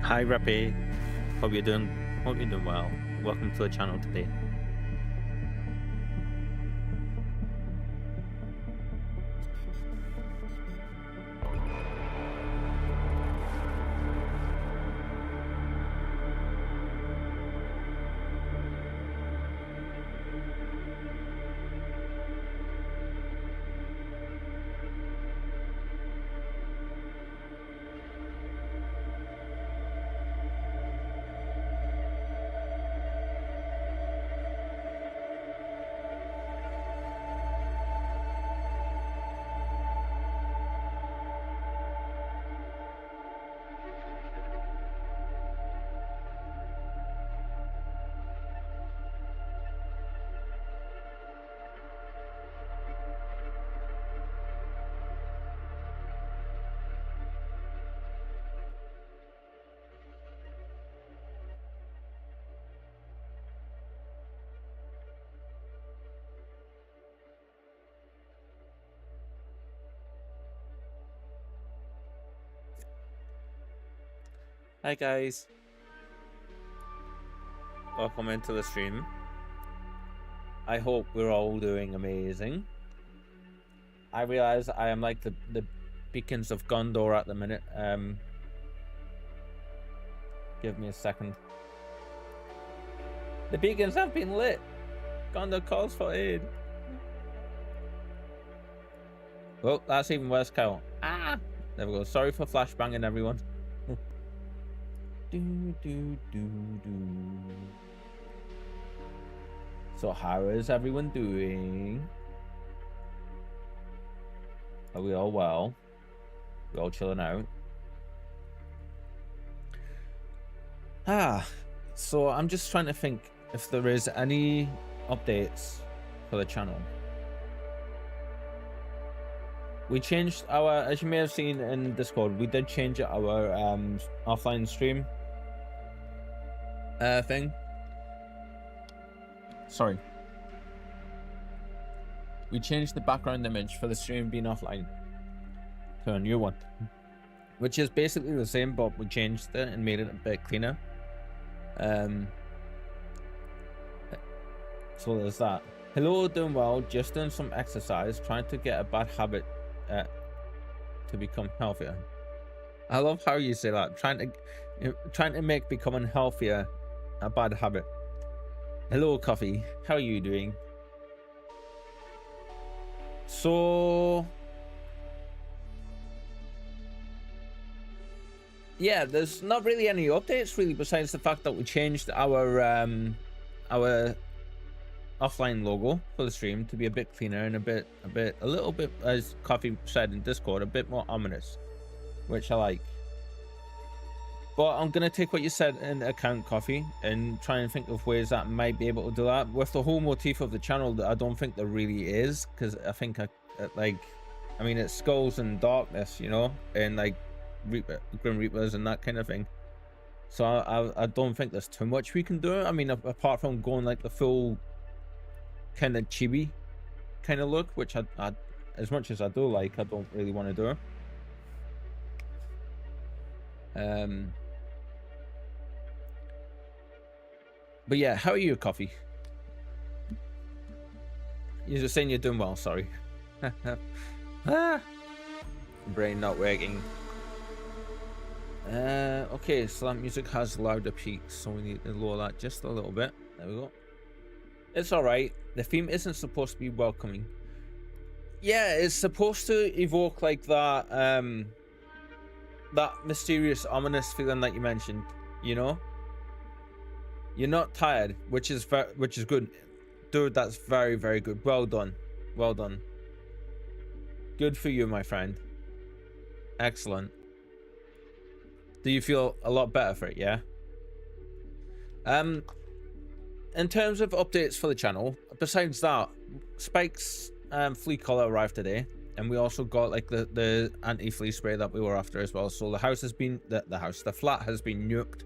Hi Rappy, hope you're doing well. Welcome to the channel today. Hi guys, welcome into the stream. I hope we're all doing amazing. I realize I am like the beacons of Gondor at the minute. Give me a second. The beacons have been lit. Gondor calls for aid. Oh, that's even worse, Kyle. Ah, there we go. Sorry for flashbanging, everyone. So how is everyone doing? Are we all well? We all chilling out? So I'm just trying to think if there is any updates for the channel. We changed our, as you may have seen in Discord, we did change our offline stream thing. Sorry. We changed the background image for the stream being offline to a new one, which is basically the same, but we changed it and made it a bit cleaner. So there's that. Hello, doing well, just doing some exercise, trying to get a bad habit to become healthier. I love how you say that, trying to make becoming healthier a bad habit. Hello Coffee, how are you doing? So yeah, there's not really any updates really, besides the fact that we changed our offline logo for the stream to be a bit cleaner and a little bit, as Coffee said in Discord, a bit more ominous, which I like. But I'm gonna take what you said in account, Coffee, and try and think of ways that might be able to do that. With the whole motif of the channel, that I don't think there really is, because I think I mean, it's skulls and darkness, you know, and like Grim Reapers and that kind of thing. So I don't think there's too much we can do. I mean, apart from going like the full kind of chibi kind of look, which I as much as I do like, I don't really want to do. But yeah, how are you, Coffee? You're just saying you're doing well, sorry. Brain not working. Okay, so that music has louder peaks, so we need to lower that just a little bit. There we go. It's alright. The theme isn't supposed to be welcoming. Yeah, it's supposed to evoke like that that mysterious, ominous feeling that you mentioned, you know? You're not tired, which is good, dude. That's very, very good. Well done, well done. Good for you, my friend. Excellent. Do you feel a lot better for it? Yeah. In terms of updates for the channel, besides that, Spike's flea collar arrived today, and we also got like the anti-flea spray that we were after as well. So the house has been the flat has been nuked.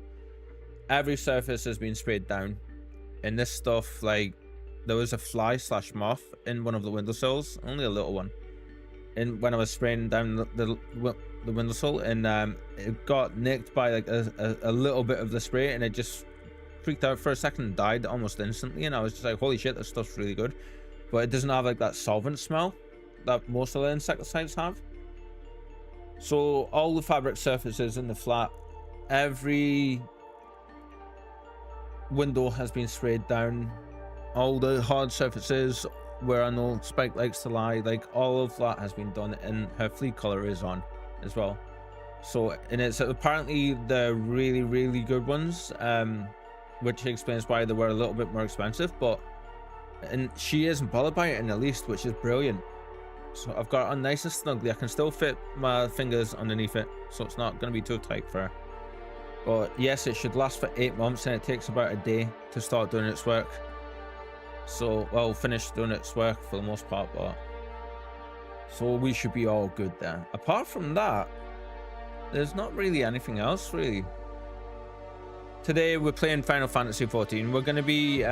Every surface has been sprayed down, and this stuff, like, there was a fly / moth in one of the windowsills, only a little one, and when I was spraying down the windowsill, and it got nicked by like a little bit of the spray, and it just freaked out for a second and died almost instantly. And I was just like, holy shit, this stuff's really good. But it doesn't have like that solvent smell that most of the insecticides have. So all the fabric surfaces in the flat, every window has been sprayed down. All the hard surfaces where I know Spike likes to lie, like all of that has been done, and her flea color is on as well. So, and it's apparently the really, really good ones, which explains why they were a little bit more expensive, but, and she isn't bothered by it in the least, which is brilliant. So I've got it on nice and snugly. I can still fit my fingers underneath it, so it's not going to be too tight for her. But yes, it should last for 8 months, and it takes about a day to start doing its work. So, well, finish doing its work for the most part, but so we should be all good there. Apart from that, there's not really anything else, really. Today, we're playing Final Fantasy 14. We're going to be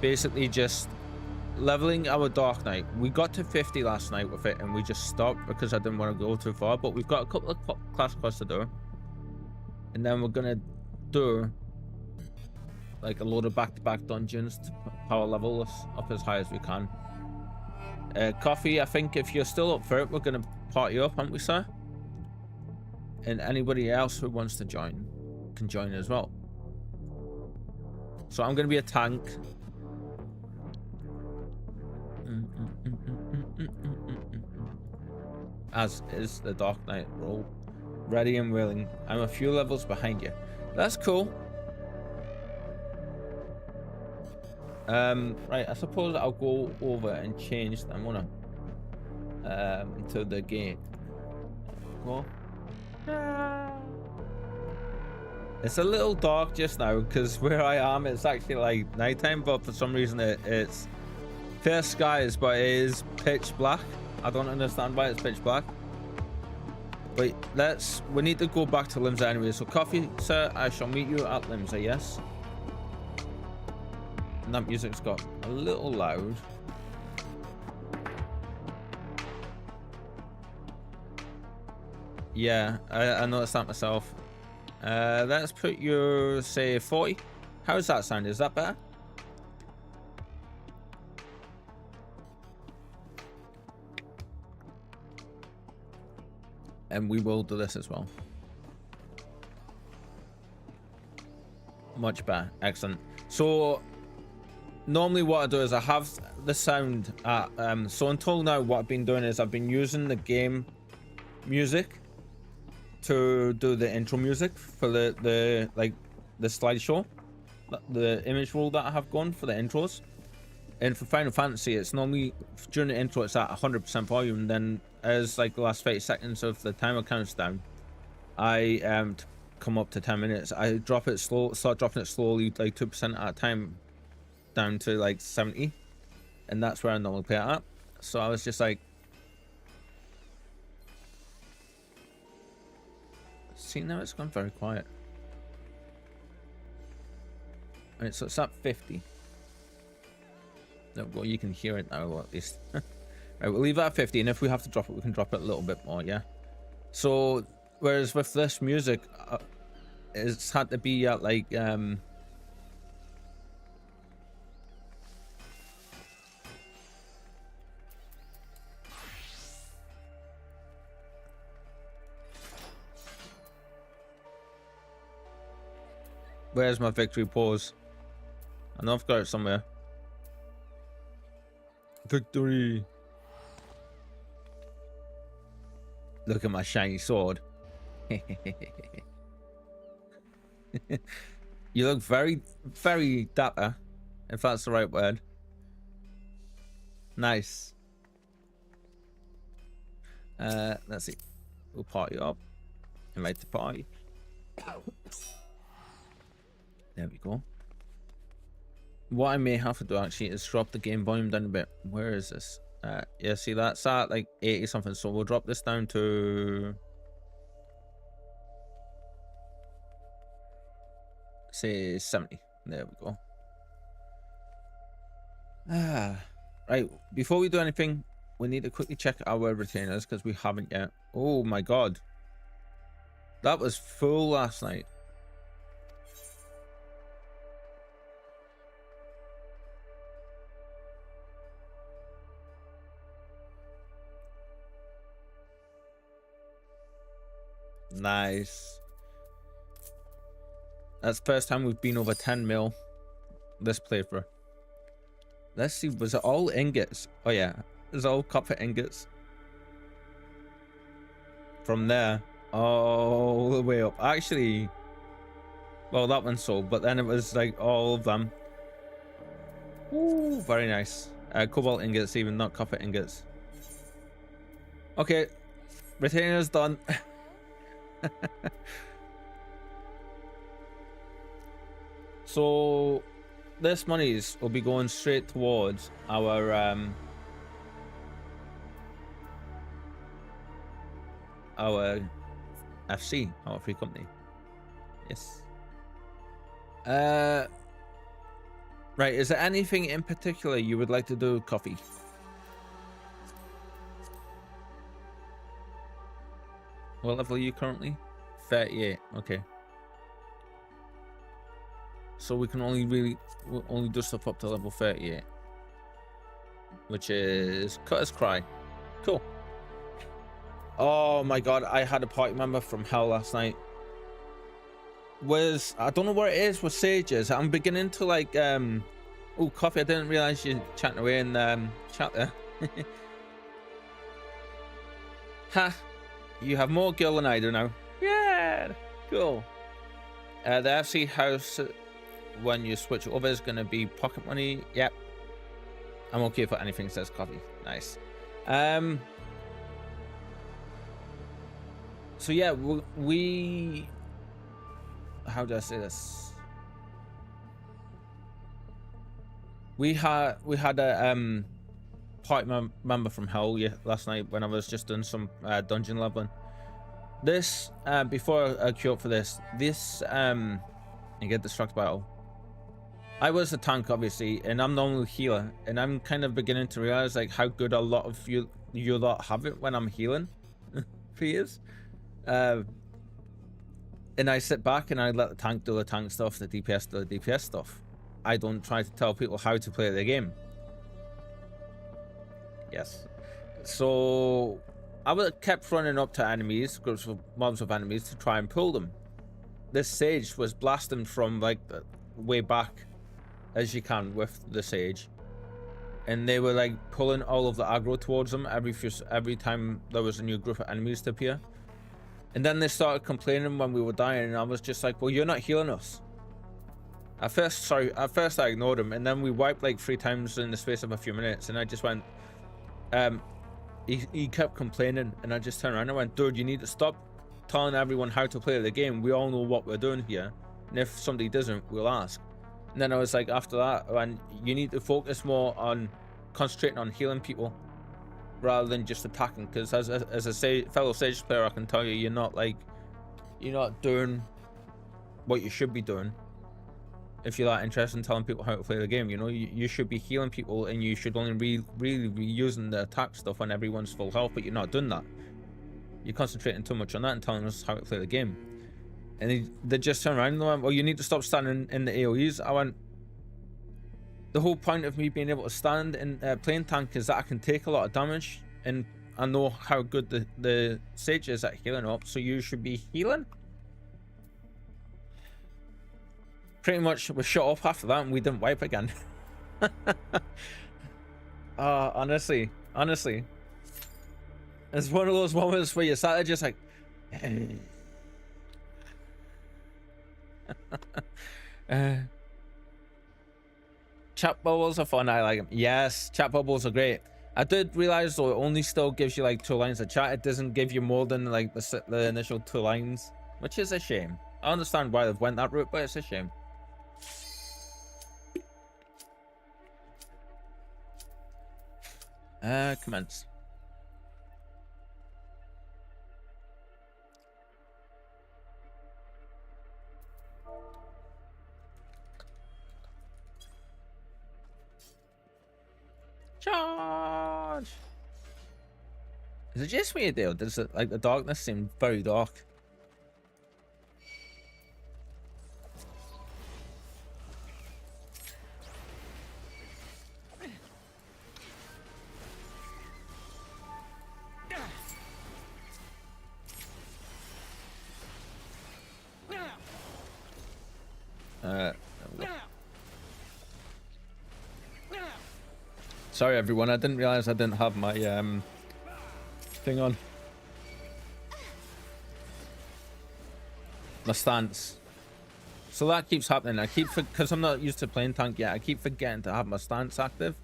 basically just leveling our Dark Knight. We got to 50 last night with it, and we just stopped because I didn't want to go too far, but we've got a couple of class quests to do. And then we're going to do like a load of back-to-back dungeons to power level us up as high as we can. Coffee, I think if you're still up for it, we're going to party up, aren't we, sir? And anybody else who wants to join can join as well. So I'm going to be a tank. As is the Dark Knight role. Ready and willing. I'm a few levels behind you. That's cool. Right, I suppose I'll go over and change them, won't I? To the gate. Well, it's a little dark just now because where I am it's actually like nighttime, but for some reason it's fair skies, but it is pitch black. I don't understand why it's pitch black. Wait, we need to go back to Limsa anyway. So coffee, sir, I shall meet you at Limsa, yes? And that music's got a little loud. Yeah, I noticed that myself. Let's put your, say, 40. How does that sound? Is that better? And we will do this as well. Much better. Excellent. So normally what I do is I have the sound at, so until now what I've been doing is I've been using the game music to do the intro music for the slideshow, the image roll that I have going for the intros. And for Final Fantasy, it's normally during the intro it's at 100% volume, and then as like the last 30 seconds of the timer counts down, I come up to 10 minutes, I drop it slow, start dropping it slowly, like 2% at a time, down to like 70, and that's where I normally play it at. So I was just like, see, now it's gone very quiet. All right, so it's at 50. No, well, you can hear it now, at least. Right, we'll leave it at 50, and if we have to drop it, we can drop it a little bit more, yeah? So, whereas with this music, it's had to be at like, where's my victory pause? I know I've got it somewhere. Victory. Look at my shiny sword. You look very, very dapper, if that's the right word. Nice. Let's see. We'll party up. Invite the party. There we go. What I may have to do actually is drop the game volume down a bit. Where is this? Yeah, see that's at like 80 something, so we'll drop this down to, say, 70. There we go. Right, before we do anything, we need to quickly check our retainers because we haven't yet. Oh my god. That was full last night. Nice. That's the first time we've been over 10 mil this playthrough. Let's see, was it all ingots? Oh yeah, it was all copper ingots. From there, all the way up. Actually, well, that one sold, but then it was like all of them. Ooh, very nice. Cobalt ingots, even not copper ingots. Okay, retainer's done. So this monies will be going straight towards our FC, our free company. Yes. Right, is there anything in particular you would like to do, Coffee? What level are you currently? 38. Okay. So we can only do stuff up to level 38, which is Cutter's Cry. Cool. Oh my god, I had a party member from hell last night. I don't know where it is with sages. I'm beginning to like oh, Coffee, I didn't realize you're chatting away in chat there. Ha, you have more gil than I do now. Yeah, cool. The FC house, when you switch over, is going to be pocket money. Yep, I'm okay for anything, says Coffee. Nice. So yeah, we how do I say this? We had a party member from hell last night when I was just doing some dungeon leveling. This before I queue up for this and get distracted by all. I was a tank, obviously, and I'm the only healer, and I'm kind of beginning to realize like how good a lot of you lot have it when I'm healing for years. And I sit back and I let the tank do the tank stuff, the DPS do the DPS stuff. I don't try to tell people how to play the game. Yes. So I kept running up to enemies, groups of mobs of enemies, to try and pull them. This sage was blasting from like way back as you can with the sage, and they were like pulling all of the aggro towards them every time there was a new group of enemies to appear. And then they started complaining when we were dying, and I was just like, well, you're not healing us. At first I ignored him, and then we wiped like 3 times in the space of a few minutes, and I just went, he kept complaining, and I just turned around and I went, dude, you need to stop telling everyone how to play the game. We all know what we're doing here, and if somebody doesn't, we'll ask. And then I was like, after that, and you need to focus more on concentrating on healing people rather than just attacking, because as a fellow Sage player, I can tell you, you're not doing what you should be doing. If you're that interested in telling people how to play the game, you know, you should be healing people, and you should only really be using the attack stuff when everyone's full health, but you're not doing that. You're concentrating too much on that and telling us how to play the game. And they just turned around and went, well, you need to stop standing in the AoEs. I went, the whole point of me being able to stand in playing tank is that I can take a lot of damage, and I know how good the Sage is at healing up, so you should be healing. Pretty much we shut off after that and we didn't wipe again. Honestly. It's one of those moments where you sat there just like... chat bubbles are fun. I like them. Yes, chat bubbles are great. I did realize though it only still gives you like 2 lines of chat. It doesn't give you more than like the initial 2 lines, which is a shame. I understand why they've went that route, but it's a shame. Commence. Charge! Is it just me, though? Does it, like, the darkness seem very dark? Sorry, everyone. I didn't realize I didn't have my thing on. My stance. So that keeps happening. I keep, because I'm not used to playing tank yet, I keep forgetting to have my stance active.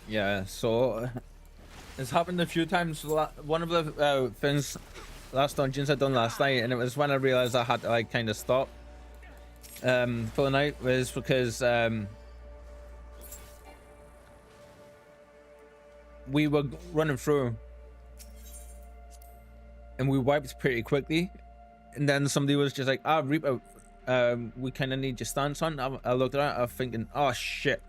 Yeah, so it's happened a few times. One of the things, last dungeons I done last night, and it was when I realized I had to like kind of stop for the night, was because we were running through and we wiped pretty quickly, and then somebody was just like, "Ah, Reaper, we kind of need your stance on." I looked at it, I was thinking, "Oh shit."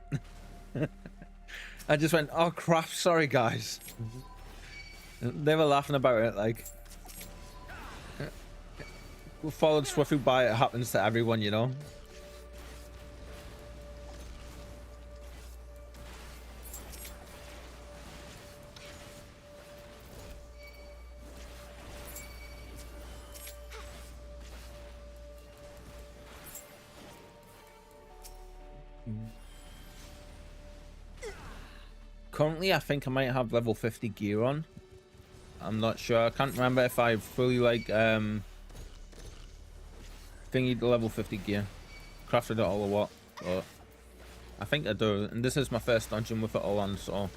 I just went, "Oh crap, sorry guys." They were laughing about it, like, we followed swiftly by. It happens to everyone, you know. Currently, I think I might have level 50 gear on. I'm not sure. I can't remember if I've fully like thingied the level 50 gear, crafted it all or what, but I think I do. And this is my first dungeon with it all on, so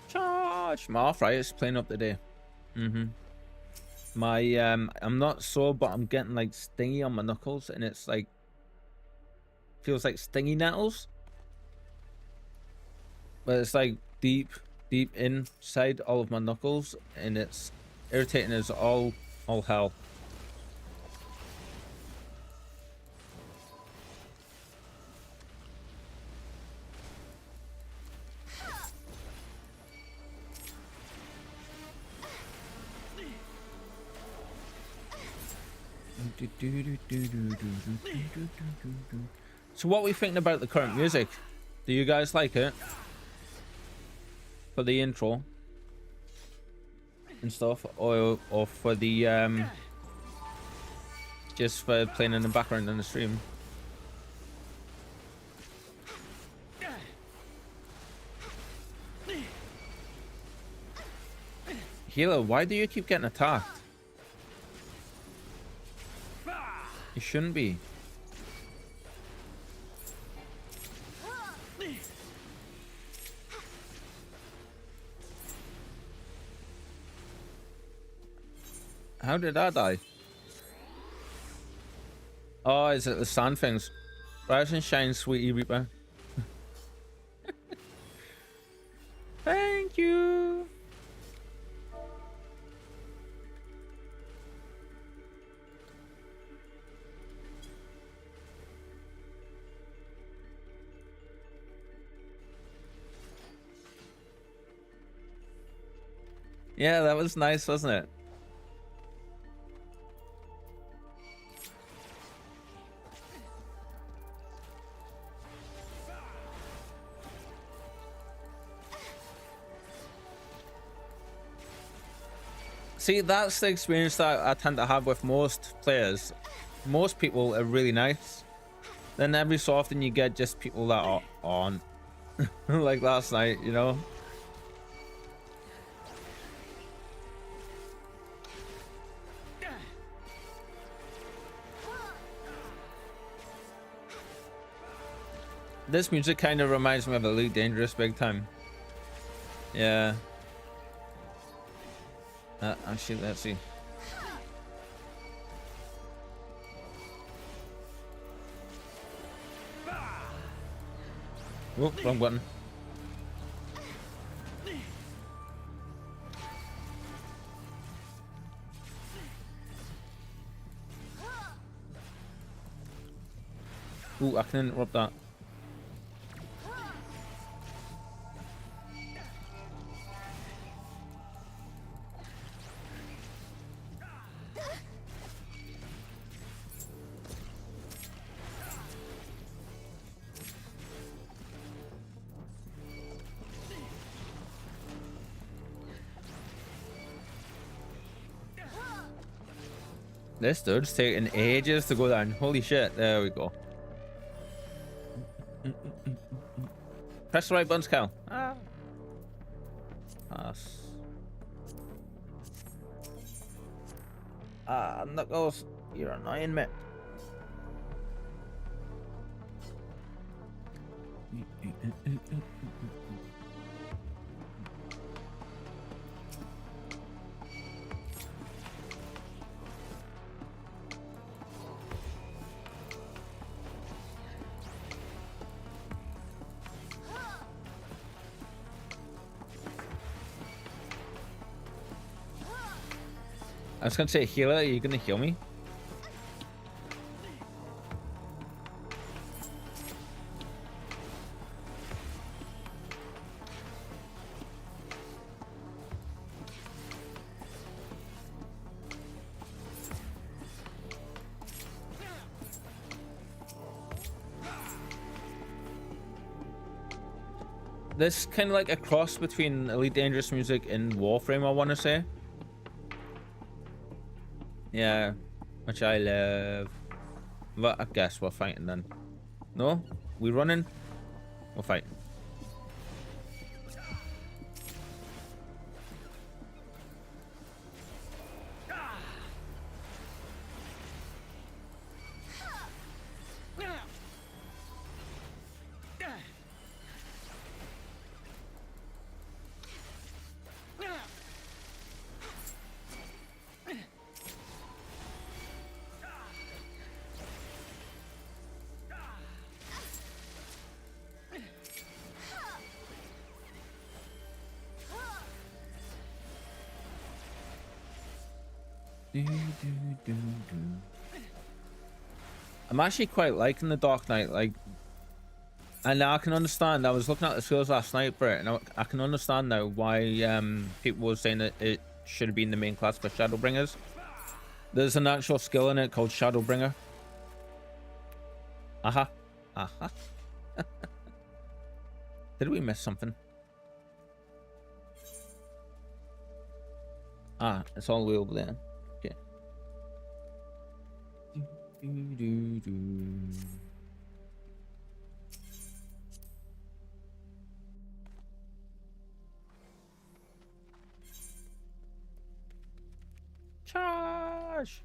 charge. My arthritis playing up today. My I'm not sore, but I'm getting like stingy on my knuckles, and it's like feels like stingy nettles, but it's like deep inside all of my knuckles, and it's irritating as all hell. So what are we thinking about the current music? Do you guys like it? For the intro and stuff, or for the just for playing in the background on the stream? Healer, why do you keep getting attacked? You shouldn't be. How did I die? Oh, is it the sand things? Rise and shine, sweetie Reaper. Thank you. Yeah, that was nice, wasn't it? See, that's the experience that I tend to have with most players. Most people are really nice. Then every so often you get just people that are on. Like last night, you know? This music kind of reminds me of Elite Dangerous big time. Yeah. Actually, let's see. Oh, wrong button. Ooh, I can interrupt that. This dude's taking ages to go down. Holy shit. There we go. Press the right buttons, Cal. Ah. Pass. Ah, Knuckles. You're annoying me. I was gonna say healer, are you gonna heal me? This kind of like a cross between Elite Dangerous music and Warframe, I want to say. Yeah, which I love. But I guess we're fighting then. No? We running? We're fighting. I'm actually quite liking the Dark Knight, like, and now I can understand. I was looking at the skills last night for it, and I can understand now why people were saying that it should have been the main class for Shadowbringers. There's an actual skill in it called Shadowbringer. Aha. Aha. Did we miss something? Ah, it's all the way over there. Okay. Charge!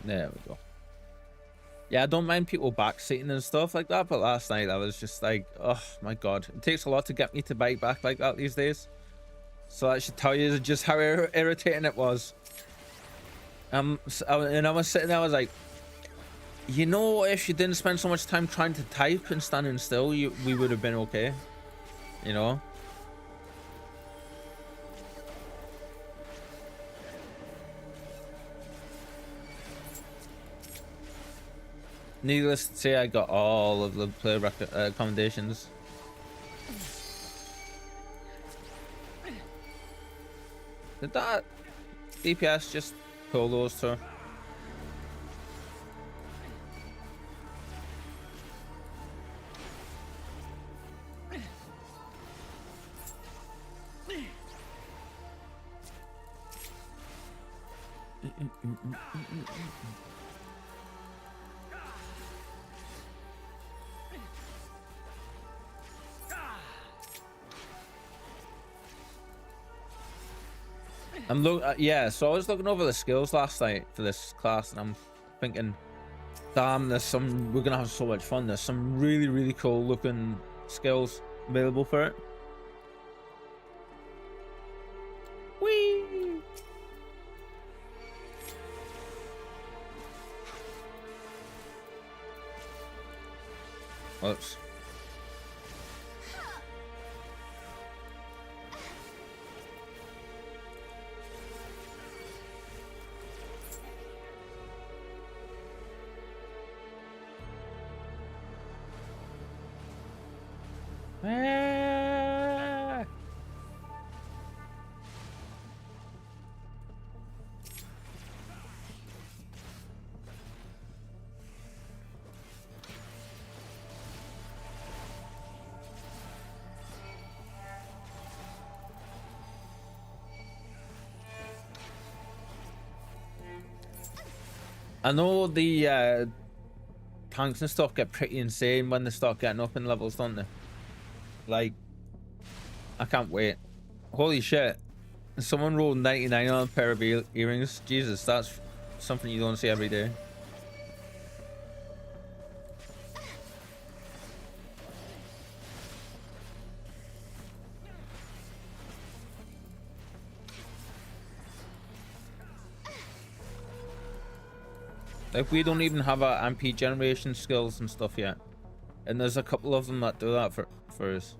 There we go. Yeah, I don't mind people backseating and stuff like that, but last night I was just like, oh my god, it takes a lot to get me to bite back like that these days. So that should tell you just how irritating it was. And I was sitting there, I was like, you know, if you didn't spend so much time trying to type and standing still, we would have been okay, you know. Needless to say, I got all of the player accommodations. Did that DPS just pull those two? Yeah, so I was looking over the skills last night for this class, and I'm thinking, damn, we're gonna have so much fun. There's some really, really cool looking skills available for it. Whee! Oops. Ah! I know the tanks and stuff get pretty insane when they start getting up in levels, don't they? Like, I can't wait. Holy shit. Someone rolled 99 on a pair of earrings. Jesus, that's something you don't see every day. Like, we don't even have our MP generation skills and stuff yet. And there's a couple of them that do that for us.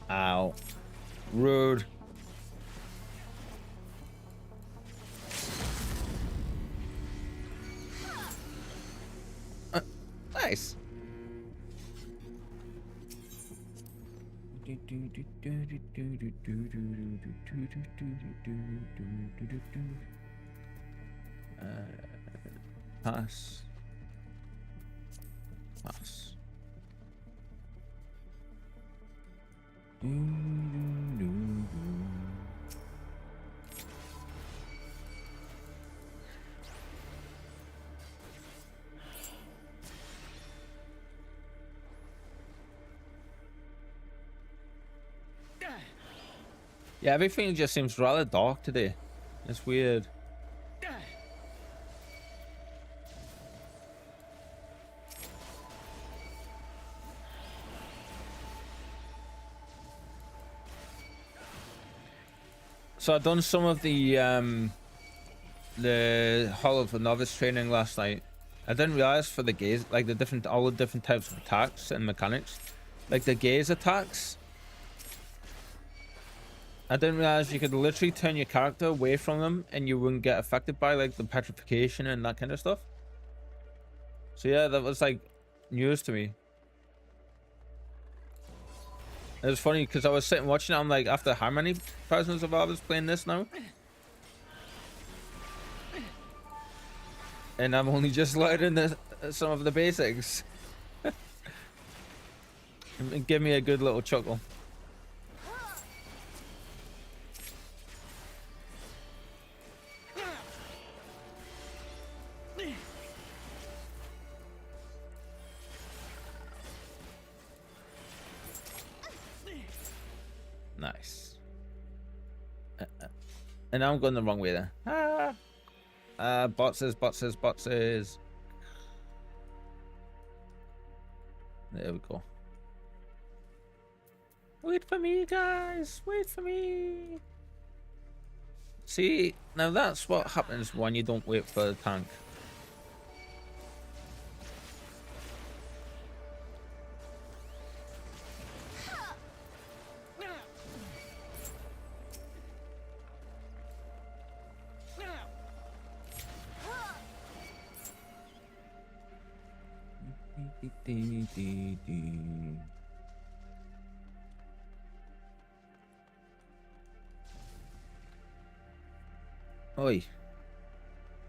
Ow. Rude. Nice. Pass. Pass. Yeah, everything just seems rather dark today. It's weird. So I've done some of the Hall of the Novice training last night. I didn't realize for the gaze, like all the different types of attacks and mechanics, like the gaze attacks. I didn't realize you could literally turn your character away from them and you wouldn't get affected by like the petrification and that kind of stuff. So yeah, that was like news to me. It was funny because I was sitting watching it. I'm like, after how many thousands of hours playing this now? And I'm only just learning some of the basics. And give me a good little chuckle. Nice. And I'm going the wrong way there. Boxes. There we go. Wait for me, guys. Wait for me. See, now that's what happens when you don't wait for the tank. Oi.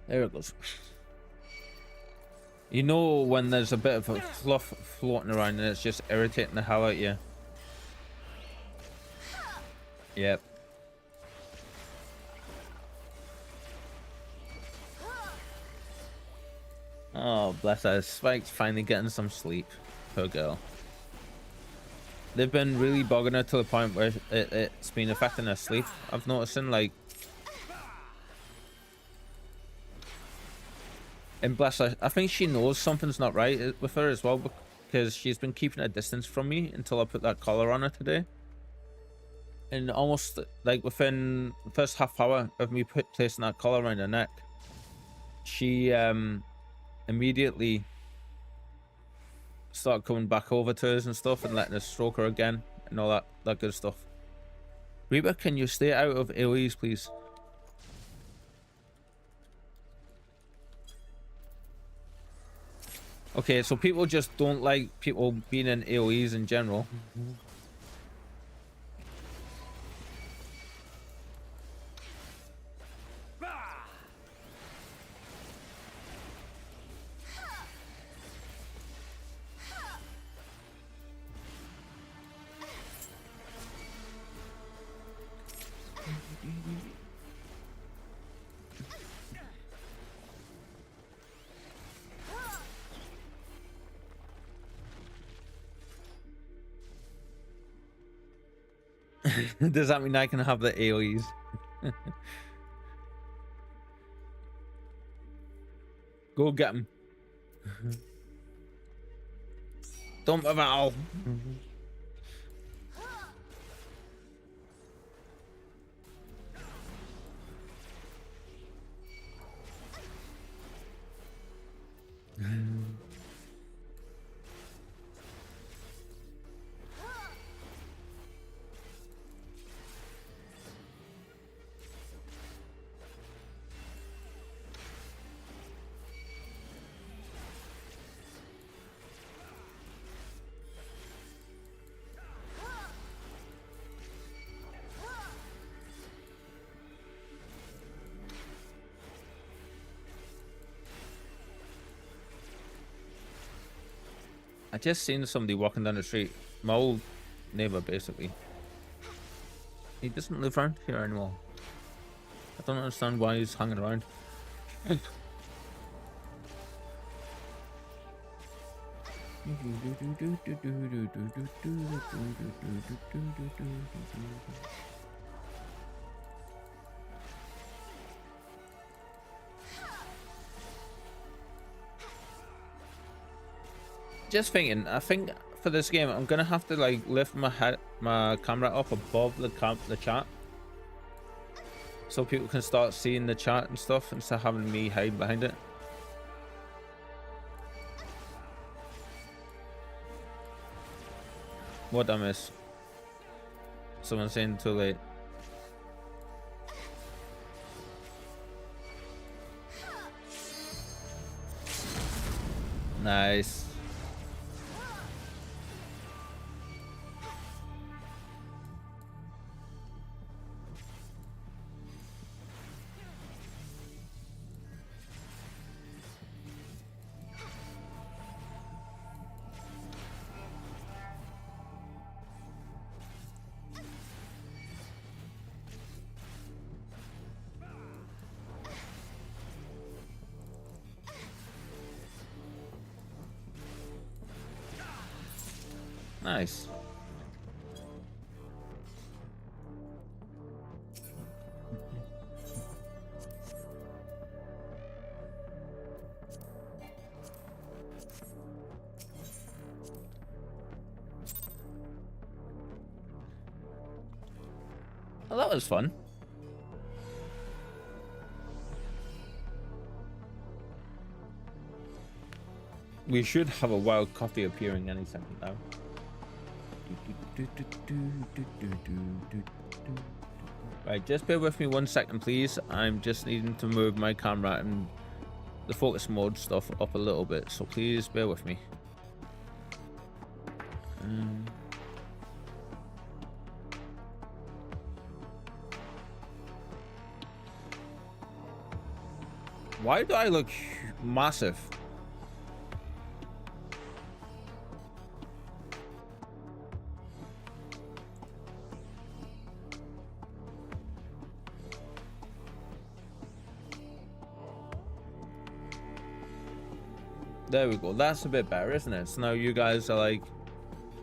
There it goes. You know when there's a bit of a fluff floating around and it's just irritating the hell out of you. Yep. Oh, bless her. Spike's finally getting some sleep. Poor girl. They've been really bogging her to the point where it's been affecting her sleep. I've noticed, like... And bless her, I think she knows something's not right with her as well, because she's been keeping a distance from me until I put that collar on her today. And almost like within the first half hour of me placing that collar around her neck, she immediately started coming back over to us and stuff and letting us stroke her again and all that good stuff. Reaper, can you stay out of AoEs, please? Okay, so people just don't like people being in AoEs in general. Does that mean I can have the AoEs? Go get him. Dump him out. I just seen somebody walking down the street. My old neighbor, basically. He doesn't live around here anymore. I don't understand why he's hanging around. Just thinking, I think for this game I'm gonna have to like lift my camera up above the chat, so people can start seeing the chat and stuff instead of having me hide behind it. What I miss? Someone saying too late. Nice. Nice. Well, that was fun. We should have a wild coffee appearing any second now. Right, just bear with me 1 second, please. I'm just needing to move my camera and the focus mode stuff up a little bit, so please bear with me. Why do I look massive? There we go. That's a bit better, isn't it? So now you guys are like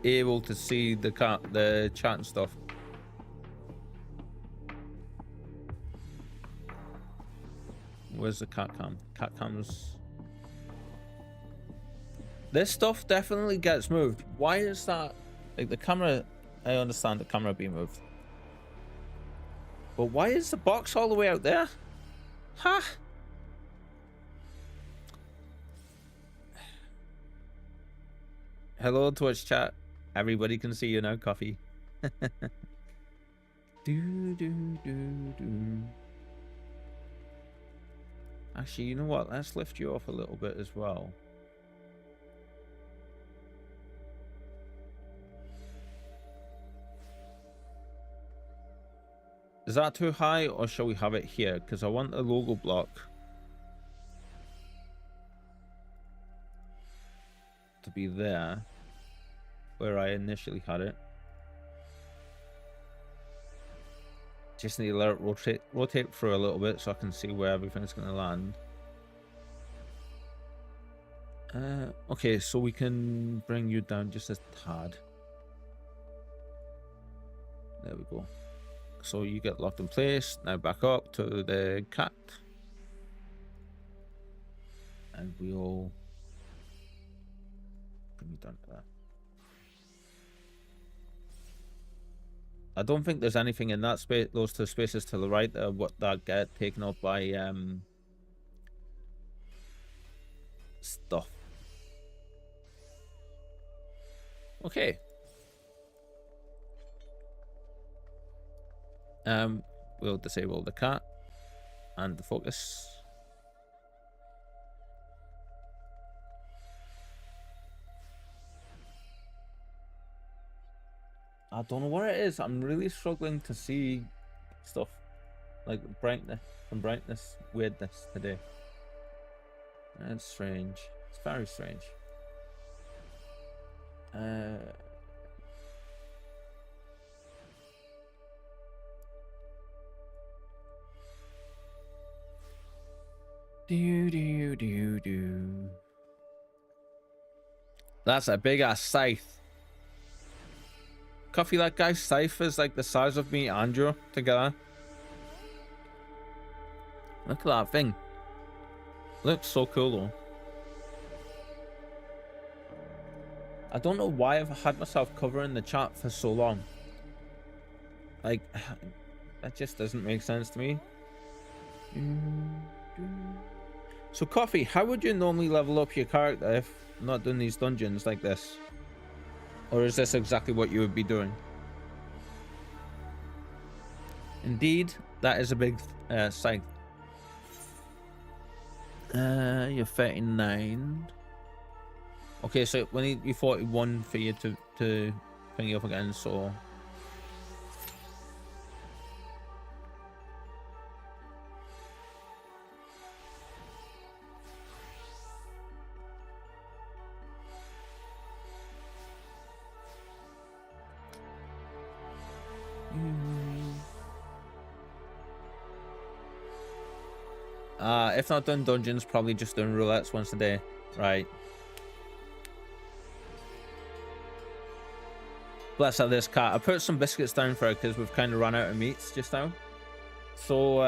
able to see the chat and stuff. Where's the cat cam? Cat cams. This stuff definitely gets moved. Why is that? Like the camera, I understand the camera being moved. But why is the box all the way out there? Ha! Huh? Hello, Twitch chat. Everybody can see you now, Coffee. Actually, you know what? Let's lift you off a little bit as well. Is that too high, or shall we have it here? Because I want the logo block to be there where I initially had it. Just need to let it rotate through a little bit so I can see where everything's going to land. Okay, so we can bring you down just a tad. There we go. So you get locked in place. Now back up to the cat. And we'll bring you down to that. I don't think there's anything in that space, those two spaces to the right that get taken up by stuff. Okay. We'll disable the cat and the focus. I don't know what it is. I'm really struggling to see stuff like brightness and brightness weirdness today. That's strange. It's very strange. That's a big ass scythe. Coffee, that guy's scythe is like the size of me and Andrew together. Look at that thing. Looks so cool though. I don't know why I've had myself covering the chat for so long. Like, that just doesn't make sense to me. So Coffee, how would you normally level up your character if not doing these dungeons like this? Or is this exactly what you would be doing? Indeed, that is a big scythe. You're 39. Okay, so we need you 41 for you to bring you up again, so... If not doing dungeons, probably just doing roulettes once a day. Right. Bless her, this cat. I put some biscuits down for her because we've kind of run out of meats just now. So,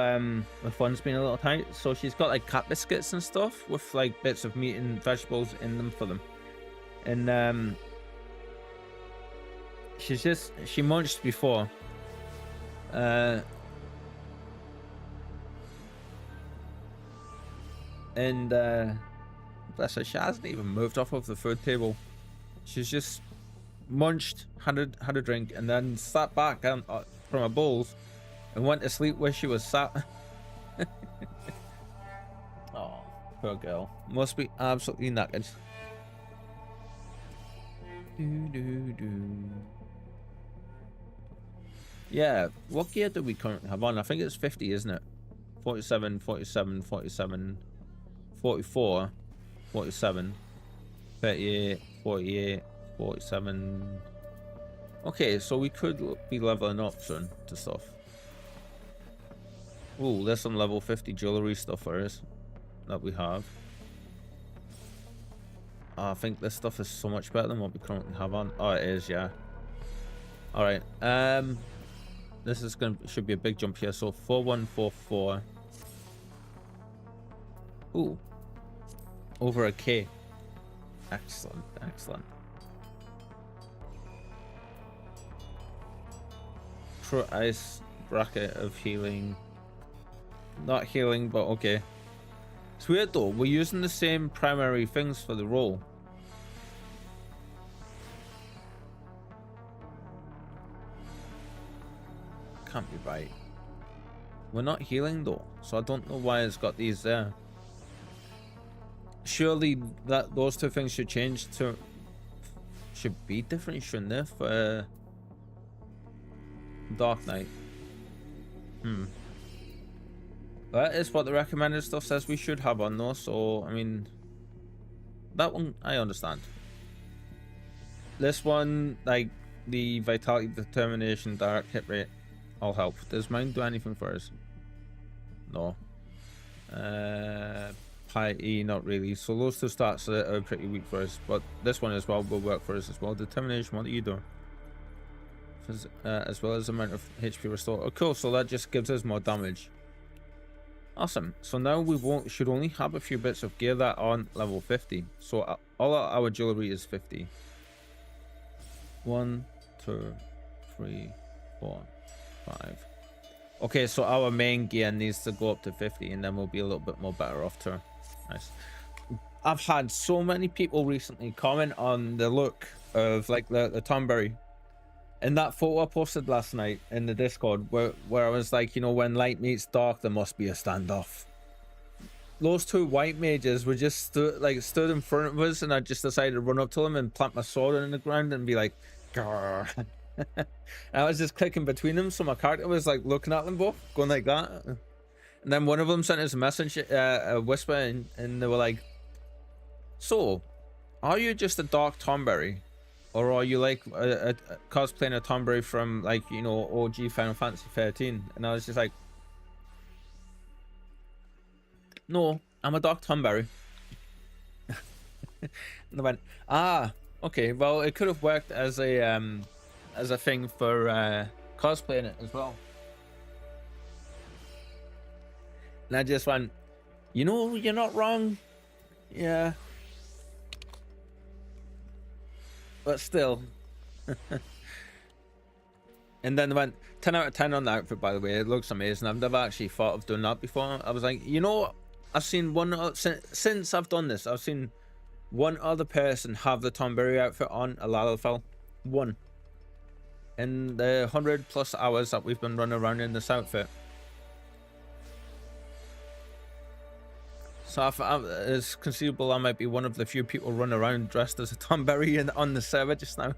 the fun's been a little tight. So she's got like cat biscuits and stuff with like bits of meat and vegetables in them for them. And, she munched before. Bless her, she hasn't even moved off of the food table. She's just munched, had a drink, and then sat back from her bowls and went to sleep where she was sat. Oh, poor girl. Must be absolutely knackered. Yeah, what gear do we currently have on? I think it's 50, isn't it? 47, 47, 47. 44, 47, 38, 48, 47. Okay, so we could be leveling up soon to stuff. Ooh, there's some level 50 jewelry stuff for us that we have. Oh, I think this stuff is so much better than what we currently have on. Oh, it is, yeah. All right. This is should be a big jump here. So 4144. Ooh, over a K. Excellent, excellent. Ice bracket of healing. Not healing, but okay. It's weird though. We're using the same primary things for the roll. Can't be right. We're not healing though, so I don't know why it's got these there. Surely those two things should change to be different, shouldn't they? For Dark Knight. That is what the recommended stuff says we should have on though, so I mean that one I understand. This one, like the vitality, determination, direct hit rate, all help. Does mine do anything for us? No. Piety, not really. So those two stats are pretty weak for us, but this one as well will work for us as well. Determination, what do you do? As well as amount of HP restored. Oh, cool. So that just gives us more damage. Awesome. So now we should only have a few bits of gear that aren't level 50. So all our jewelry is 50. 1, 2, 3, 4, 5. Okay, so our main gear needs to go up to 50, and then we'll be a little bit more better off too. Nice. I've had so many people recently comment on the look of like the Tomberry. In that photo I posted last night in the Discord, where I was like, you know, when light meets dark, there must be a standoff. Those two white mages were just stood in front of us, and I just decided to run up to them and plant my sword in the ground and be like, grrr. I was just clicking between them, so my character was like looking at them both, going like that. And then one of them sent us a message, a whisper, and they were like, "So, are you just a dark Tomberry? Or are you like a cosplaying a Tomberry from like, you know, OG Final Fantasy 13? And I was just like, no, I'm a Dark Tomberry. And I went, ah, okay, well it could have worked as a thing for cosplaying it as well. And I just went, you know, you're not wrong. Yeah. But still. And then went 10 out of 10 on the outfit, by the way. It looks amazing. I've never actually thought of doing that before. I was like, you know, I've seen since I've done this, I've seen one other person have the Tomberry outfit on a Lalafell. One. In the 100+ hours that we've been running around in this outfit. So it's conceivable I might be one of the few people running around dressed as a Tomberry on the server just now.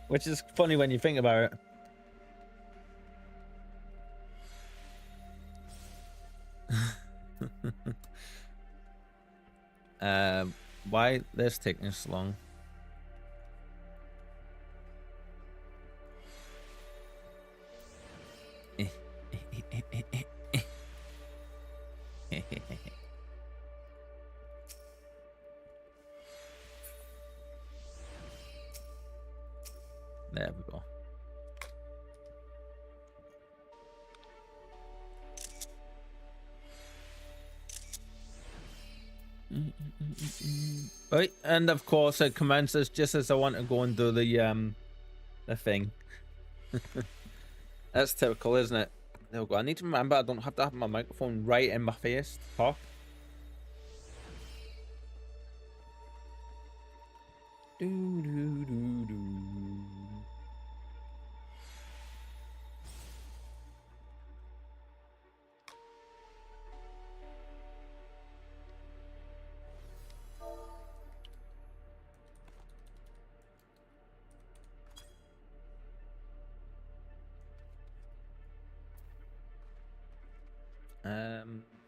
Which is funny when you think about it. Why this taking so long? There we go. Right, and of course it commences just as I want to go and do the thing. That's typical, isn't it? There we go. I need to remember I don't have to have my microphone right in my face to talk.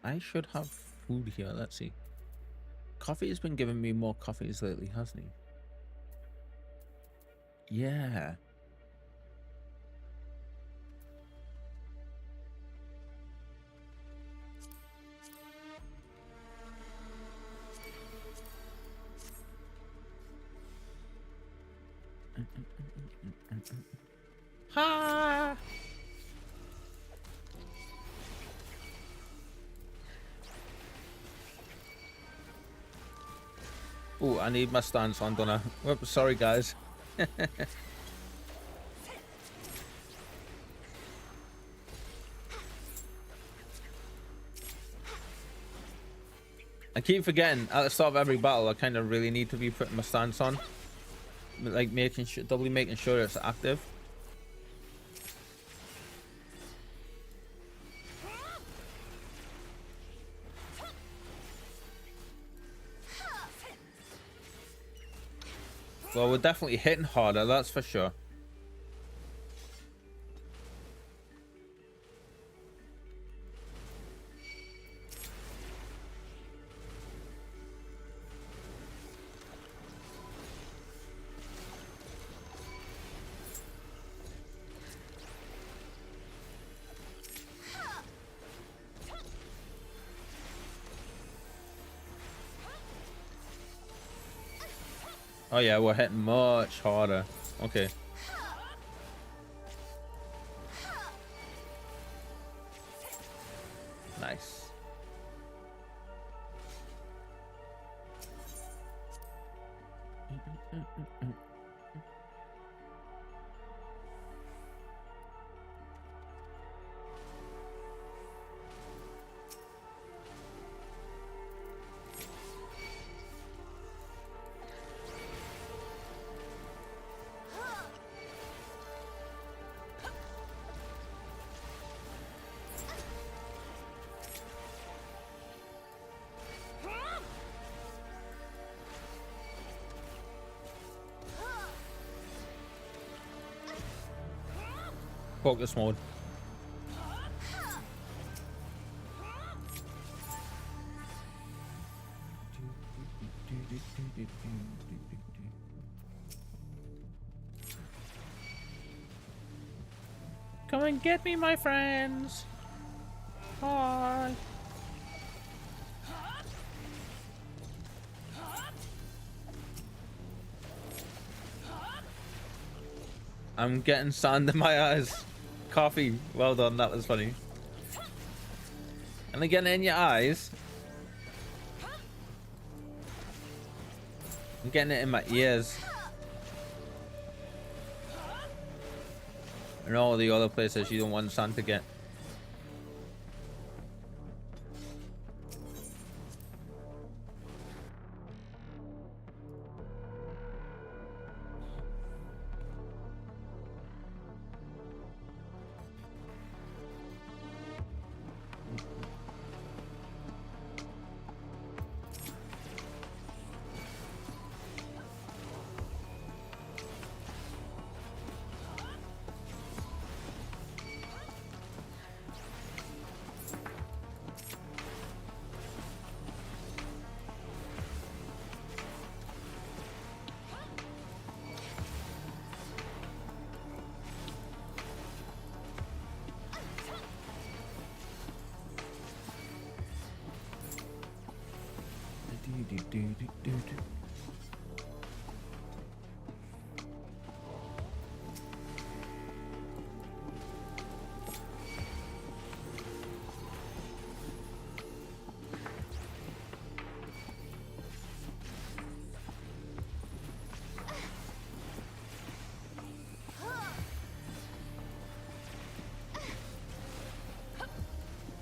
I should have food here. Let's see. Coffee has been giving me more coffees lately, hasn't he? Yeah. Ha! Oh, I need my stance on, don't I? Whoops, sorry, guys. I keep forgetting at the start of every battle, I kind of really need to be putting my stance on, like making sure, doubly making sure it's active. Well, we're definitely hitting harder, that's for sure. Oh yeah, we're hitting much harder. Okay. Nice. Focus mode. Come and get me, my friends. Hi. I'm getting sand in my eyes. Coffee. Well done. That was funny. And again, in your eyes. I'm getting it in my ears. And all the other places you don't want sand to get.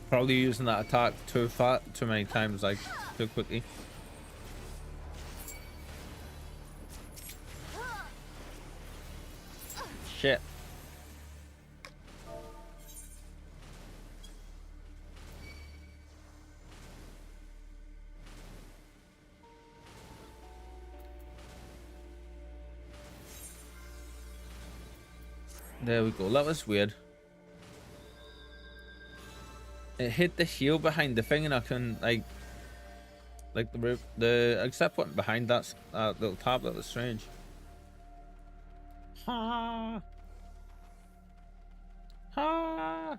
Probably using that attack too many times, like too quickly. Shit. There we go. That was weird. It hit the heel behind the thing, and I couldn't like the accept button behind that little tablet was strange. Ha ha.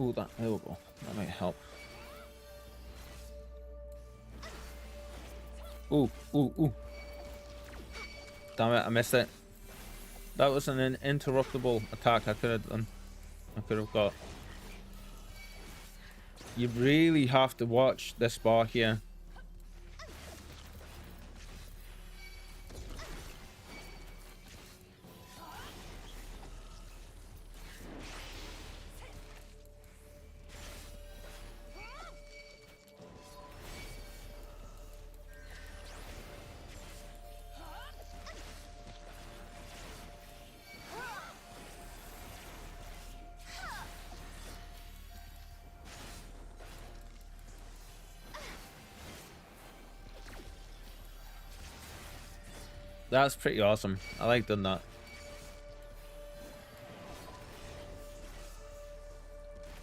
Oh, there we go. That might help. Ooh, ooh, ooh. Damn it, I missed it. That was an interruptible attack I could have done. I could have got. You really have to watch this bar here. That's pretty awesome. I like doing that.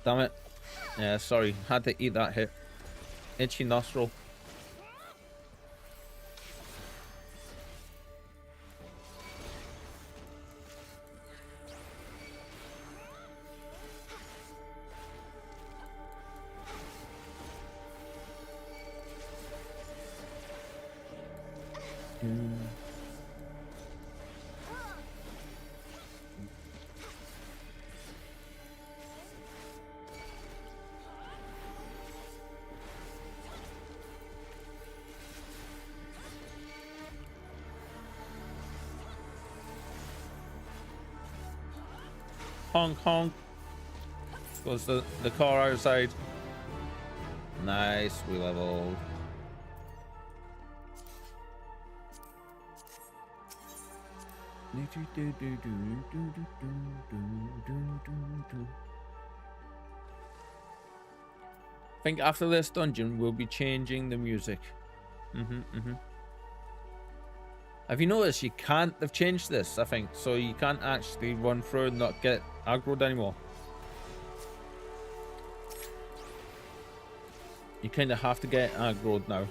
Damn it. Yeah, sorry. Had to eat that hit. Itchy nostril. Honk honk. Goes the car outside. Nice, we leveled. I think after this dungeon we'll be changing the music. Have you noticed you can't have changed this, I think, so you can't actually run through and not get aggroed anymore. You kind of have to get aggroed now.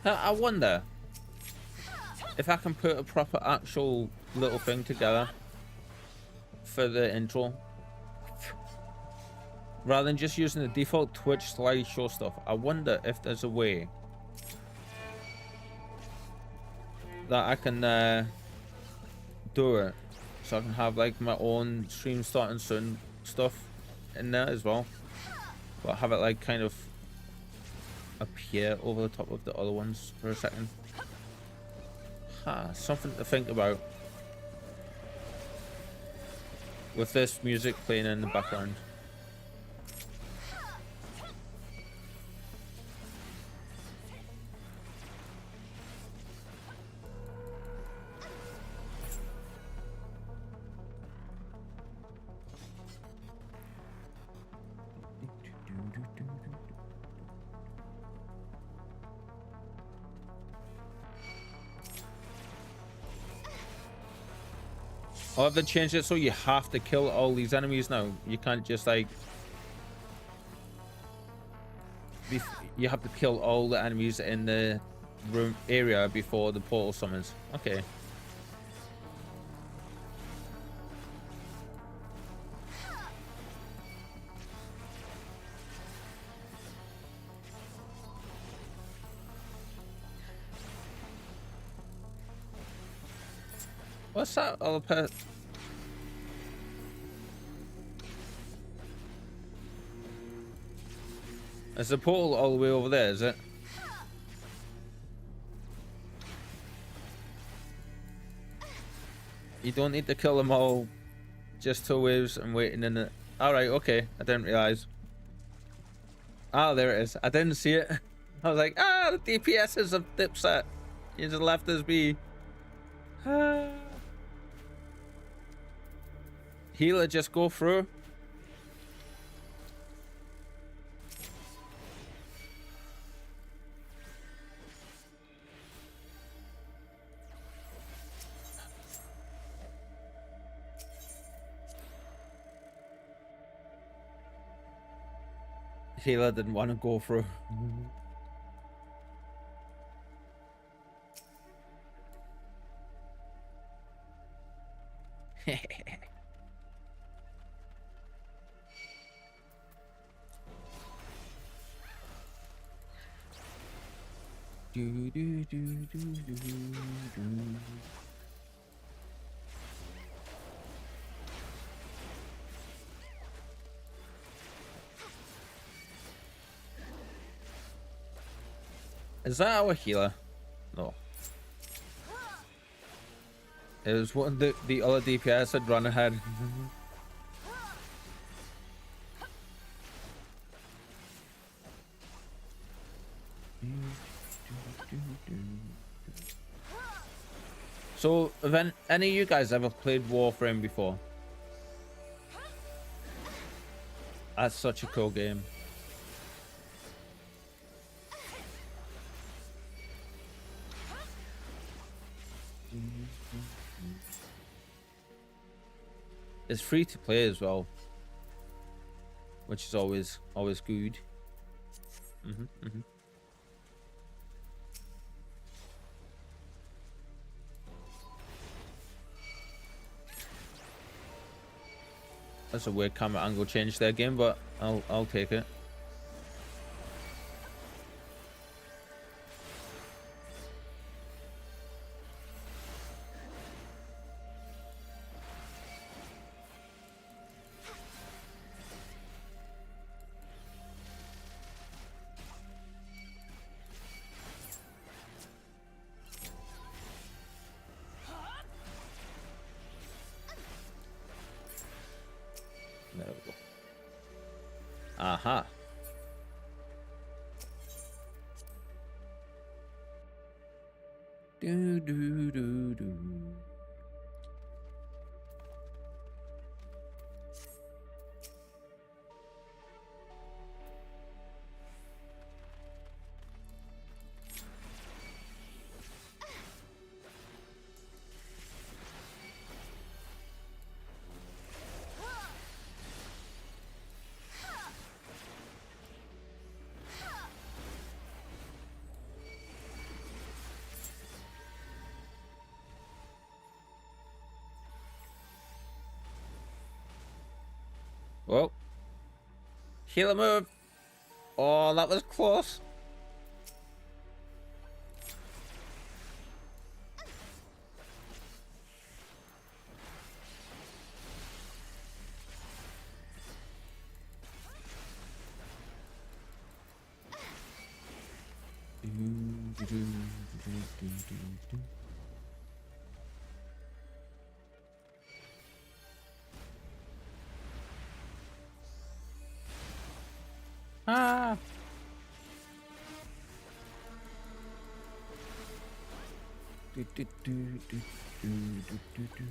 I wonder if I can put a proper actual little thing together for the intro rather than just using the default Twitch slideshow stuff. I wonder if there's a way that I can do it so I can have like my own stream starting soon stuff in there as well, but have it like kind of appear over the top of the other ones for a second. Something to think about with this music playing in the background. Oh, have they changed it so you have to kill all these enemies now? You can't just like... You have to kill all the enemies in the room area before the portal summons. Okay. What's that other pet? There's a portal all the way over there, is it? You don't need to kill them all. Just 2 waves and waiting in it. Alright, okay. I didn't realize. Ah, there it is. I didn't see it. I was like, ah, the DPS is a dipset. You just left us be. Healer, just go through. Healer didn't want to go through. Is that our healer? No. It was one the other DPS had run ahead. So, have any of you guys ever played Warframe before? That's such a cool game. It's free to play as well, which is always good. That's a weird camera angle change there, game, but I'll take it. There we go. Aha. Do do do do. Whoa. Healer move. Oh, that was close. Ah. Do, do, do, do, do, do, do.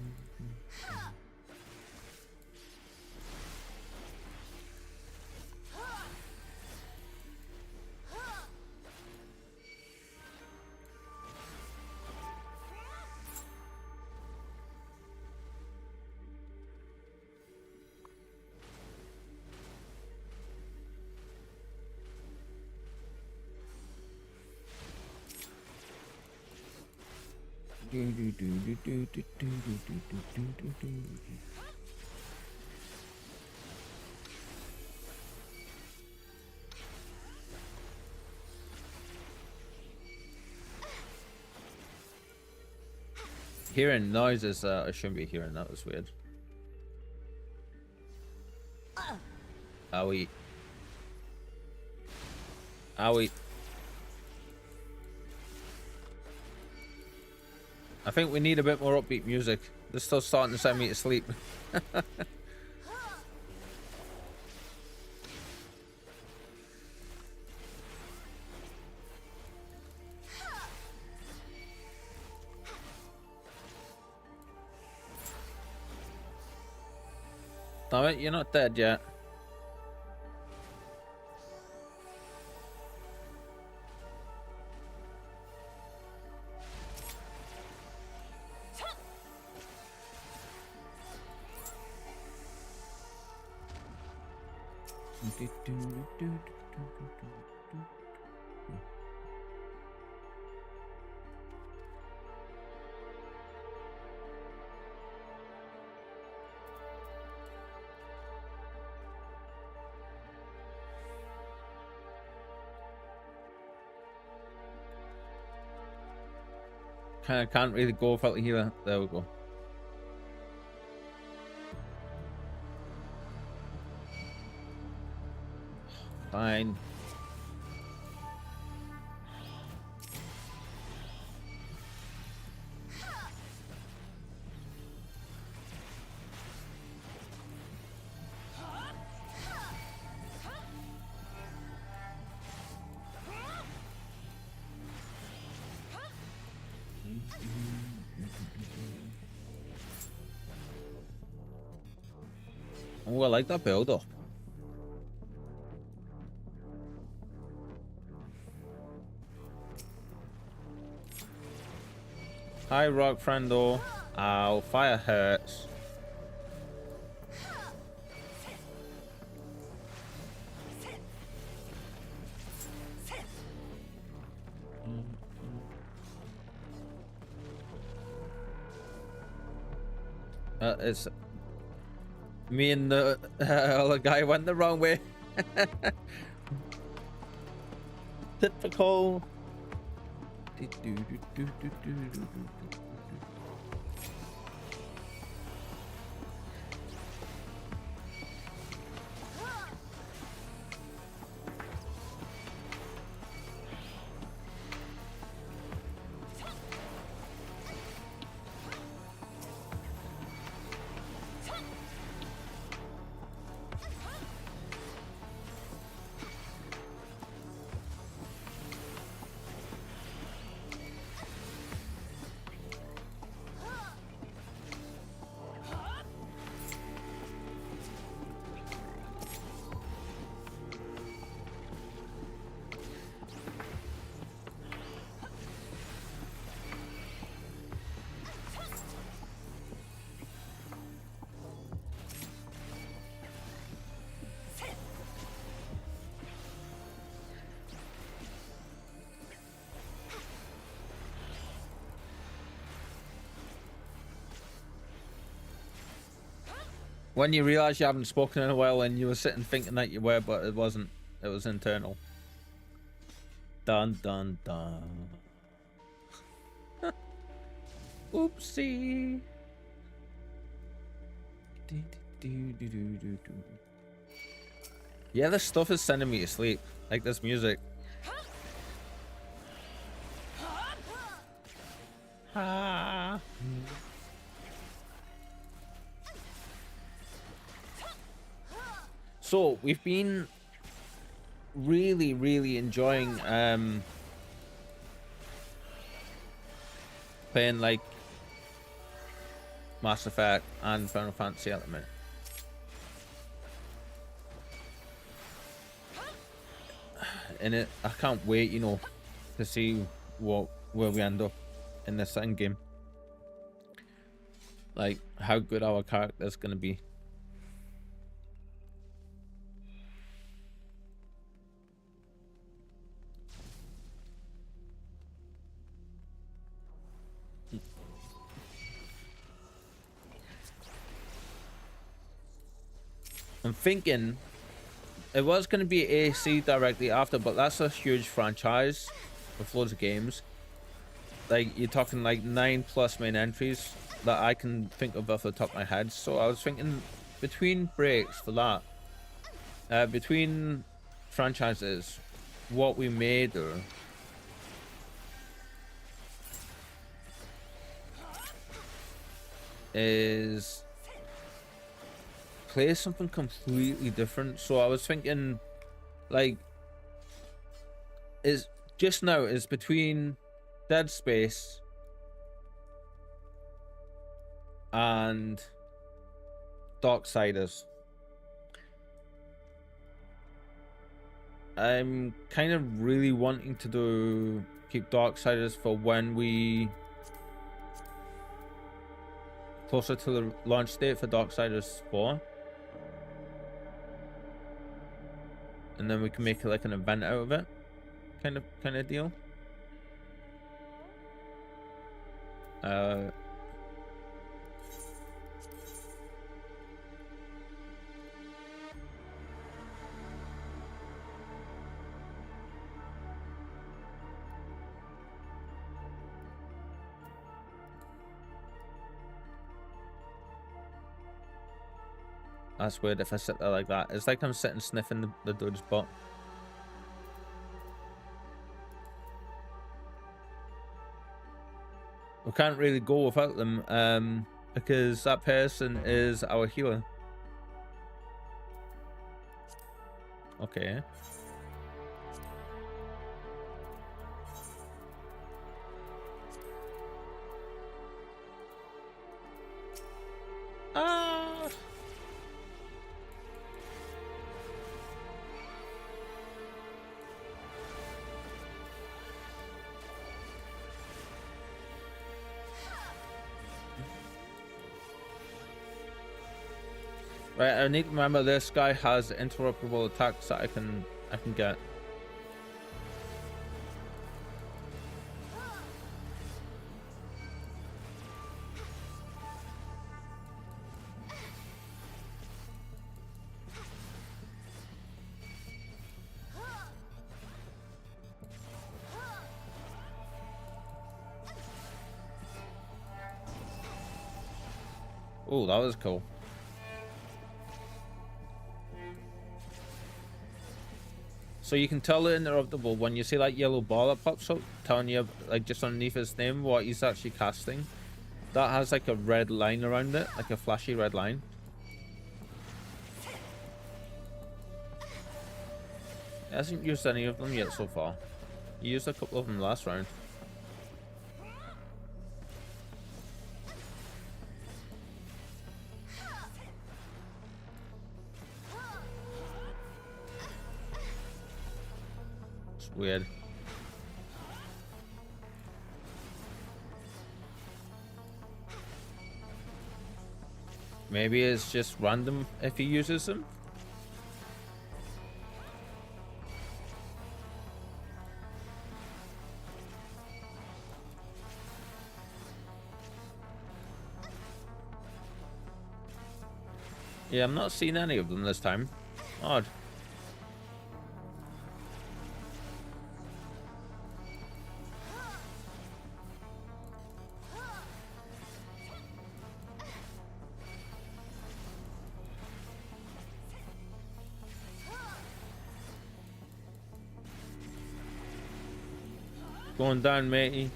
Hearing noises, I shouldn't be hearing. That was weird. Are we? Owie. I think we need a bit more upbeat music. They're still starting to send me to sleep. Damn it, you're not dead yet. Can't really go without the healer. There we go. Fine. Oh, I like that build up. Hi, rock friendo. Ow, fire hurts. It's me and the other guy went the wrong way. Typical. When you realize you haven't spoken in a while and you were sitting thinking that you were, but it wasn't. It was internal. Dun dun dun. Oopsie. Yeah, this stuff is sending me to sleep. Like this music. Ah. So we've been really enjoying playing like Mass Effect and Final Fantasy at the minute. And I can't wait, you know, to see where we end up in this end game. Like how good our character's gonna be. I'm thinking it was going to be AC directly after, but that's a huge franchise with loads of games. Like you're talking like 9+ main entries that I can think of off the top of my head. So I was thinking between breaks for that, between franchises, what we may do is play something completely different. So I was thinking, like, is just now is between Dead Space and Darksiders. I'm kind of really wanting to keep Darksiders for when we closer to the launch date for Darksiders 4. And then we can make it like an event out of it. Kind of deal. That's weird if I sit there like that. It's like I'm sitting sniffing the dude's butt. We can't really go without them, because that person is our healer. Okay. Ah. Right, I need to remember this guy has interruptible attacks that I can get. Oh, that was cool. So you can tell the interruptible when you see that yellow ball that pops up, telling you like just underneath his name what he's actually casting. That has like a red line around it, like a flashy red line. He hasn't used any of them yet so far. He used a couple of them last round. It's weird. Maybe it's just random if he uses them. Yeah, I'm not seeing any of them this time. Odd. Going down, matey.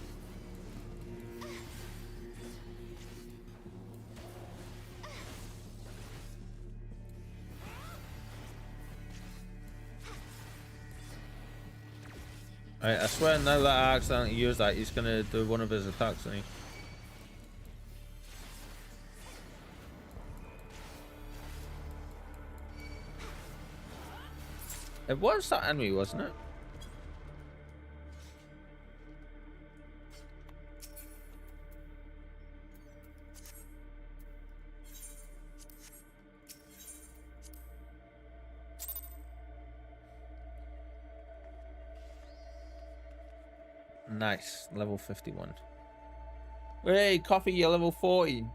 Right, I swear now that I accidentally used that, he's gonna do one of his attacks, isn't he? It was that enemy, wasn't it? Nice, level 51. Hey, Coffee, you're level 40.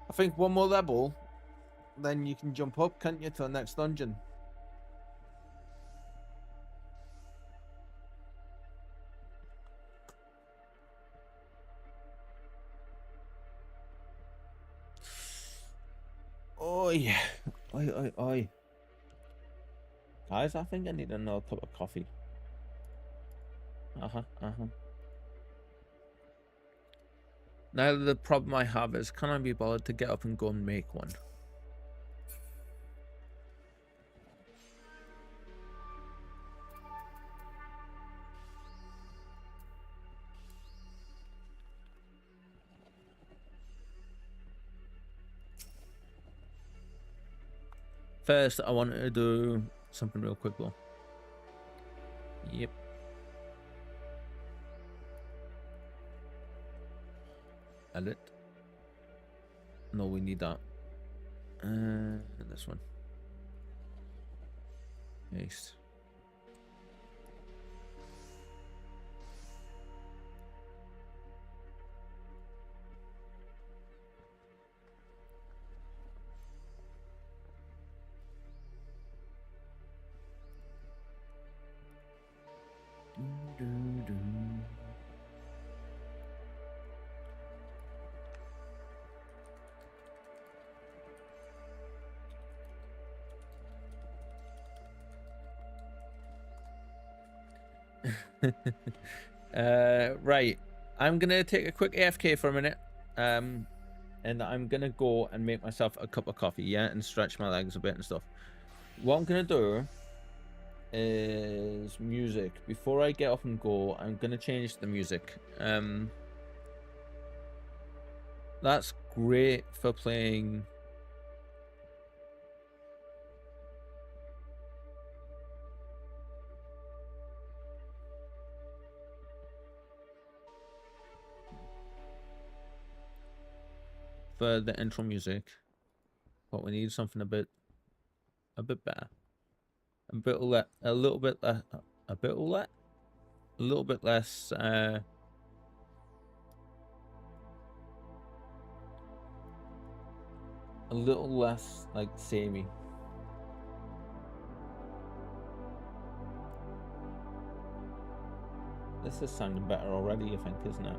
I think one more level, then you can jump up, can't you, to the next dungeon? Oh yeah, oi. Guys, I think I need another cup of coffee. Now the problem I have is, can I be bothered to get up and go and make one? First, I wanted to do something real quick though. Yep. Edit. No, we need that. This one. Paste. Right. I'm gonna take a quick AFK for a minute. And I'm gonna go and make myself a cup of coffee, yeah, and stretch my legs a bit and stuff. What I'm gonna do is music. Before I get up and go, I'm gonna change the music. That's great for playing. For the intro music, but we need something a bit better, a little bit less. A little less like samey. This is sounding better already, I think, isn't it?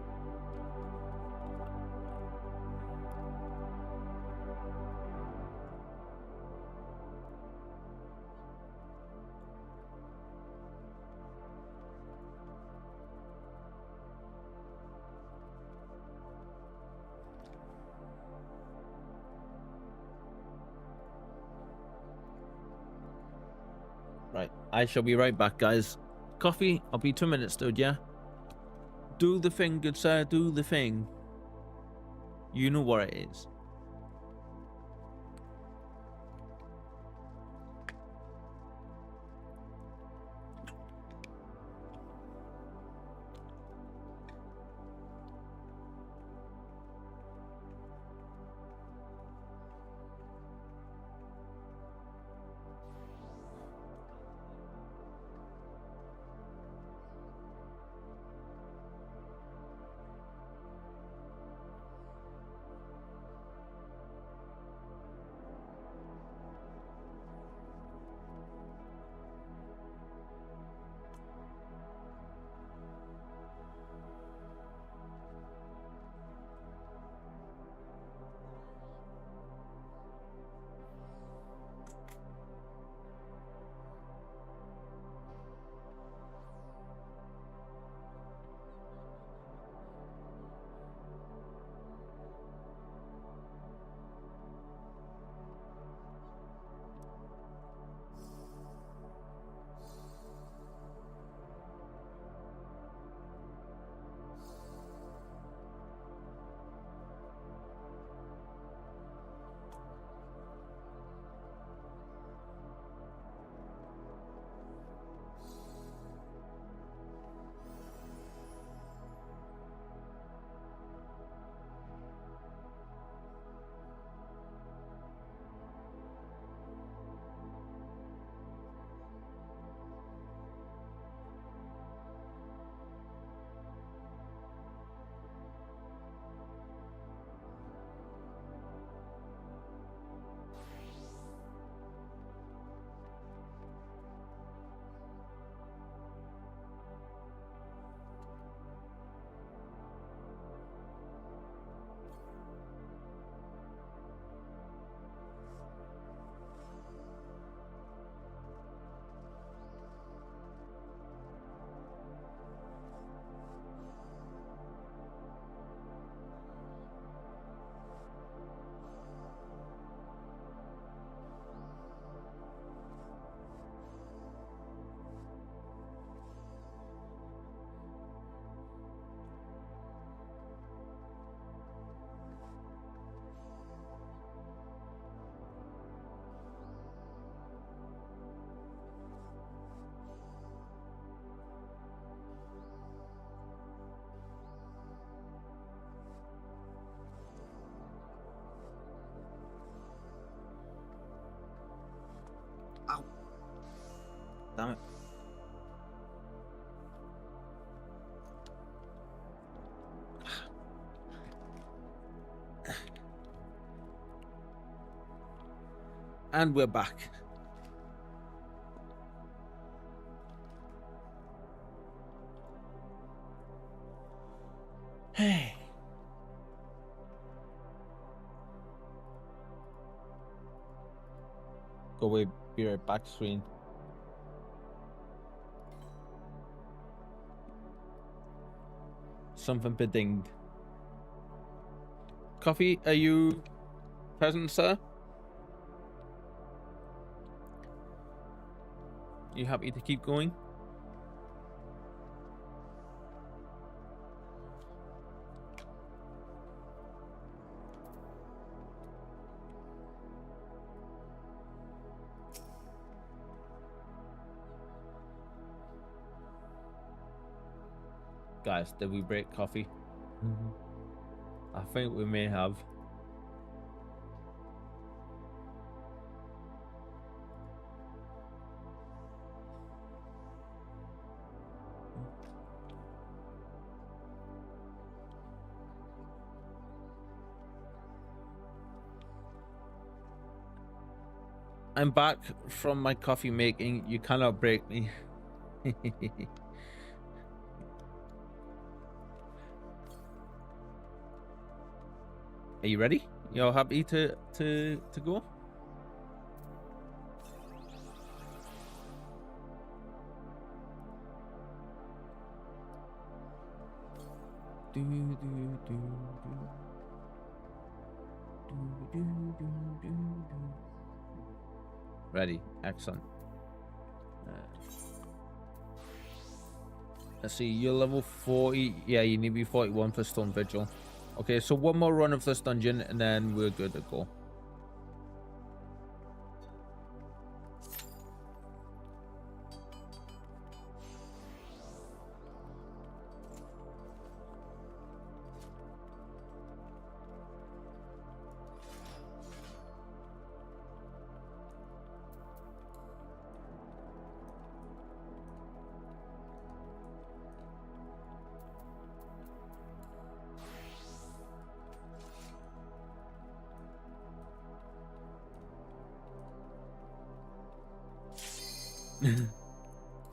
Right, I shall be right back, guys. Coffee, I'll be 2 minutes, dude, yeah? Do the thing, good sir, do the thing. You know what it is. Damn it. And we're back. Hey. Go away, be right back screen. Something bedinged. Coffee, are you present, sir? You happy to keep going? Guys, did we break coffee? I think we may have. I'm back from my coffee making. You cannot break me. Are you ready? You're happy to go? Ready. Excellent. Let's see. You're level 40. Yeah, you need to be 41 for Stone Vigil. Okay, so one more run of this dungeon and then we're good to go.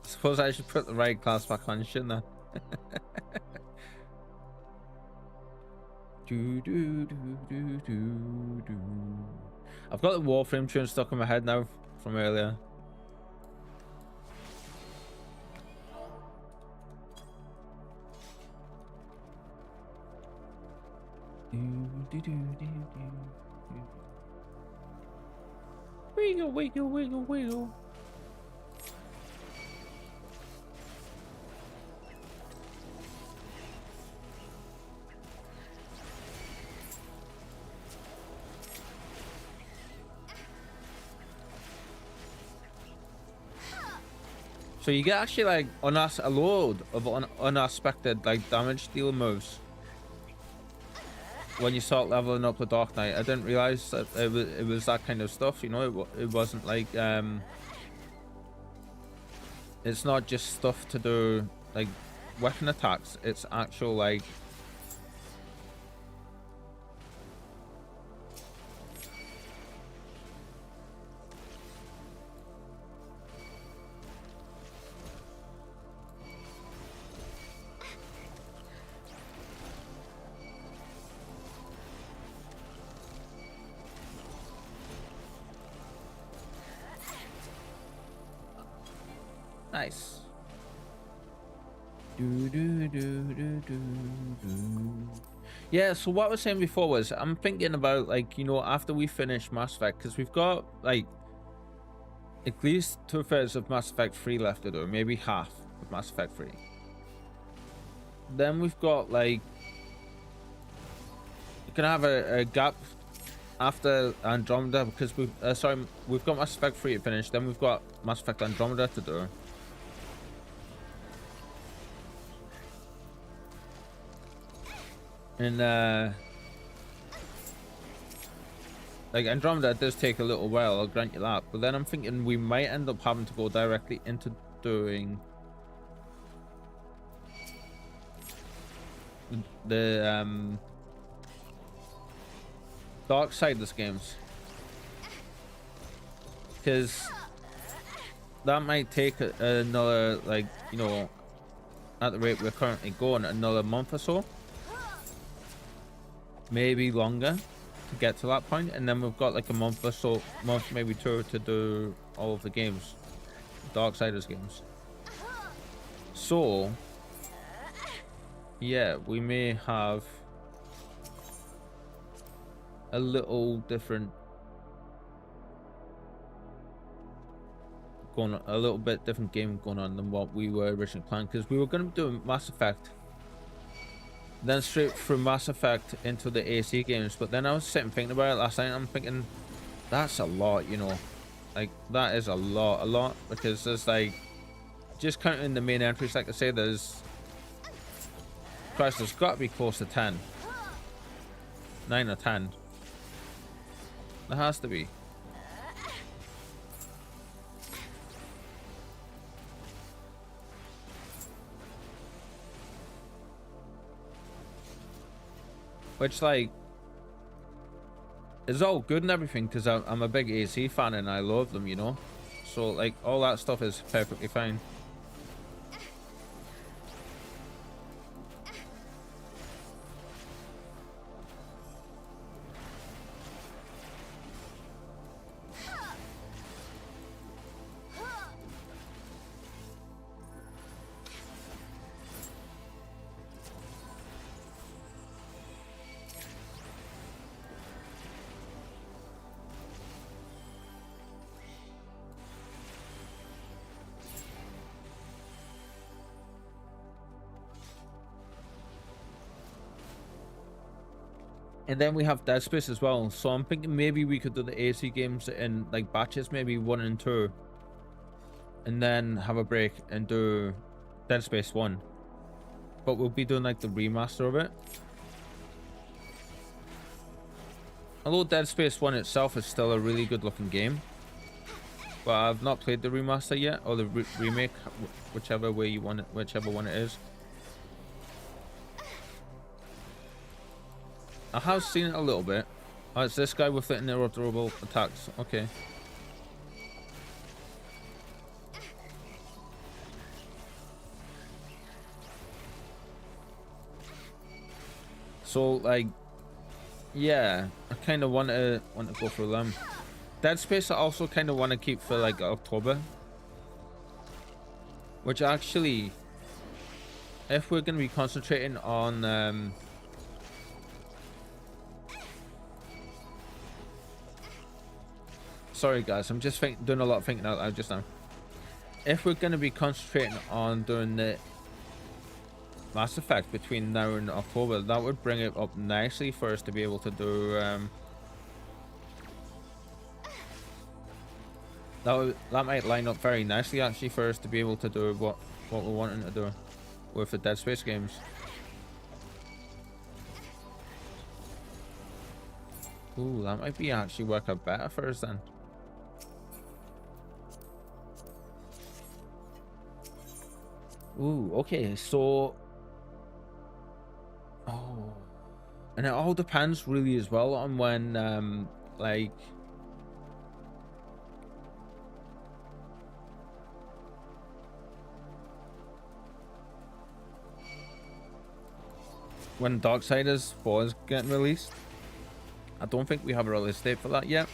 Suppose I should put the right class back on, shouldn't I? I've got the Warframe tune stuck in my head now from earlier. Wiggle, wiggle, wiggle, wiggle. So you get actually like a load of unexpected like damage dealing moves when you start leveling up the Dark Knight. I didn't realize that it was that kind of stuff, you know. It wasn't like it's not just stuff to do like weapon attacks, it's actual like nice. Yeah, so what I was saying before was I'm thinking about, like, you know, after we finish Mass Effect, because we've got like at least 2/3 of Mass Effect 3 left to do, maybe half of Mass Effect 3. Then we've got like, we can have a gap after Andromeda, because we've got Mass Effect 3 to finish, then we've got Mass Effect Andromeda to do. And like Andromeda does take a little while, I'll grant you that, but then I'm thinking we might end up having to go directly into doing the Darksiders games, because that might take another, like, you know, at the rate we're currently going, another month or so, maybe longer, to get to that point, and then we've got like a month or so, maybe two, to do all of the games, Darksiders games. So yeah, we may have a little different a little bit different game going on than what we were originally planning, because we were going to be doing Mass Effect, then straight from Mass Effect into the AC games. But then I was sitting thinking about it last night, and I'm thinking that's a lot, you know, like that is a lot, because there's like, just counting the main entries, like I say, there's got to be close to 10, 9 or 10. There has to be. Which, like, is all good and everything, because I'm a big AC fan and I love them, you know? So, like, all that stuff is perfectly fine. And then we have Dead Space as well, so I'm thinking maybe we could do the AC games in like batches, maybe 1 and 2, and then have a break and do Dead Space 1, but we'll be doing like the remaster of it. Although Dead Space 1 itself is still a really good looking game, but I've not played the remaster yet, or the remake, whichever way you want it, whichever one it is. I have seen it a little bit. Oh, it's this guy with the interruptible attacks. Okay. So, like, yeah, I kind of want to go through them. Dead Space I also kind of want to keep for like October, which actually, if we're going to be concentrating on sorry guys, I'm just doing a lot of thinking out loud just now. If we're going to be concentrating on doing the Mass Effect between now and October, that would bring it up nicely for us to be able to do that might line up very nicely actually for us to be able to do what we're wanting to do with the Dead Space games. Ooh, that might be actually work out better for us then. Ooh, okay, so oh, and it all depends really as well on when like when Darksiders 4 is getting released. I don't think we have a release date for that yet.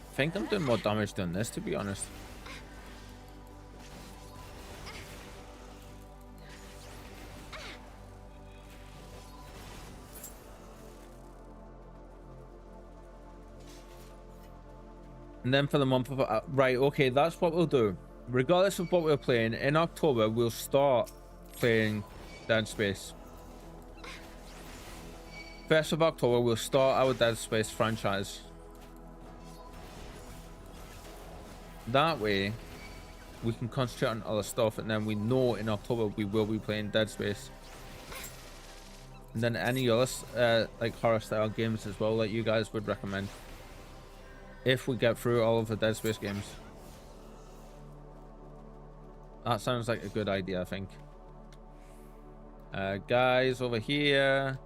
I think I'm doing more damage than this, to be honest. And then for the month of right, okay, that's what we'll do. Regardless of what we're playing, in October we'll start playing Dead Space. 1st of October we'll start our Dead Space franchise. That way we can concentrate on other stuff, and then we know in October we will be playing Dead Space, and then any other like horror style games as well that you guys would recommend if we get through all of the Dead Space games. That sounds like a good idea, I think. Guys over here.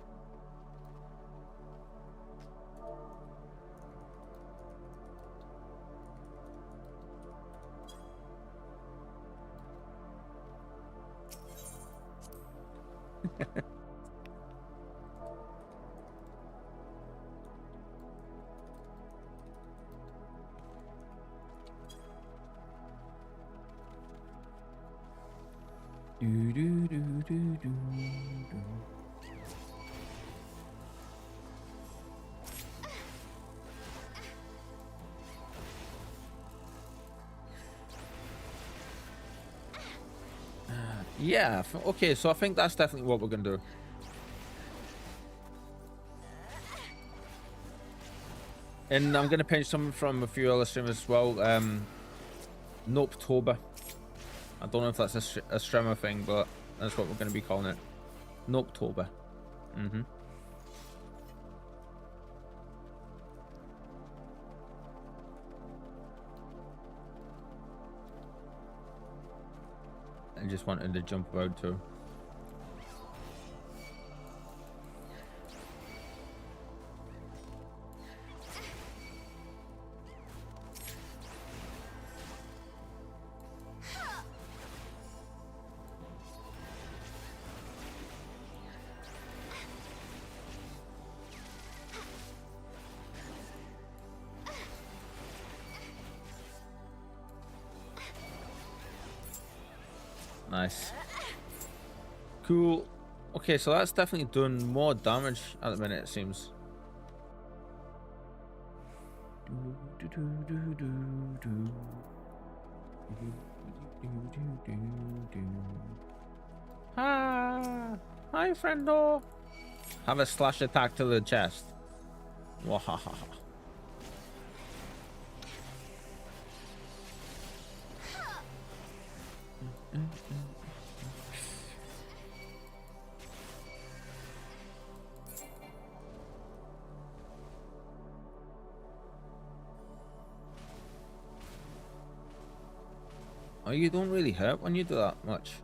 Yeah, okay, so I think that's definitely what we're gonna do. And I'm gonna pinch something from a few other streamers as well. Nopetober. I don't know if that's a streamer thing, but that's what we're gonna be calling it. Nopetober. I just wanted to jump about too. Nice. Cool. Okay, so that's definitely doing more damage at the minute, it seems. Ah, hi, friendo. Have a slash attack to the chest. Wahaha. Oh, you don't really hurt when you do that much.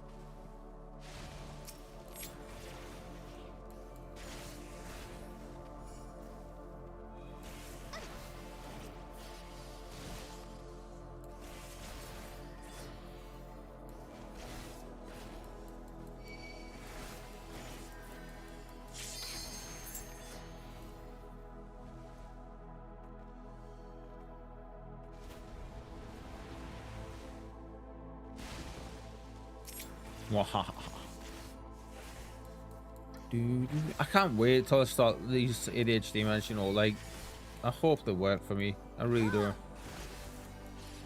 I can't wait till I start these ADHD meds, you know, like, I hope they work for me. I really do.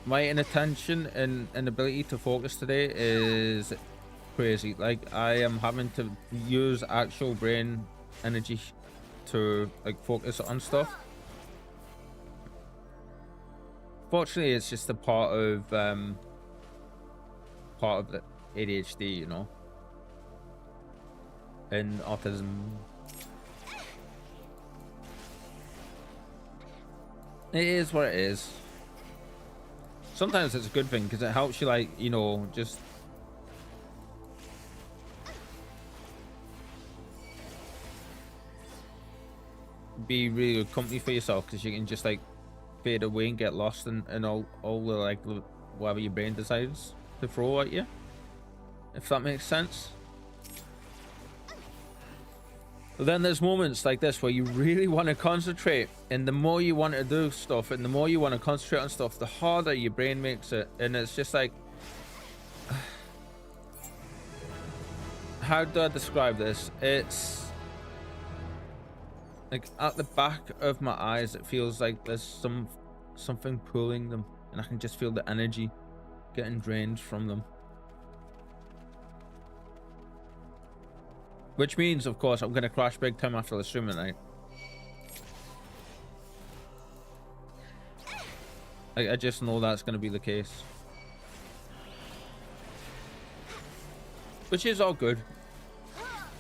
My inattention and ability to focus today is crazy. Like, I am having to use actual brain energy to, like, focus on stuff. Fortunately, it's just a part of the ADHD, you know, and autism. It is what it is. Sometimes it's a good thing because it helps you, like, you know, just be really good company for yourself, because you can just, like, fade away and get lost in all the, like, whatever your brain decides to throw at you, if that makes sense. But then there's moments like this where you really want to concentrate, and the more you want to do stuff and the more you want to concentrate on stuff, the harder your brain makes it. And it's just like, how do I describe this? It's like at the back of my eyes, it feels like there's something pulling them, and I can just feel the energy getting drained from them. Which means, of course, I'm going to crash big time after the stream tonight. I just know that's going to be the case. which is all good.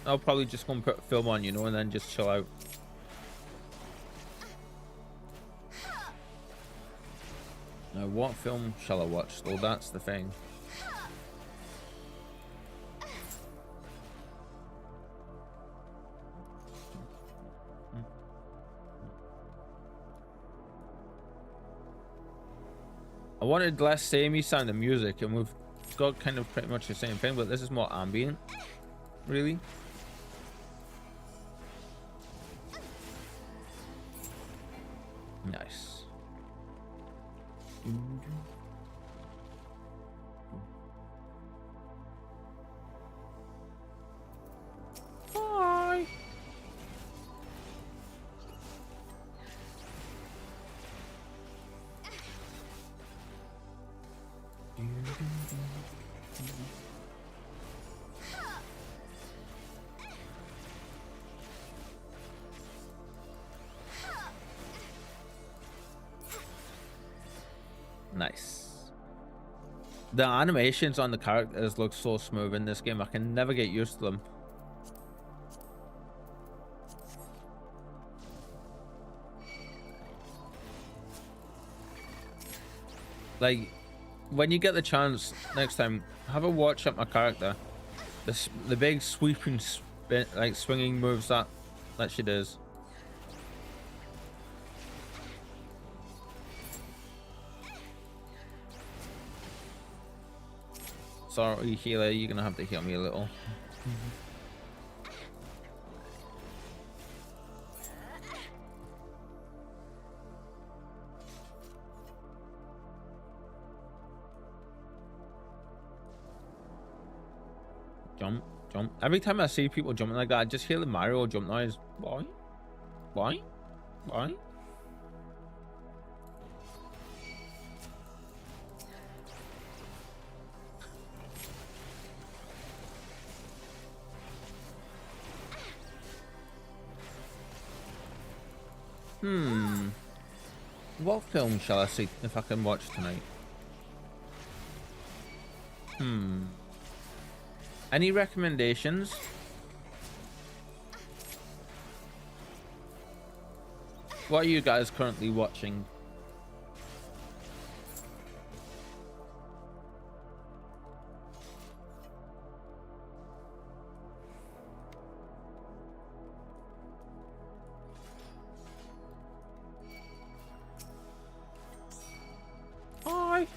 I'll probably just go and put a film on, you know, and then just chill out. Now, what film shall I watch? Well, that's the thing. I wanted less samey sound of music, and we've got kind of pretty much the same thing, but this is more ambient, really. Nice. Bye. Nice. The animations on the characters look so smooth in this game. I can never get used to them. Like, when you get the chance next time, have a watch at my character. The big sweeping spin, like swinging moves that she does. Sorry, healer, you're gonna have to heal me a little. Jump, jump. Every time I see people jumping like that, I just hear the Mario jump noise. Why? Why? Why? What film shall I see if I can watch tonight? Any recommendations? What are you guys currently watching? Hi.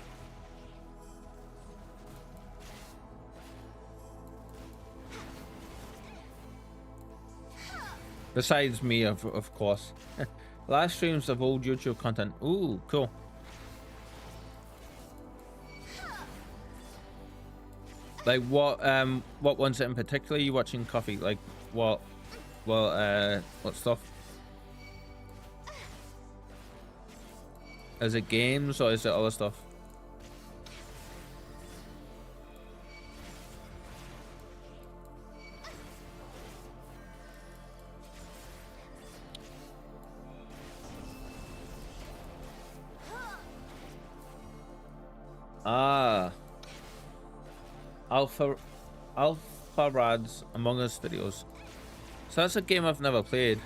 Besides me, of course. Live streams of old YouTube content. Ooh, cool. Like what ones in particular are you watching, Coffee? Like what stuff? Is it games or is it other stuff? Ah, Alpha Rad's Among Us videos. So that's a game I've never played.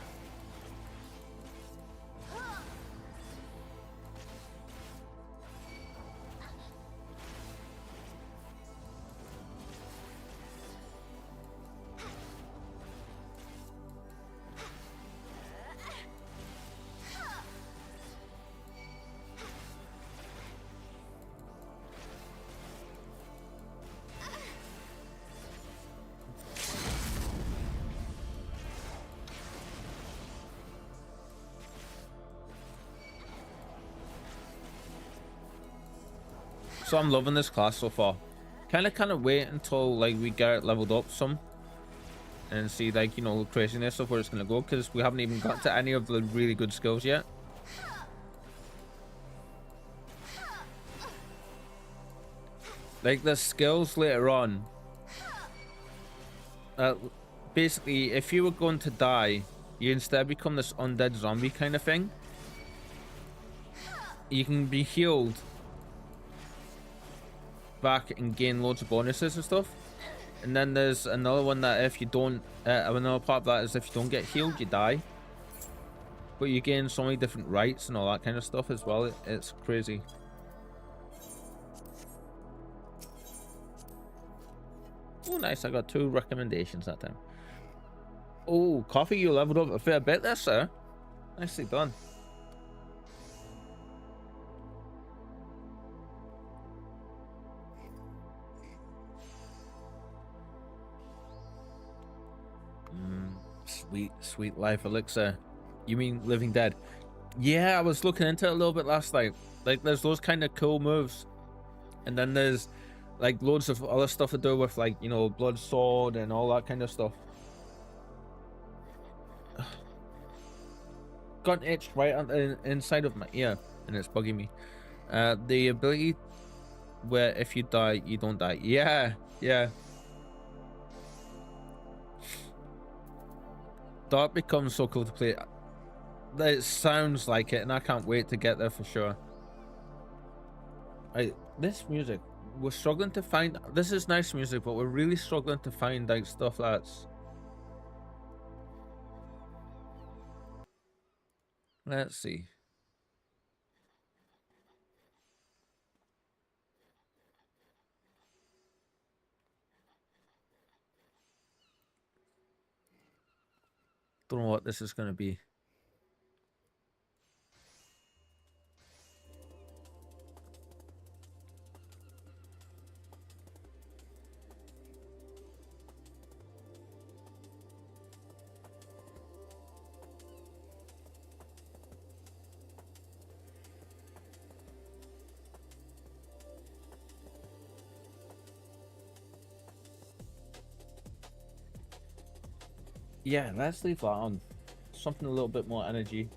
So I'm loving this class so far. Kind of wait until like we get it leveled up some and see like, you know, the craziness of where it's gonna go, because we haven't even got to any of the really good skills yet. Like the skills later on, basically if you were going to die, you instead become this undead zombie kind of thing. You can be healed back and gain loads of bonuses and stuff. And then there's another one that if you don't, another part of that is if you don't get healed, you die. But you gain so many different rights and all that kind of stuff as well. It's crazy. Oh, nice. I got 2 recommendations that time. Oh, Coffee, you leveled up a fair bit there, sir. Nicely done. Sweet life elixir. You mean Living Dead? Yeah, I was looking into it a little bit last night. Like, there's those kind of cool moves, and then there's like loads of other stuff to do with, like, you know, blood sword and all that kind of stuff. Got itched right on the inside of my ear, and it's bugging me. The ability where if you die, you don't die. Yeah. Dark becomes so cool to play. It sounds like it, and I can't wait to get there for sure. This music, we're struggling to find. This is nice music, but we're really struggling to find like stuff that's. Let's see. Don't know what this is going to be. Yeah, let's leave that on. Something a little bit more energy.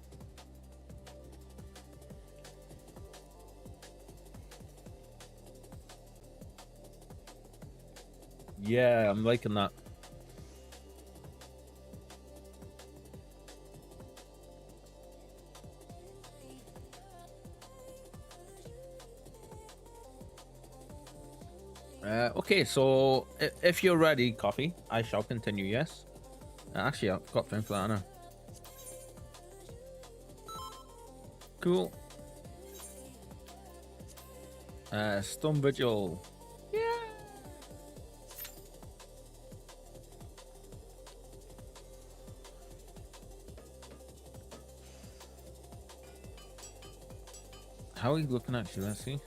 Yeah, I'm liking that. Okay, so if you're ready, Coffee, I shall continue, yes? Actually, I've got time for that now. Cool. Storm Vigil. Yeah. How are you looking actually? Let's see.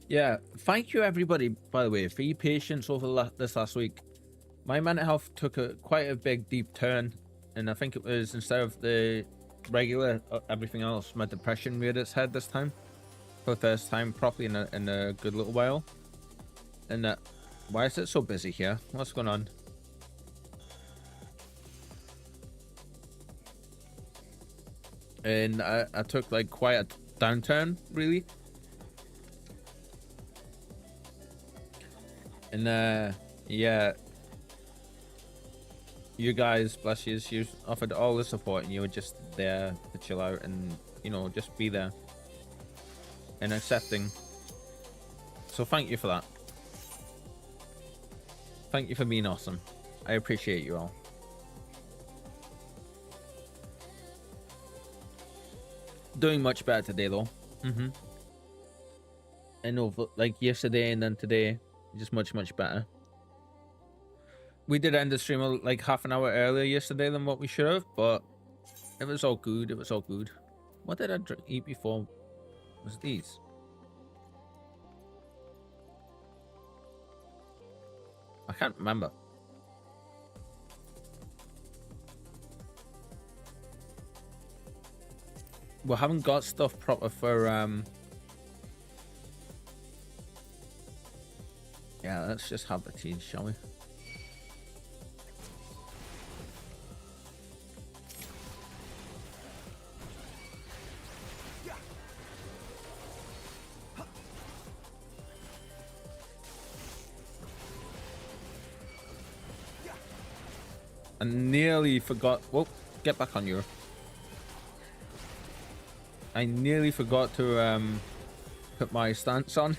Yeah, thank you everybody, by the way, for your patience over this last week. My mental health took quite a big deep turn, and I think it was, instead of the regular everything else, my depression reared its head this time for the first time properly in a good little while. And why is it so busy here? What's going on? And I took like quite a downturn, really. And yeah, you guys, bless you offered all the support, and you were just there to chill out and, you know, just be there and accepting. So thank you for that. Thank you for being awesome. I appreciate you all. Doing much better today though. I know, like yesterday and then today, just much better. We did end the stream like half an hour earlier yesterday than what we should have, but it was all good. It was all good. What did I eat before? Was these? I can't remember. We haven't got stuff proper for yeah, let's just have the tea, shall we? I nearly forgot. Well, get back on you. I nearly forgot to put my stance on.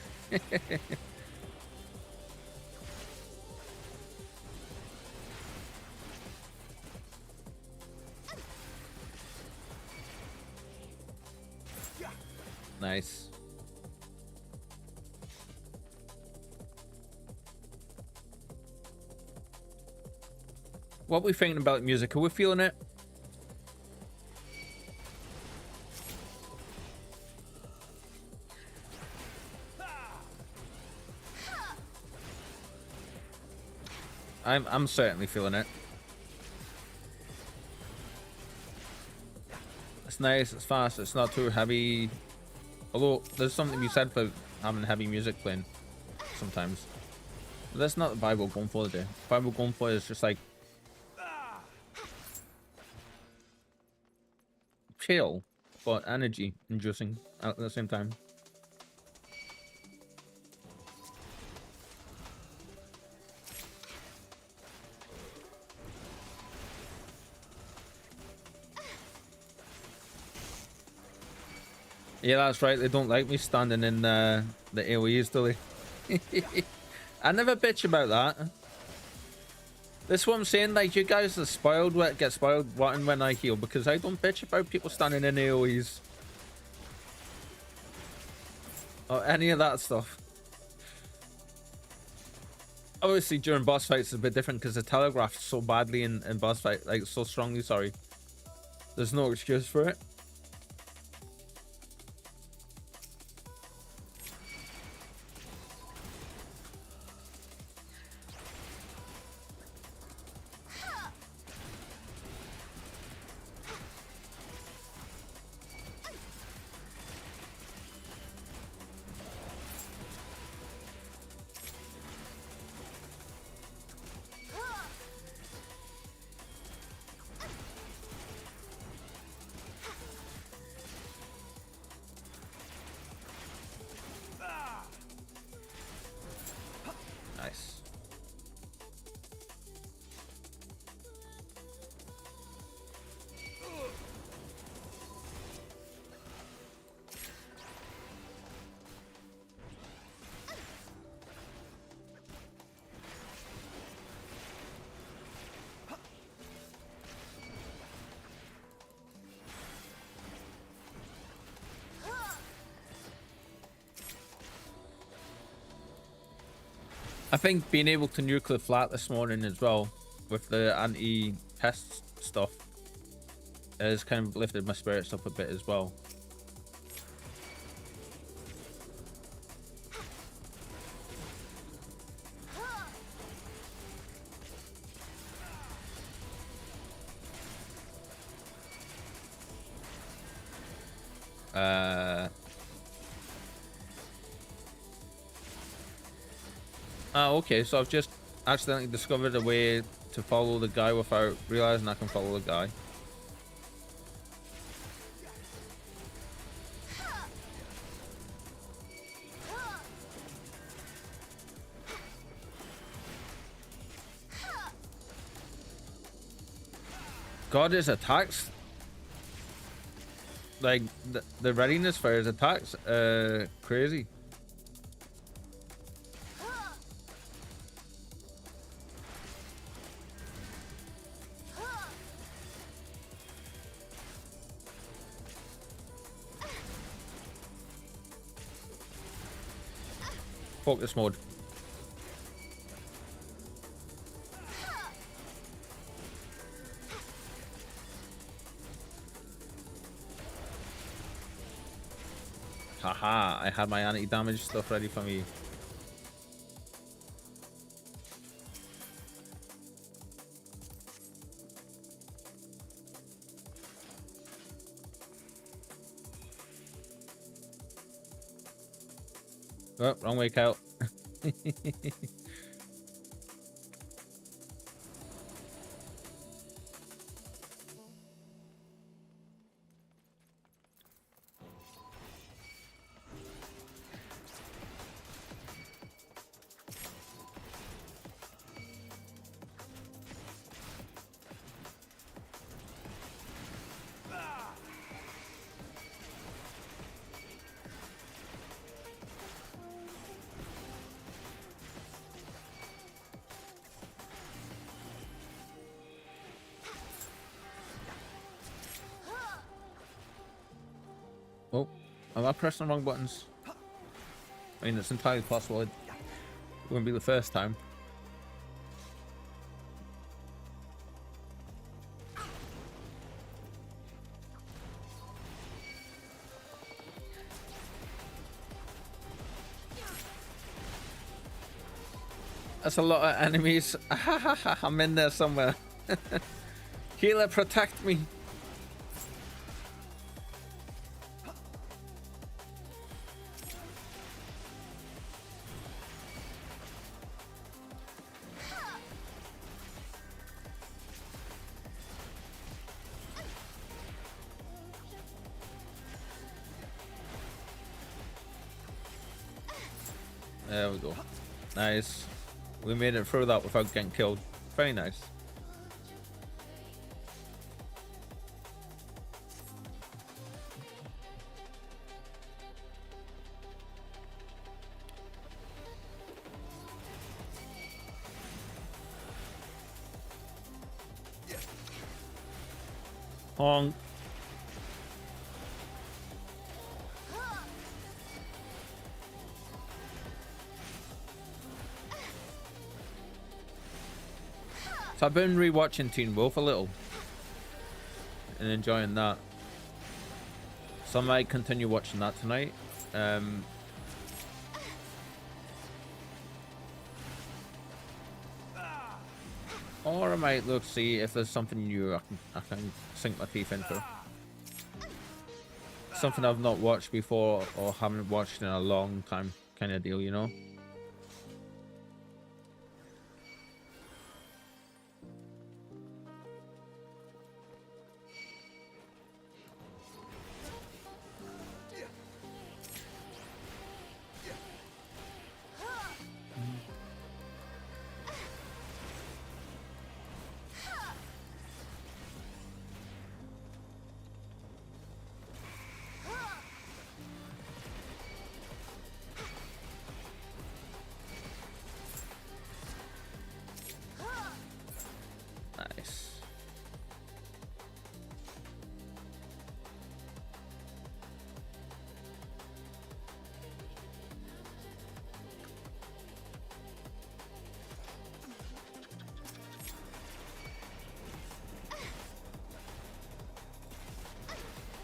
Nice. What are we thinking about music? Are we feeling it? I'm certainly feeling it. It's nice, it's fast, it's not too heavy. Although there's something to be said for having heavy music playing sometimes. But that's not the vibe we're going for today. The vibe we're going for is just like chill, but energy inducing at the same time. Yeah, that's right. They don't like me standing in the AoEs, do they? I never bitch about that. This is what I'm saying. Like, you guys are spoiled, get spoiled when I heal, because I don't bitch about people standing in AoEs or any of that stuff. Obviously, during boss fights, it's a bit different because the telegraphed so badly in boss fight, like so strongly. Sorry, there's no excuse for it. I think being able to nuclear flat this morning as well with the anti-pest stuff has kind of lifted my spirits up a bit as well. Oh, okay, so I've just accidentally discovered a way to follow the guy without realizing I can follow the guy. God, his attacks, like the readiness for his attacks, crazy. Focus mode. Haha, I had my anti-damage stuff ready for me. Oh, wrong way, Kyle. Am I pressing the wrong buttons? I mean, it's entirely possible. It wouldn't be the first time. That's a lot of enemies. I'm in there somewhere. Healer, protect me. There we go. Nice. We made it through that without getting killed. Very nice. Honk. So I've been rewatching Teen Wolf a little and enjoying that. So I might continue watching that tonight. Or I might look see if there's something new I can sink my teeth into. Something I've not watched before or haven't watched in a long time, kind of deal, you know?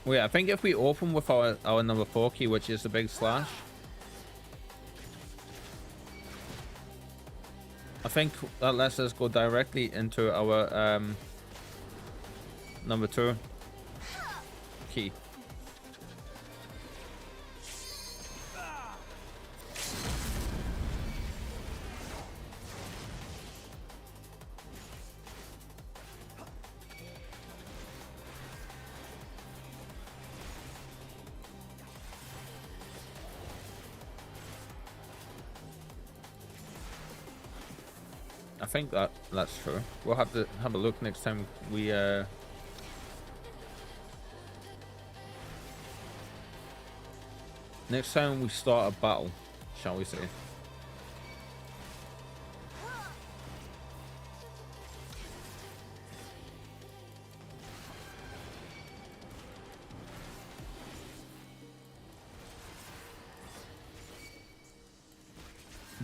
Wait, I think if we open with our number 4 key, which is the big slash, I think that lets us go directly into our number 2 key. I think that's true. We'll have to have a look next time we next time we start a battle, shall we say.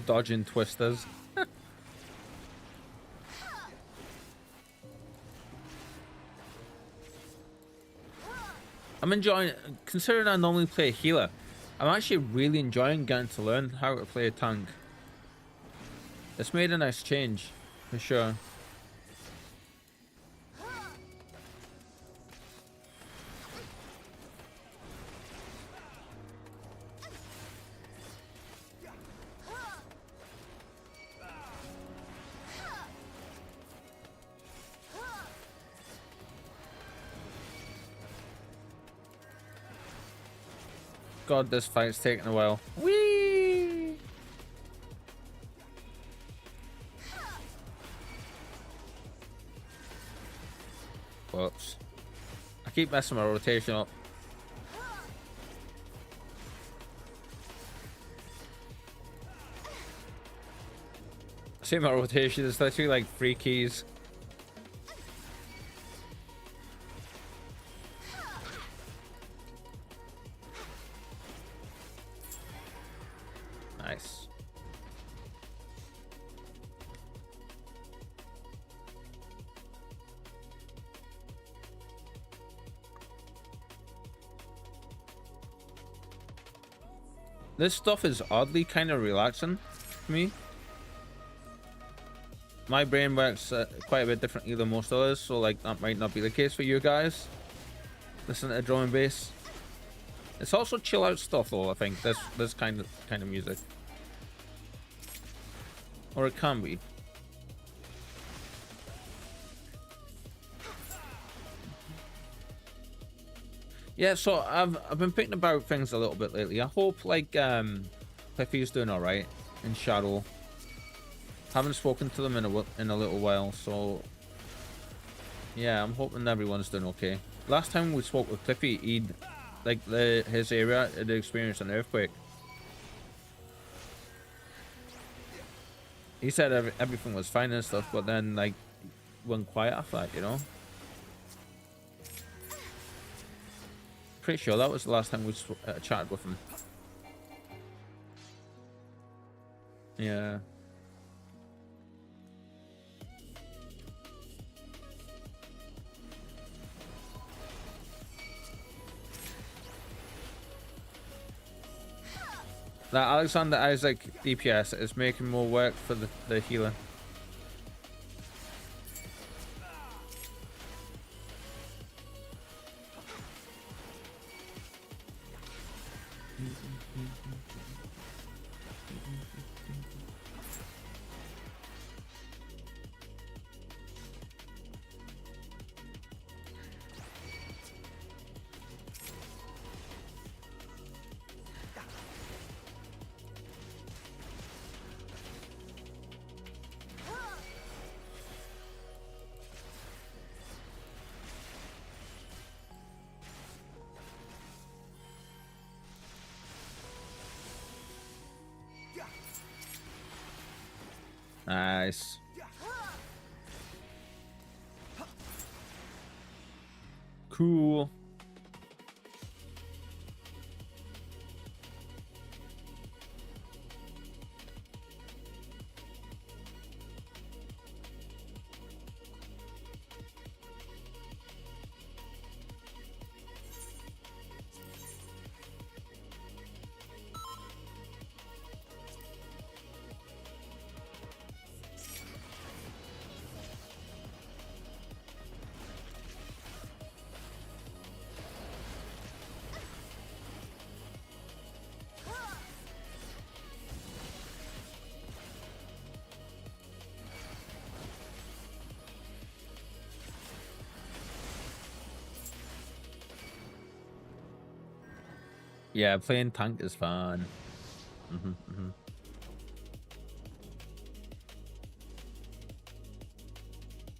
Dodging twisters. I'm enjoying, considering I normally play a healer, I'm actually really enjoying getting to learn how to play a tank. It's made a nice change, for sure. God, this fight's taking a while. Whee! Whoops. I keep messing my rotation up. See my rotation is literally like 3 keys. Nice. This stuff is oddly kind of relaxing to me. My brain works quite a bit differently than most others, so like that might not be the case for you guys. Listen to drum and bass. It's also chill out stuff though, I think. This kind of music. Or it can be. Yeah, so I've been thinking about things a little bit lately. I hope like Cliffy's doing alright in Shadow. Haven't spoken to them in a little while, so yeah, I'm hoping everyone's doing okay. Last time we spoke with Cliffy, he'd like his area had experienced an earthquake. He said everything was fine and stuff, but then like went quiet after that, you know. Pretty sure that was the last time we chatted with him. Yeah. That Alexander Isaac DPS is making more work for the healer. Nice. Cool. Yeah, playing tank is fun.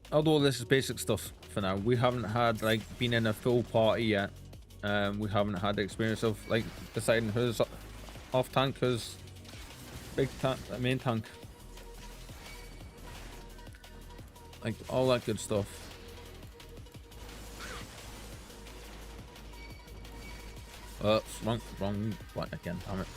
Although this is basic stuff for now, we haven't had like been in a full party yet. We haven't had the experience of like deciding who's off tank, who's big tank, main tank, like all that good stuff. Wrong one again, damn it.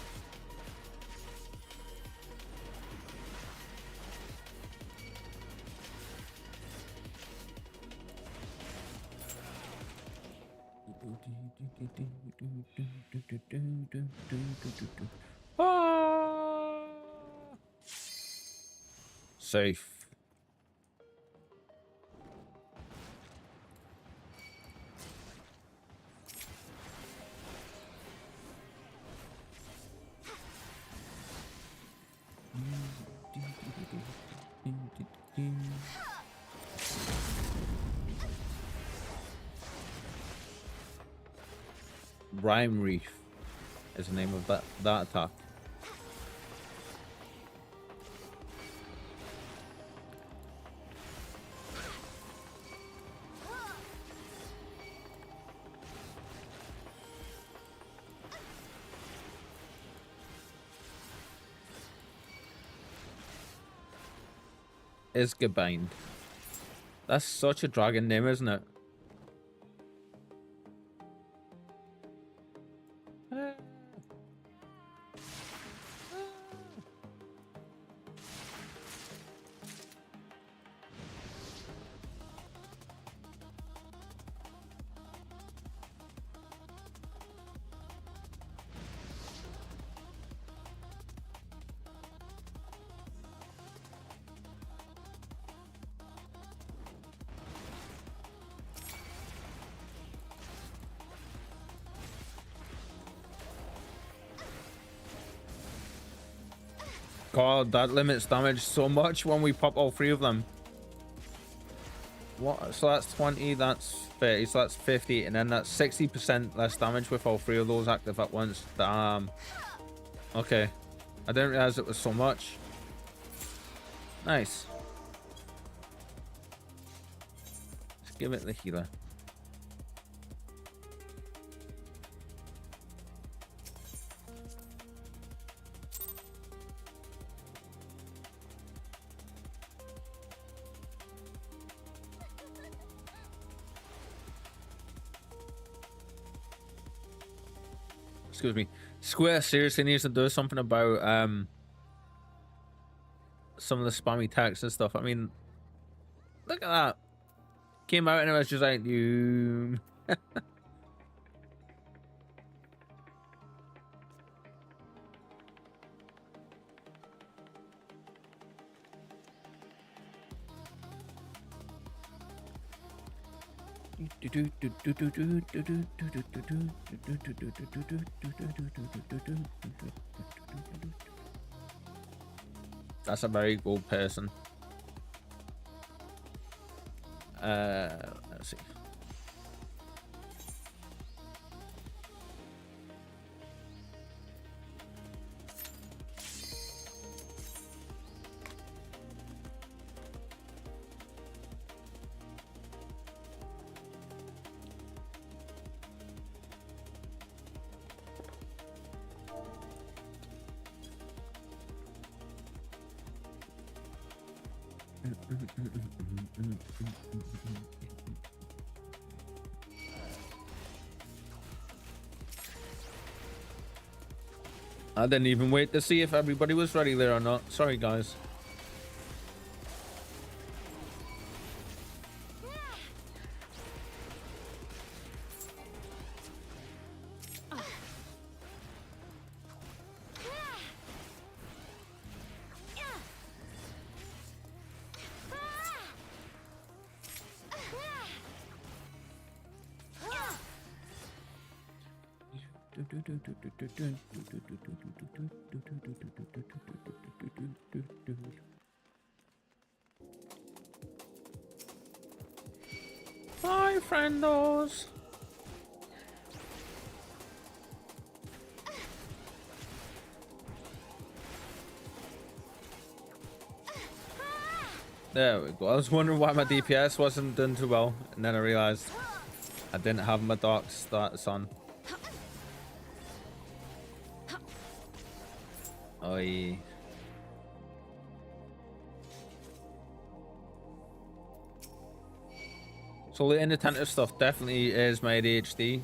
Safe. Rhyme Reef is the name of that attack. Isgebind. That's such a dragon name, isn't it? god, that limits damage so much when we pop all 3 of them. What? So that's 20, that's 30, so that's 50, and then that's 60% less damage with all 3 of those active at once. Damn. Okay. I didn't realize it was so much. Nice. Let's give it the healer. Excuse me. Square seriously needs to do something about some of the spammy text and stuff. I mean, look at that. Came out and it was just like you. That's a very good person. Let's see. I didn't even wait to see if everybody was ready there or not. Sorry, guys. Bye, friendos. There we go. I was wondering why my DPS wasn't doing too well, and then I realized I didn't have my dark status on. Oi. So the inattentive stuff definitely is my ADHD.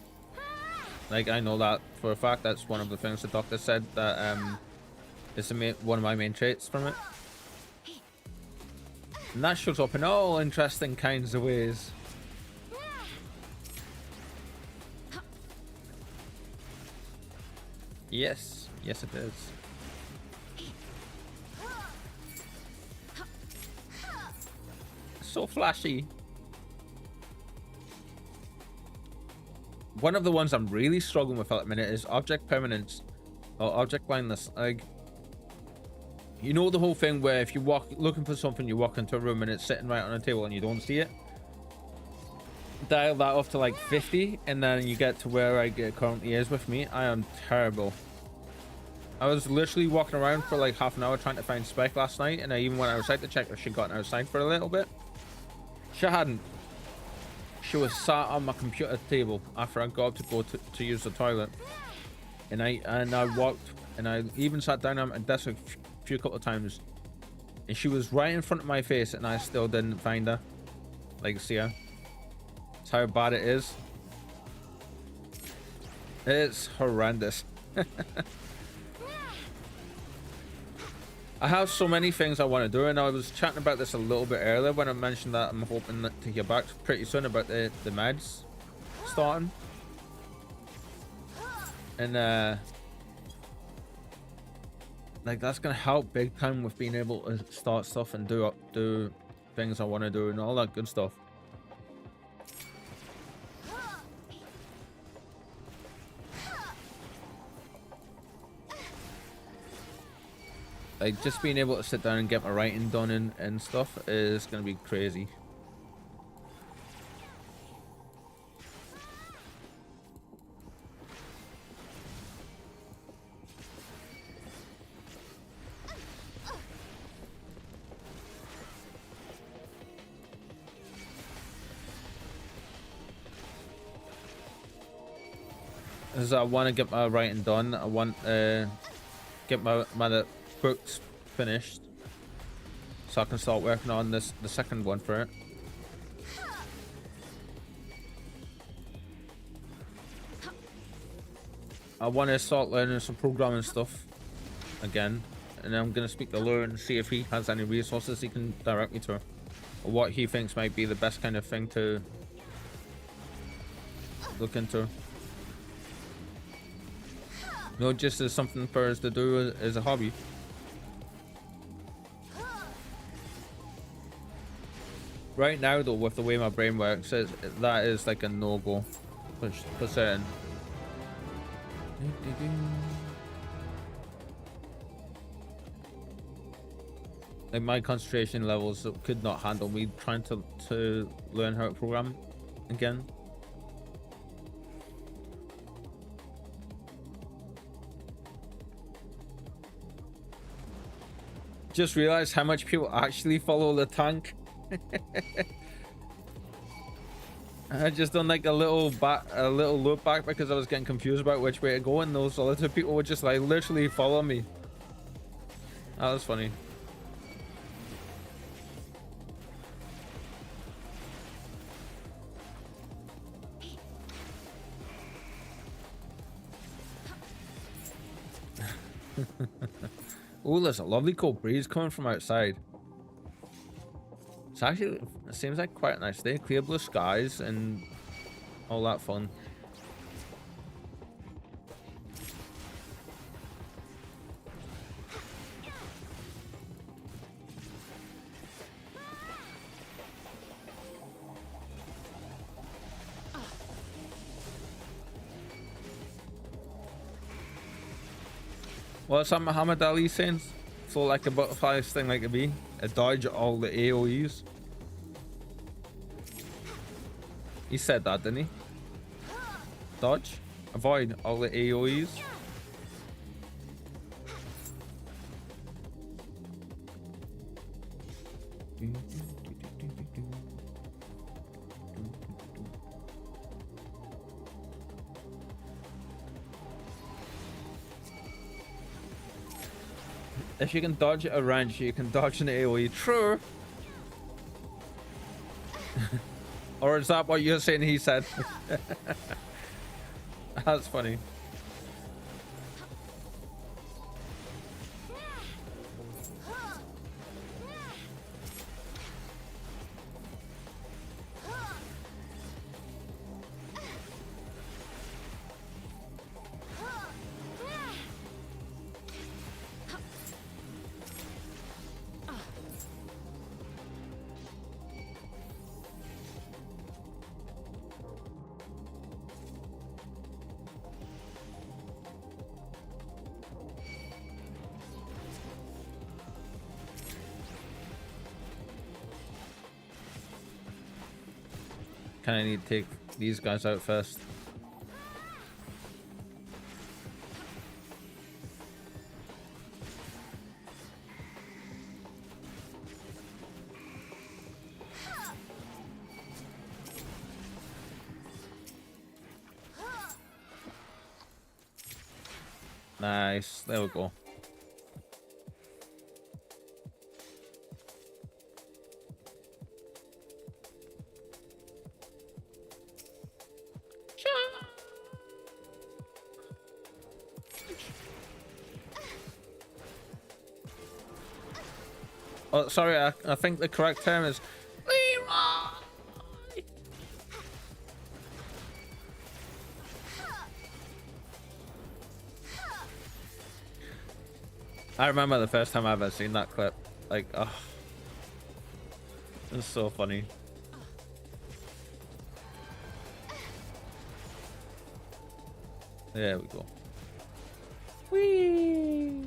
Like, I know that for a fact. That's one of the things the doctor said, that is one of my main traits from it. And that shows up in all interesting kinds of ways. Yes, yes it is. So flashy. One of the ones I'm really struggling with at the minute is object permanence or object blindness. Like, you know the whole thing where if you walk looking for something, you walk into a room and it's sitting right on a table and you don't see it. Dial that off to like 50 and then you get to where it currently is with me. I am terrible. I was literally walking around for like half an hour trying to find Spec last night, and I even went outside to check if she'd gotten outside for a little bit. She hadn't. She was sat on my computer table after I got up to go to use the toilet, and I walked and I even sat down on my desk a few couple of times, and she was right in front of my face, and I still didn't find her. Like, see her? That's how bad it is. It's horrendous. I have so many things I want to do, and I was chatting about this a little bit earlier when I mentioned that I'm hoping to hear back pretty soon about the meds starting. And like, that's gonna help big time with being able to start stuff and do things I want to do and all that good stuff. Like, just being able to sit down and get my writing done and stuff is gonna be crazy. As I want to get my writing done, I want get my books finished, so I can start working on the second one for it. I want to start learning some programming stuff again, and I'm gonna speak to Lure and see if he has any resources he can direct me to, or what he thinks might be the best kind of thing to look into. No, just as something for us to do as a hobby. Right now, though, with the way my brain works, that is like a no-go for certain. Like, my concentration levels could not handle me trying to learn how to program again. Just realized how much people actually follow the tank. I just done like a little loop back because I was getting confused about which way to go, and those other people would just like literally follow me. That was funny. Oh, there's a lovely cold breeze coming from outside. It's actually, it seems like quite a nice day. Clear blue skies and all that fun. What's that Muhammad Ali saying? Float like a butterfly, sting like a bee. Dodge all the AoEs. He said that, didn't he? Dodge? Avoid all the AoEs. If you can dodge a wrench, you can dodge an AoE. True. Or is that what you're saying he said? That's funny. Kind of need to take these guys out first. Nice. There we go. Oh, sorry, I think the correct term is Leroy. I remember the first time I ever seen that clip. Like, oh, it's so funny. There we go. Whee!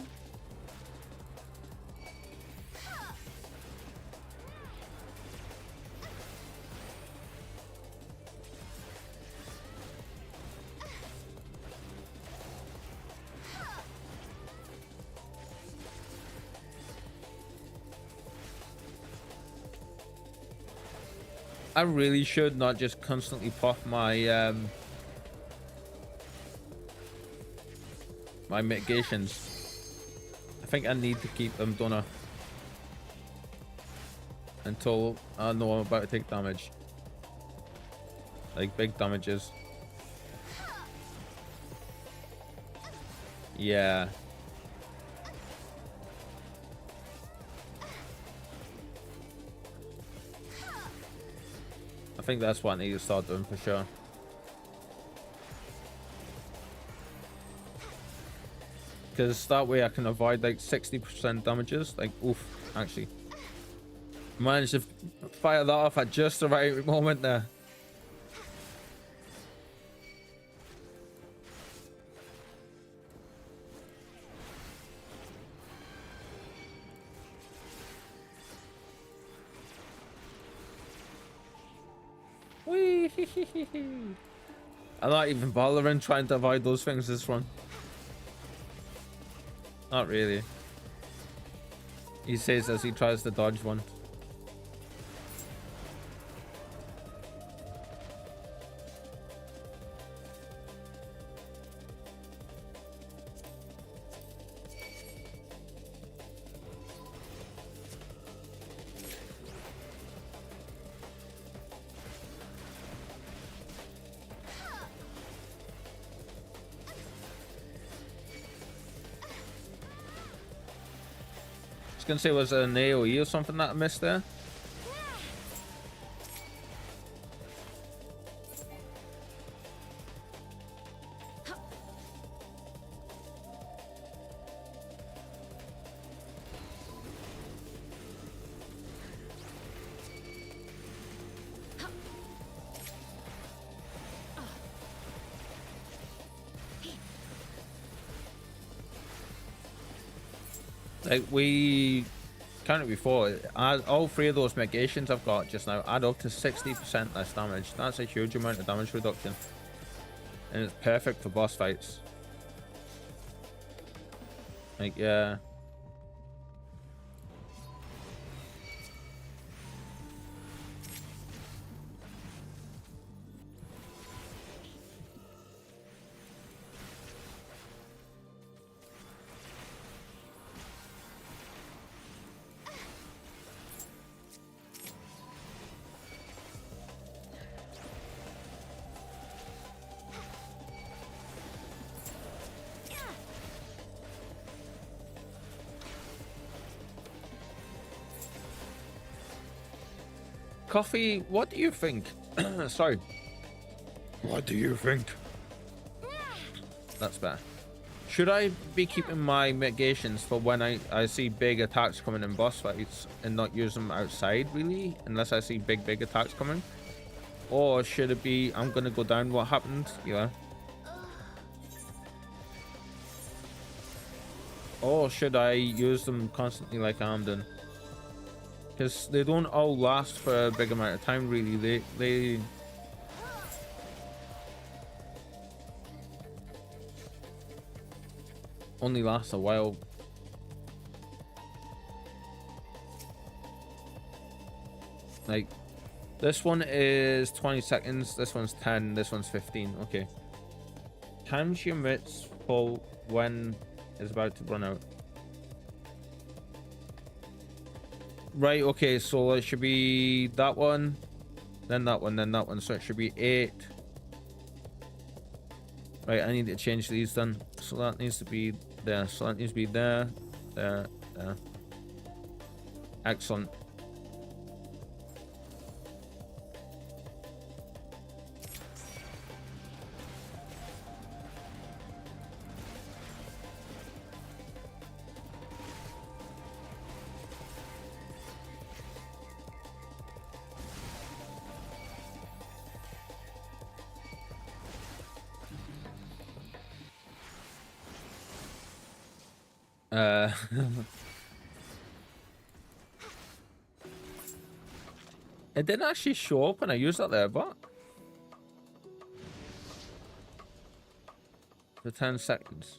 I really should not just constantly pop my my mitigations. I think I need to keep them, don't I? Until I know I'm about to take damage. Like big damages. Yeah. I think that's what I need to start doing for sure. Because that way I can avoid like 60% damages. Like, oof, actually. Managed to fire that off at just the right moment there. Whee! I'm not even bothering trying to avoid those things this run. Not really. He says as he tries to dodge one. Gonna say, was it an AoE or something that I missed there? Like we counted before, all three of those negations I've got just now add up to 60% less damage. That's a huge amount of damage reduction, and it's perfect for boss fights. Like, yeah. Coffee, what do you think? Sorry. What do you think? That's better. Should I be keeping my mitigations for when I see big attacks coming in boss fights and not use them outside, really? Unless I see big attacks coming? Or should it be, I'm going to go down what happened? Yeah. Or should I use them constantly like I'm doing? Because they don't all last for a big amount of time, really. They only last a while. Like, this one is 20 seconds, this one's 10, this one's 15. Okay. Times your mitts full when it's about to run out. Right, okay, so it should be that one, then that one, then that one. So it should be 8. Right, I need to change these then. So that needs to be there. So that needs to be there, there, there. Excellent. It didn't actually show up when I used that there, but for 10 seconds.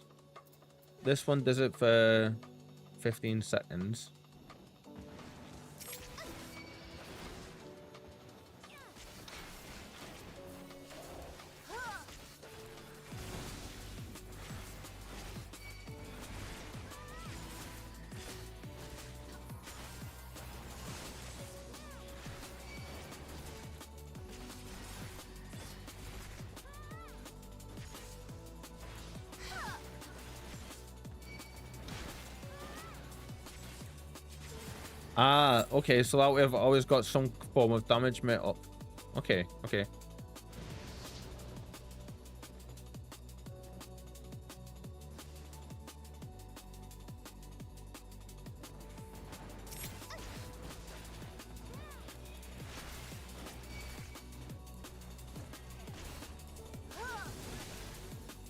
This one does it for 15 seconds. Ah, okay, so that way I've always got some form of damage made up. Okay, okay.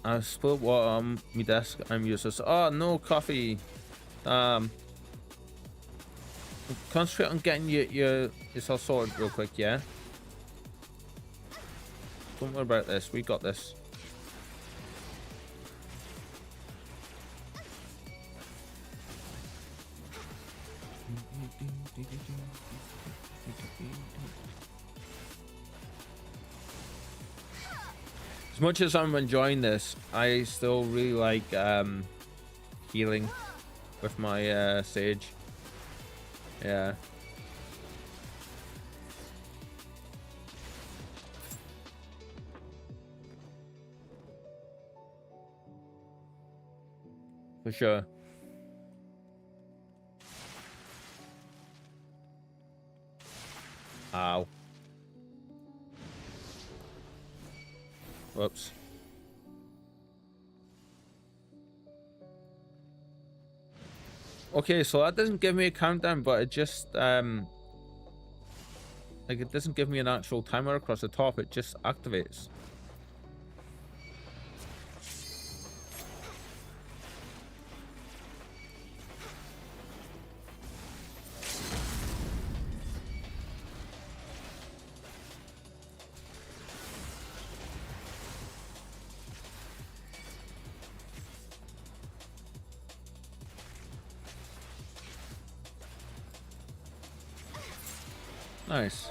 I spilled water on my desk. I'm useless. Oh no, coffee. Concentrate on getting yourself sorted real quick, yeah? Don't worry about this. We got this. As much as I'm enjoying this, I still really like healing with my sage. Yeah. For sure. Ow. Whoops. Okay, so that doesn't give me a countdown, but it just like it doesn't give me an actual timer across the top, it just activates. Nice.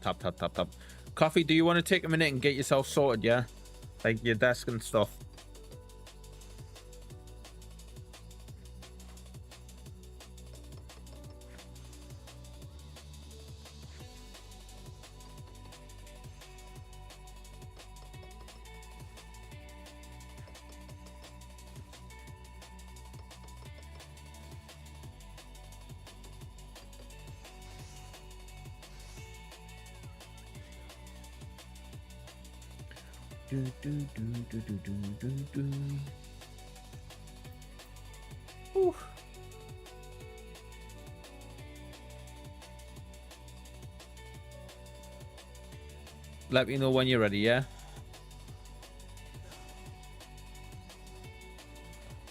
Tap, tap, tap, tap. Coffee, do you want to take a minute and get yourself sorted, yeah? Like your desk and stuff. Ooh. Let me know when you're ready, yeah?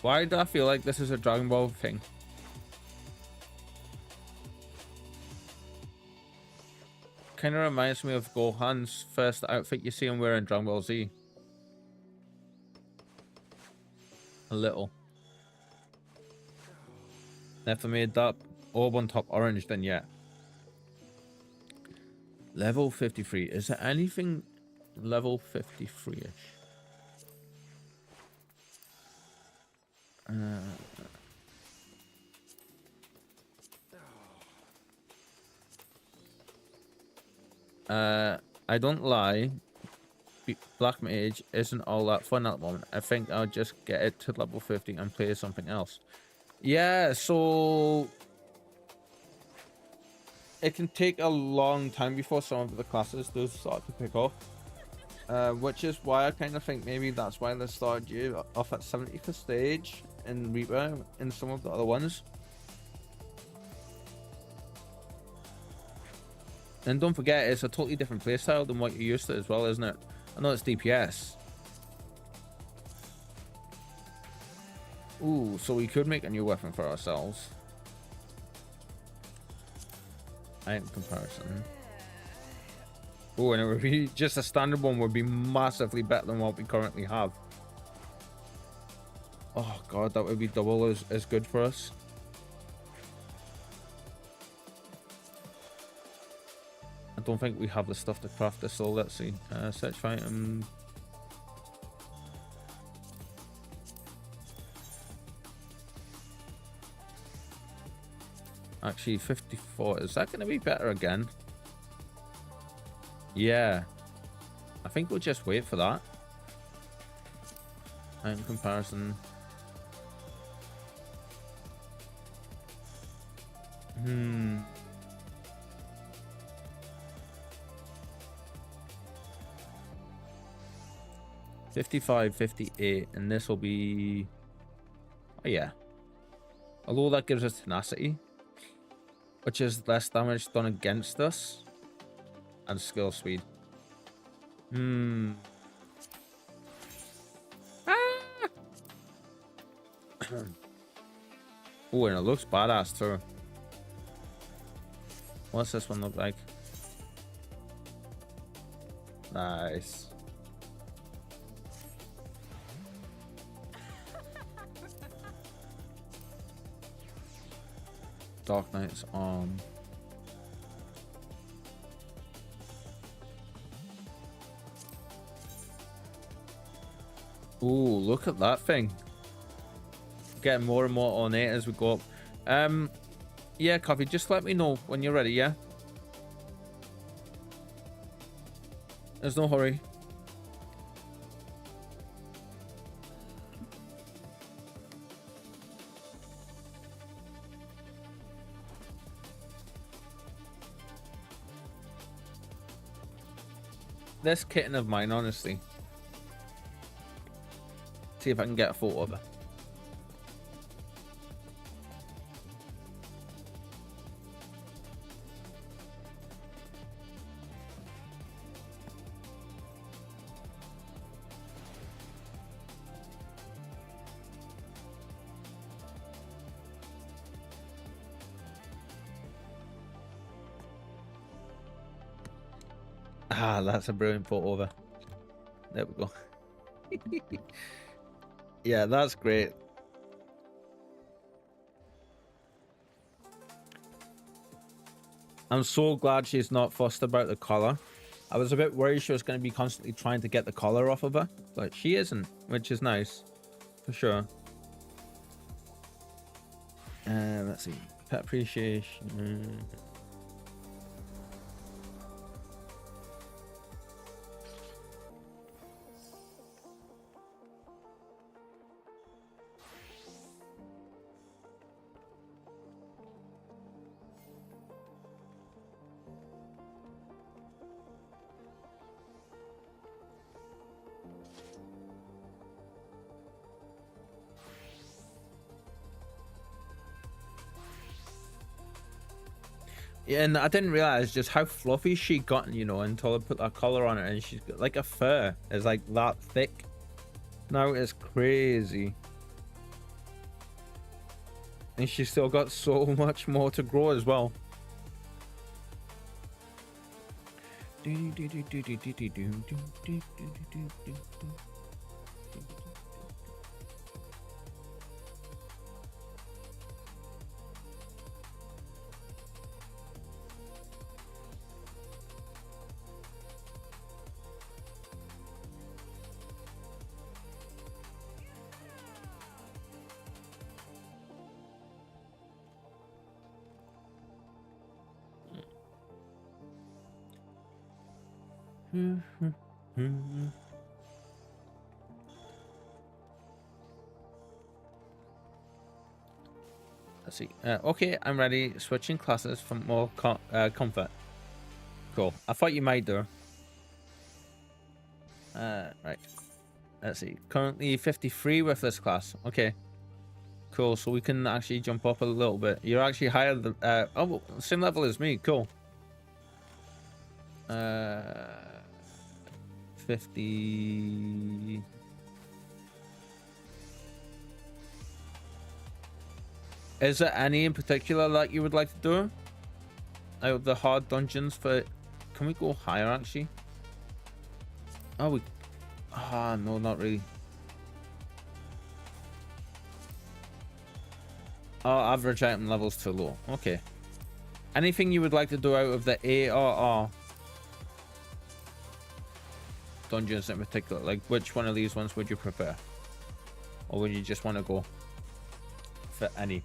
Why do I feel like this is a Dragon Ball thing? Kind of reminds me of Gohan's first outfit you see him wearing in Dragon Ball Z. A little. Never made that orb on top orange then yet. Level 53. Is there anything level 53-ish? I don't lie. Black Mage isn't all that fun at the moment. I think I'll just get it to level 50 and play something else. Yeah, so it can take a long time before some of the classes do start to pick up. Which is why I kind of think maybe that's why they started you off at 70th stage in Reaper and some of the other ones. And don't forget, it's a totally different playstyle than what you're used to as well, isn't it? I know it's DPS. Ooh, so we could make a new weapon for ourselves. Item comparison. Oh, and it would be just a standard one would be massively better than what we currently have. Oh god, that would be double as good for us. I don't think we have the stuff to craft this, so let's see. Search for item. Actually, 54. Is that going to be better again? Yeah. I think we'll just wait for that. In comparison. 55, 58, and this will be... Oh, yeah. Although that gives us tenacity, which is less damage done against us, and skill speed. Oh, and it looks badass too. What's this one look like? Nice. Dark Knight's arm. Ooh, look at that thing. Getting more and more ornate as we go up. Yeah, Coffee, just let me know when you're ready, yeah? There's no hurry. This kitten of mine, honestly. See if I can get a photo of her. Ah, that's a brilliant photo of her. There we go. Yeah, that's great. I'm so glad she's not fussed about the collar. I was a bit worried she was going to be constantly trying to get the collar off of her, but she isn't, which is nice, for sure. Let's see. Pet appreciation. Yeah, and I didn't realize just how fluffy she got, you know, until I put that collar on her, and she's got like a fur. It's like that thick. Now it's crazy. And she's still got so much more to grow as well. Let's see. Okay, I'm ready. Switching classes for more comfort. Cool. I thought you might do. Right. Let's see. Currently 53 with this class. Okay. Cool. So we can actually jump up a little bit. You're actually higher than oh, same level as me. Cool. 50. Is there any in particular that you would like to do? Out of the hard dungeons for... Can we go higher, actually? Oh, we... Ah, no, not really. Oh, average item level's too low. Okay. Anything you would like to do out of the ARR dungeons in particular? Like, which one of these ones would you prefer? Or would you just want to go for any?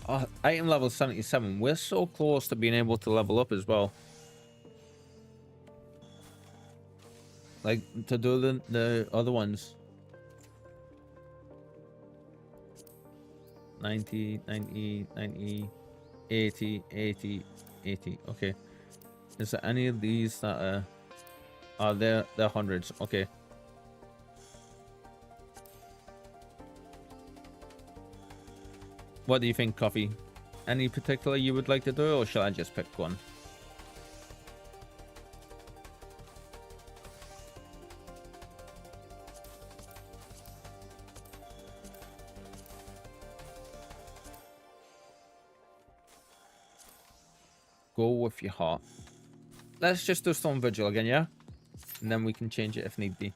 Oh, item level 77. We're so close to being able to level up as well. Like, to do the other ones. 90, 90, 90, 80, 80, 80. Okay. Is there any of these that are... Oh, they're hundreds. Okay. What do you think, Coffee? Any particular you would like to do, or shall I just pick one? Go with your heart. Let's just do Stone Vigil again, yeah? And then we can change it if need be.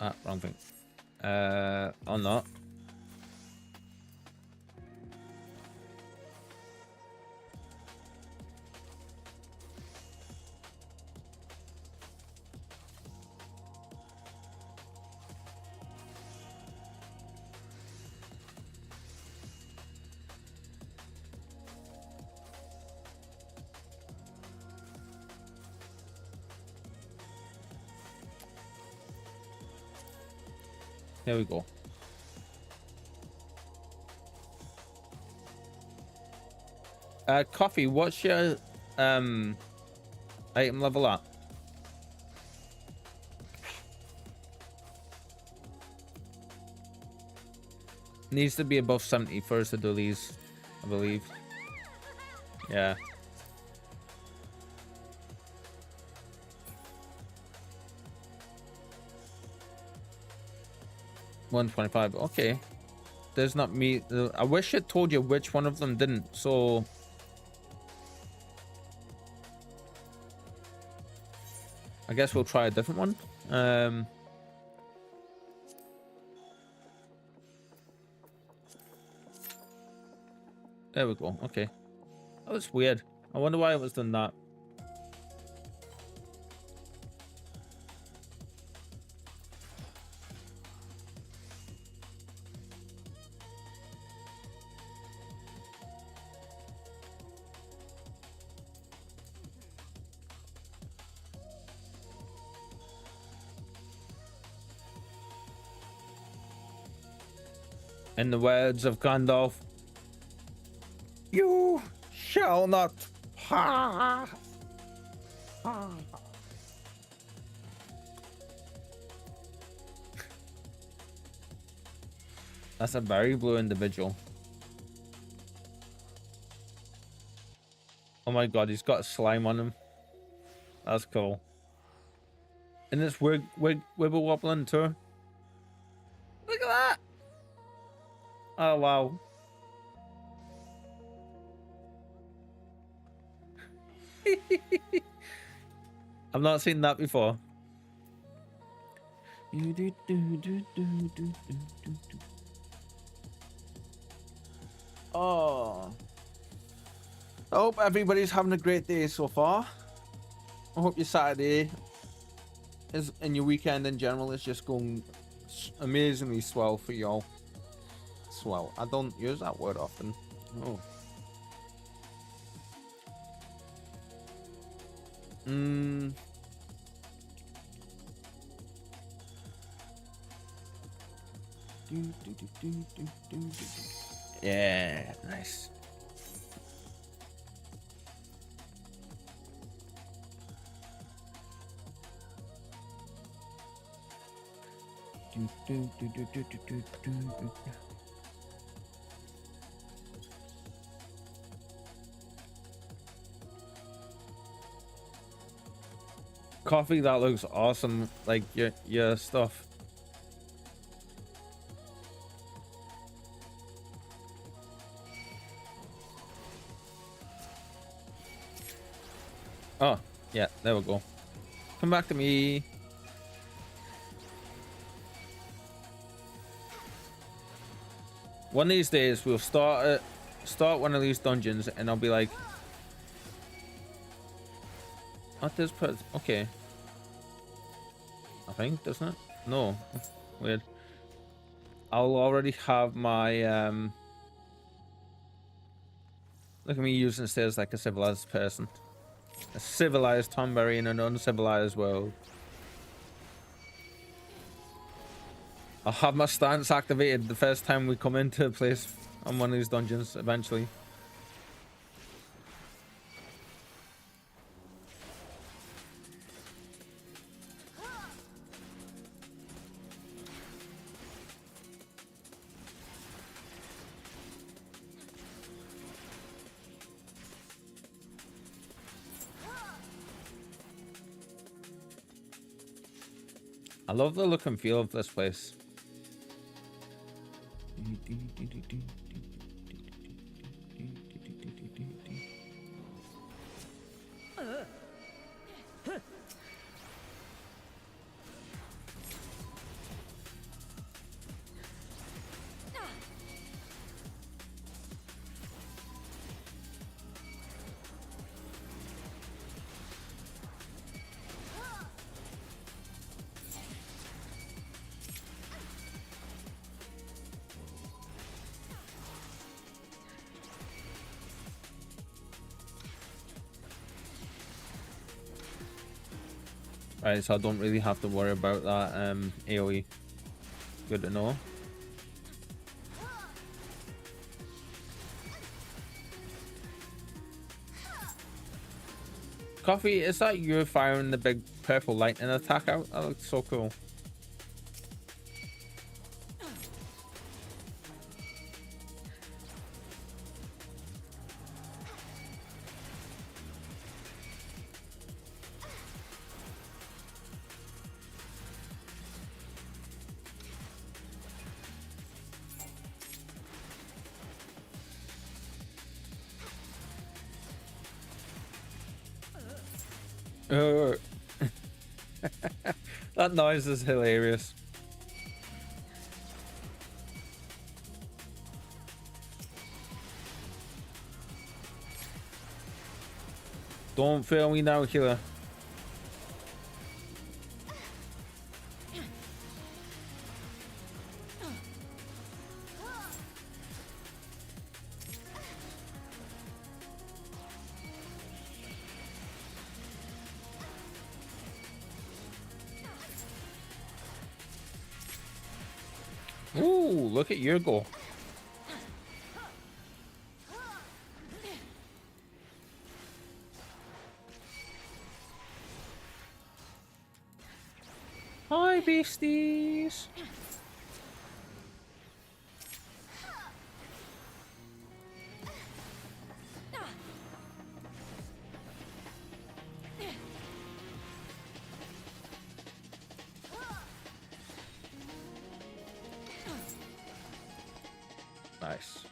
Ah, wrong thing. Or not. There we go. Coffee, what's your item level at? Needs to be above 70 for us to do these, I believe. Yeah. $125. Okay. There's not me. I wish it told you which one of them didn't. So I guess we'll try a different one. There we go. Okay. That was weird. I wonder why it was done that. In the words of Gandalf, you shall not pass. That's a very blue individual. Oh my god, he's got slime on him. That's cool. And it's wibble wobbling too. Look at that. Oh wow. I've not seen that before. Oh. I hope everybody's having a great day so far. I hope your Saturday is, and your weekend in general is just going amazingly swell for y'all. Swell. I don't use that word often. Oh. Yeah, nice. Coffee, that looks awesome. Like your stuff. Oh, yeah, there we go. Come back to me. One of these days we'll start one of these dungeons and I'll be like, "What this put? Okay, I think, doesn't it? No, weird. I'll already have my look at me using stairs like a civilized person, a civilized Tomberry in an uncivilized world. I'll have my stance activated the first time we come into a place on one of these dungeons eventually. I love the look and feel of this place. Right, so I don't really have to worry about that AoE. Good to know. Coffee, is that you firing the big purple lightning attack out? That looks so cool. That noise is hilarious. Don't fail me now, killer. Ooh, look at your goal. Hi, beasties. Nice.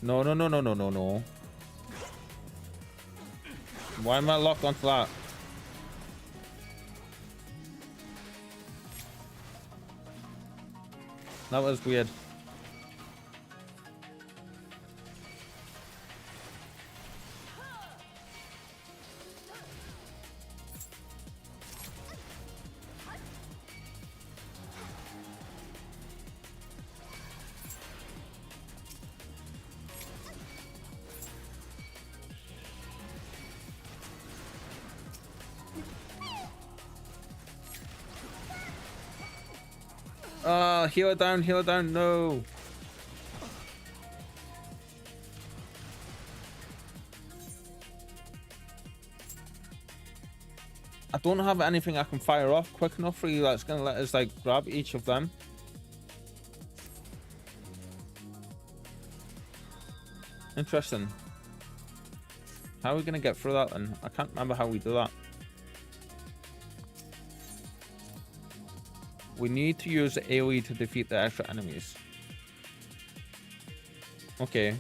No, no, no, no, no, no, no. Why am I locked onto that? That was weird. Heal it down, no. I don't have anything I can fire off quick enough really that's gonna let us like grab each of them. Interesting. How are we gonna get through that then? I can't remember how we do that. We need to use the AoE to defeat the extra enemies. Okay,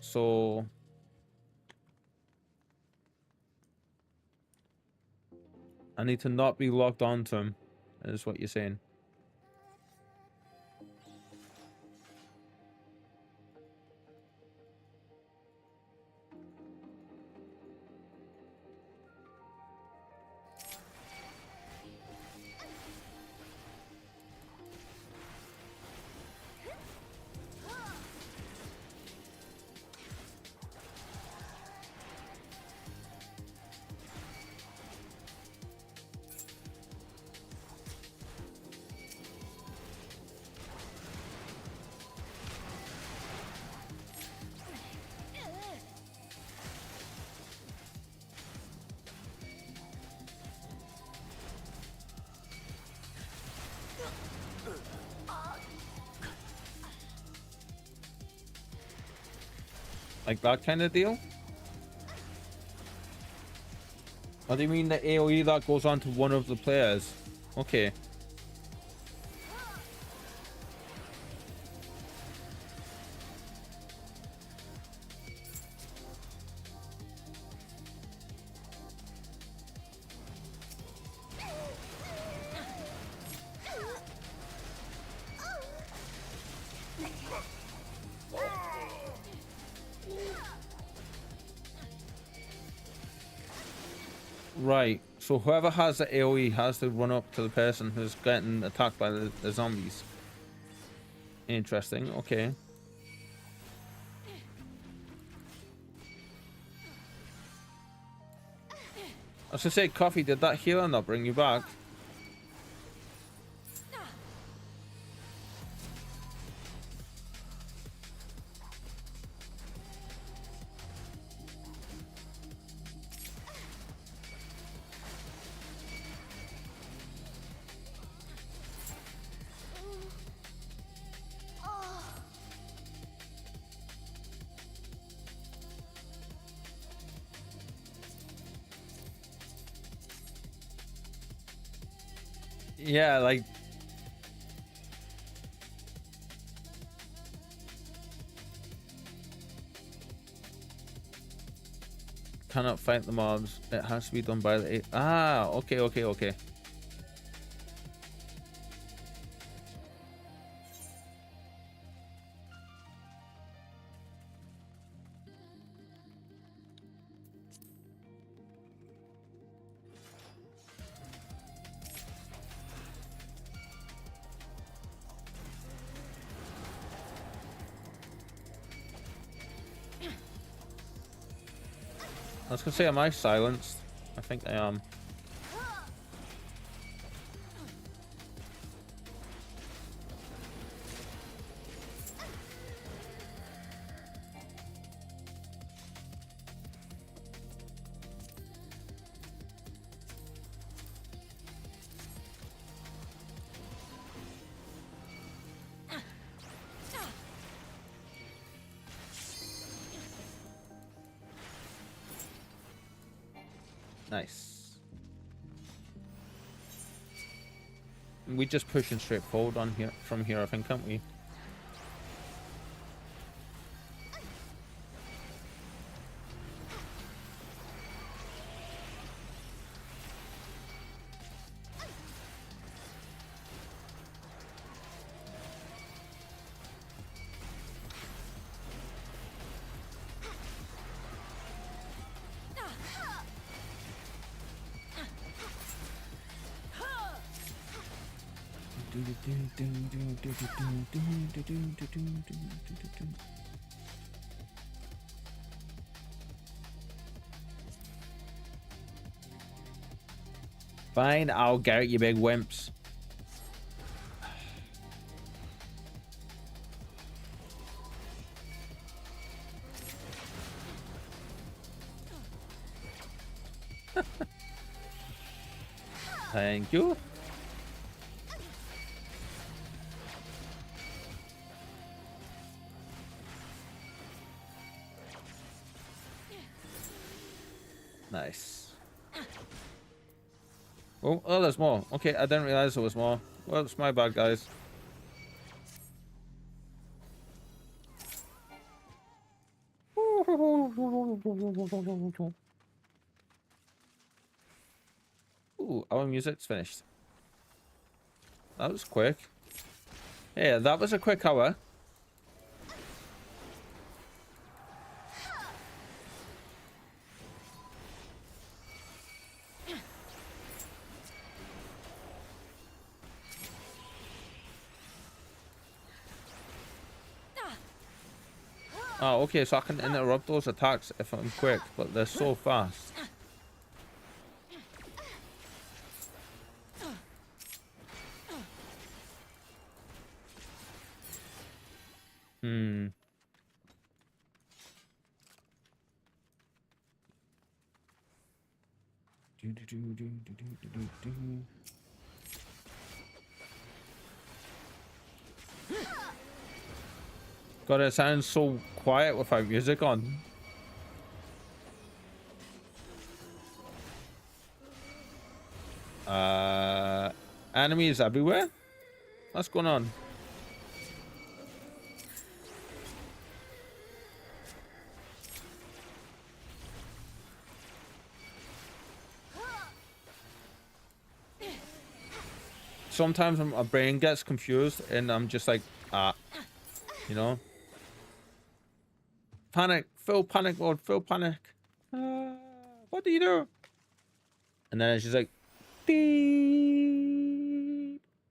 so I need to not be locked onto him, is what you're saying. Like that kind of deal? What do you mean the AoE that goes on to one of the players? Okay. Right, so whoever has the AoE has to run up to the person who's getting attacked by the zombies. Interesting, okay. I was gonna say, Coffee, did that healer not bring you back? Yeah, like cannot fight the mobs. It has to be done by the okay. I was gonna say, am I silenced? I think I am. Nice. We just pushing straight forward on here from here, I think, can't we? Fine, I'll get it, you big wimps. Thank you. Nice. Oh, oh, there's more. Okay, I didn't realize there was more. Well, it's my bad, guys. Ooh, our music's finished. That was quick. Yeah, that was a quick hour. Oh, okay, so I can interrupt those attacks if I'm quick, but they're so fast. Hmm. God, it sounds so quiet without music on. Enemies everywhere? What's going on? Sometimes my brain gets confused and I'm just like, you know? Panic, full panic mode, full panic. What do you do? And then it's just like, beep,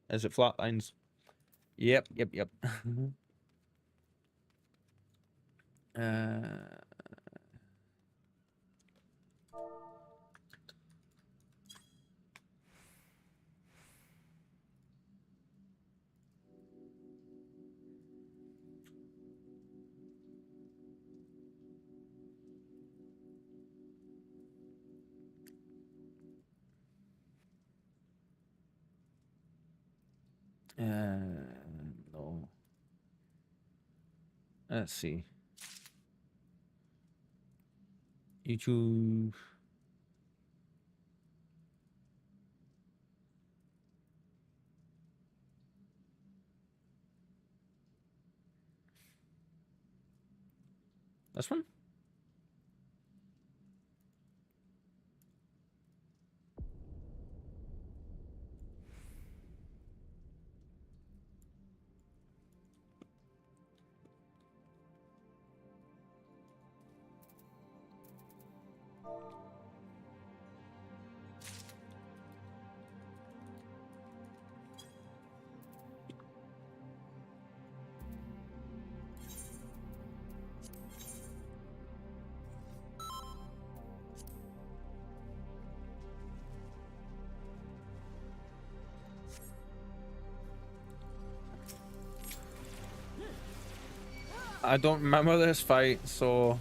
as it flatlines. Yep. No. Let's see. YouTube. This one? I don't remember this fight, so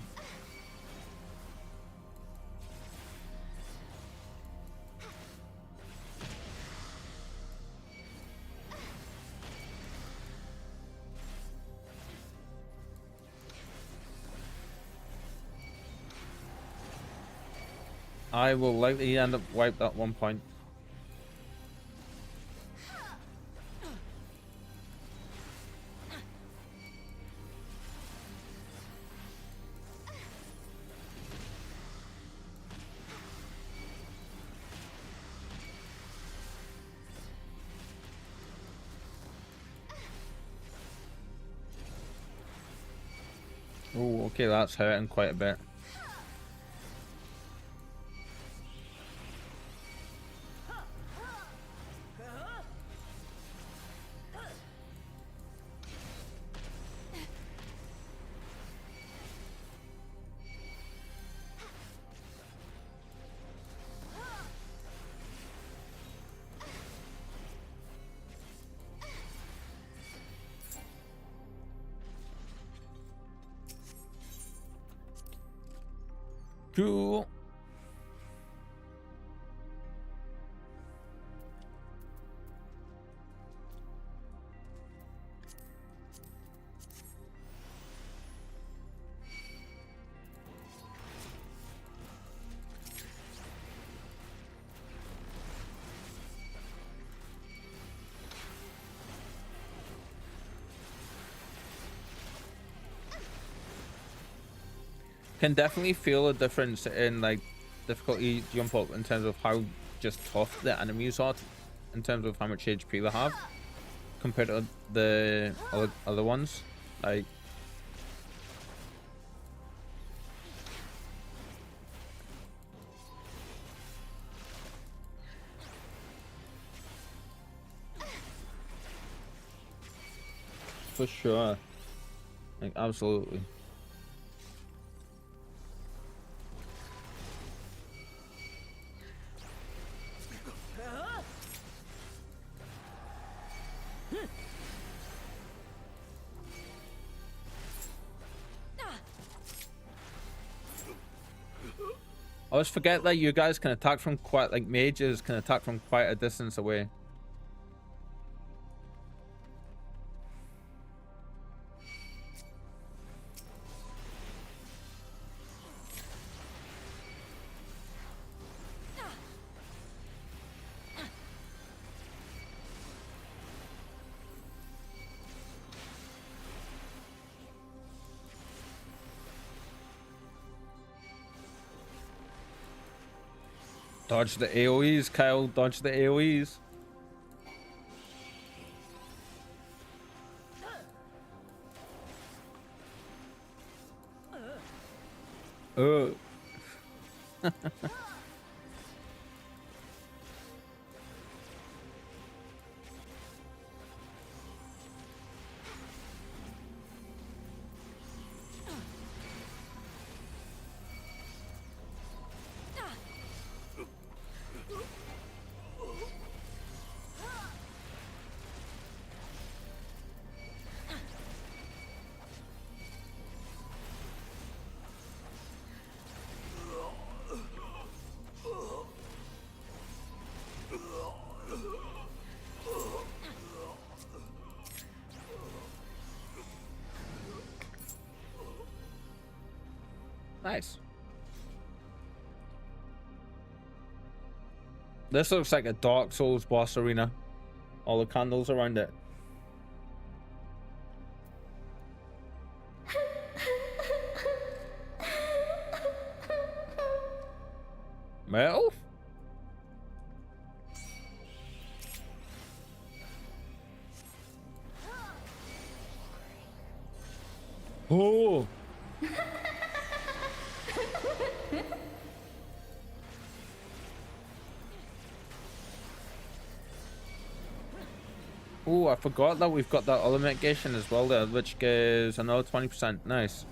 I will likely end up wiped at one point. Oh, okay, that's hurting quite a bit. Cool. Can definitely feel a difference in like difficulty jump up in terms of how just tough the enemies are, in terms of how much HP they have compared to the other ones. Like, for sure, like absolutely. I always forget that you guys can attack from quite, like mages can attack from quite a distance away. Dodge the AoEs, Kyle. Dodge the AoEs. Oh. Nice. This looks like a Dark Souls boss arena. All the candles around it. Metal? Oh. Oh, I forgot that we've got that other mitigation as well there, which gives another 20%. Nice.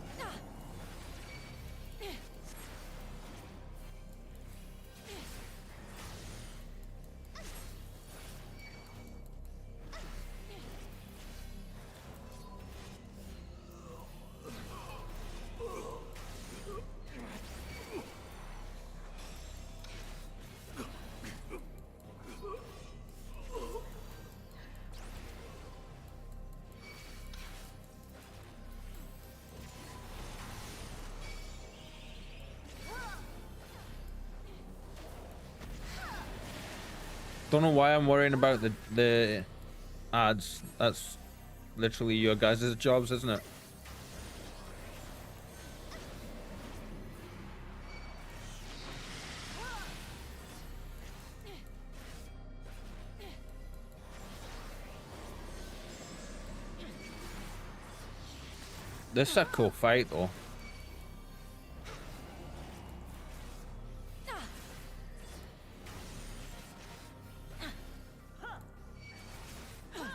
Don't know why I'm worrying about the ads. That's literally your guys' jobs, isn't it? This is a cool fight though.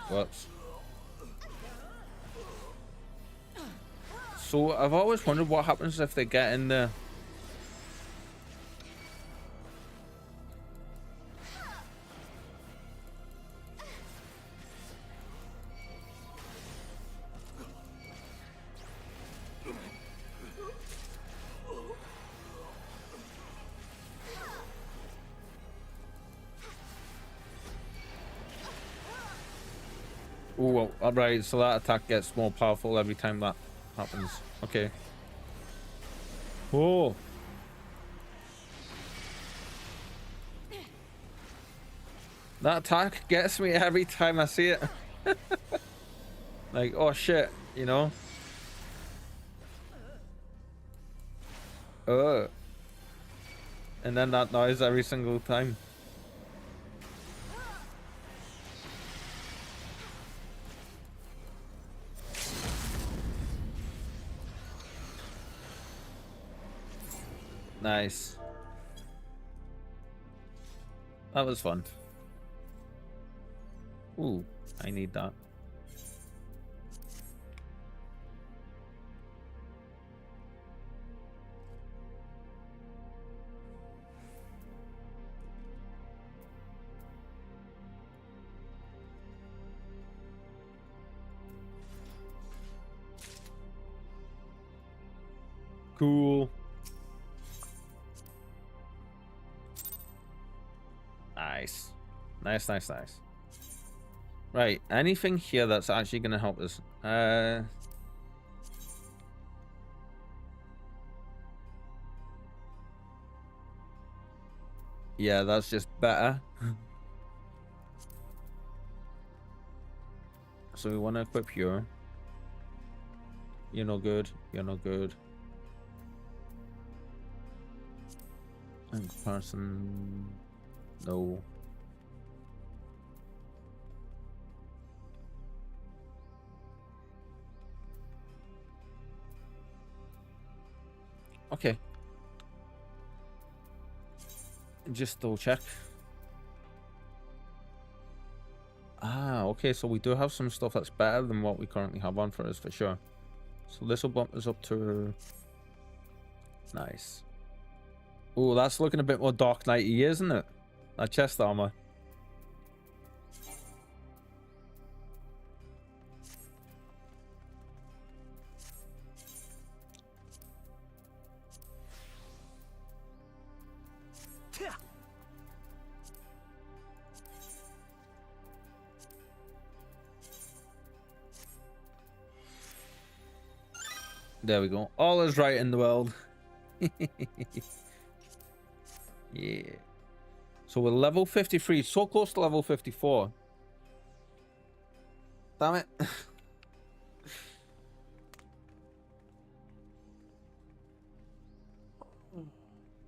Whoops. So I've always wondered what happens if they get in there. Oh, alright, so that attack gets more powerful every time that happens. Okay. Oh. That attack gets me every time I see it. Like, oh shit, you know? And then that noise every single time. Nice. That was fun. Ooh, I need that. Cool. Nice. Nice, nice, nice. Right, anything here that's actually going to help us? Yeah, that's just better. So we want to equip you. You're no good. You're no good. And person. No. Okay. Just double check. Ah, okay, so we do have some stuff that's better than what we currently have on for us, for sure. So this will bump us up to... Nice. Oh, that's looking a bit more Dark Knight-y, isn't it? That chest armor. There we go. All is right in the world. Yeah. So we're level 53, so close to level 54. Damn it.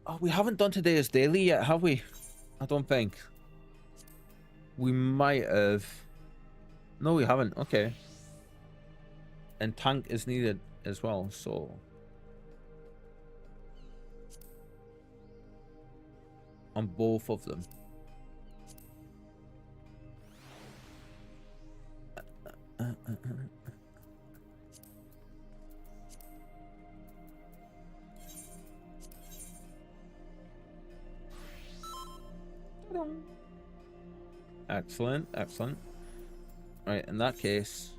Oh, we haven't done today's daily yet, have we? I don't think. We might have. No, we haven't. Okay. And tank is needed as well, so... On both of them. Excellent, excellent. Right, in that case...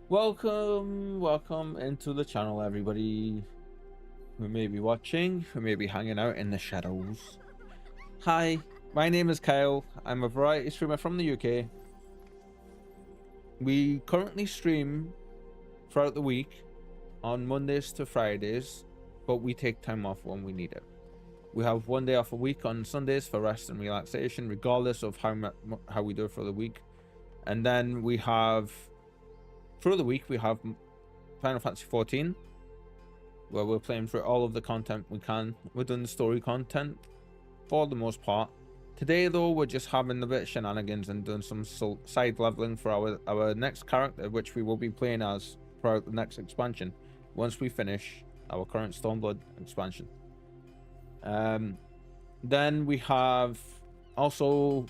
Welcome into the channel, everybody who may be watching, who may be hanging out in the shadows. Hi, my name is Kyle. I'm a variety streamer from the UK. We currently stream throughout the week on Mondays to Fridays, but we take time off when we need it. We have one day off a week on Sundays for rest and relaxation, regardless of how we do it for the week. And then we have... Through the week, we have Final Fantasy 14, where we're playing through all of the content we can. We're doing the story content for the most part. Today, though, we're just having a bit of shenanigans and doing some side leveling for our next character, which we will be playing as throughout the next expansion, once we finish our current Stormblood expansion. Then we have also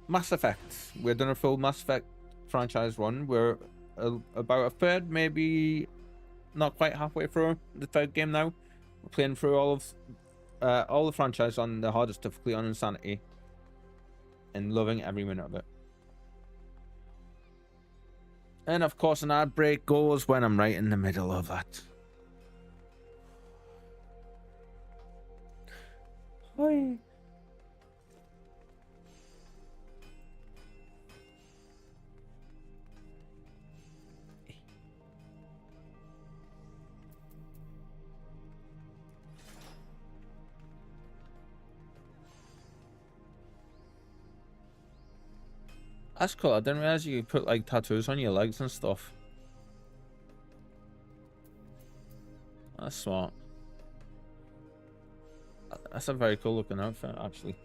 Mass Effect. We're doing a full Mass Effect franchise run. We're about a third, maybe not quite halfway through the third game now. We're playing through all the franchise on the hardest difficulty on Insanity and loving every minute of it. And of course an ad break goes when I'm right in the middle of that. Hi. That's cool. I didn't realize you put like tattoos on your legs and stuff. That's smart. That's a very cool looking outfit, actually.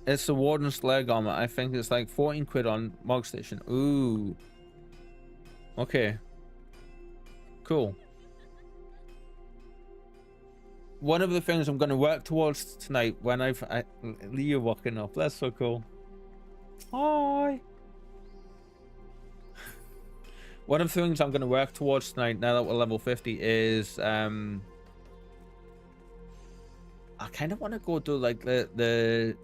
It's the Warden's leg armor. I think it's like 14 quid on Mog Station. Ooh. Okay. Cool. One of the things I'm going to work towards tonight when you're walking up. That's so cool. Hi. One of the things I'm going to work towards tonight, now that we're level 50, is I kind of want to go do like the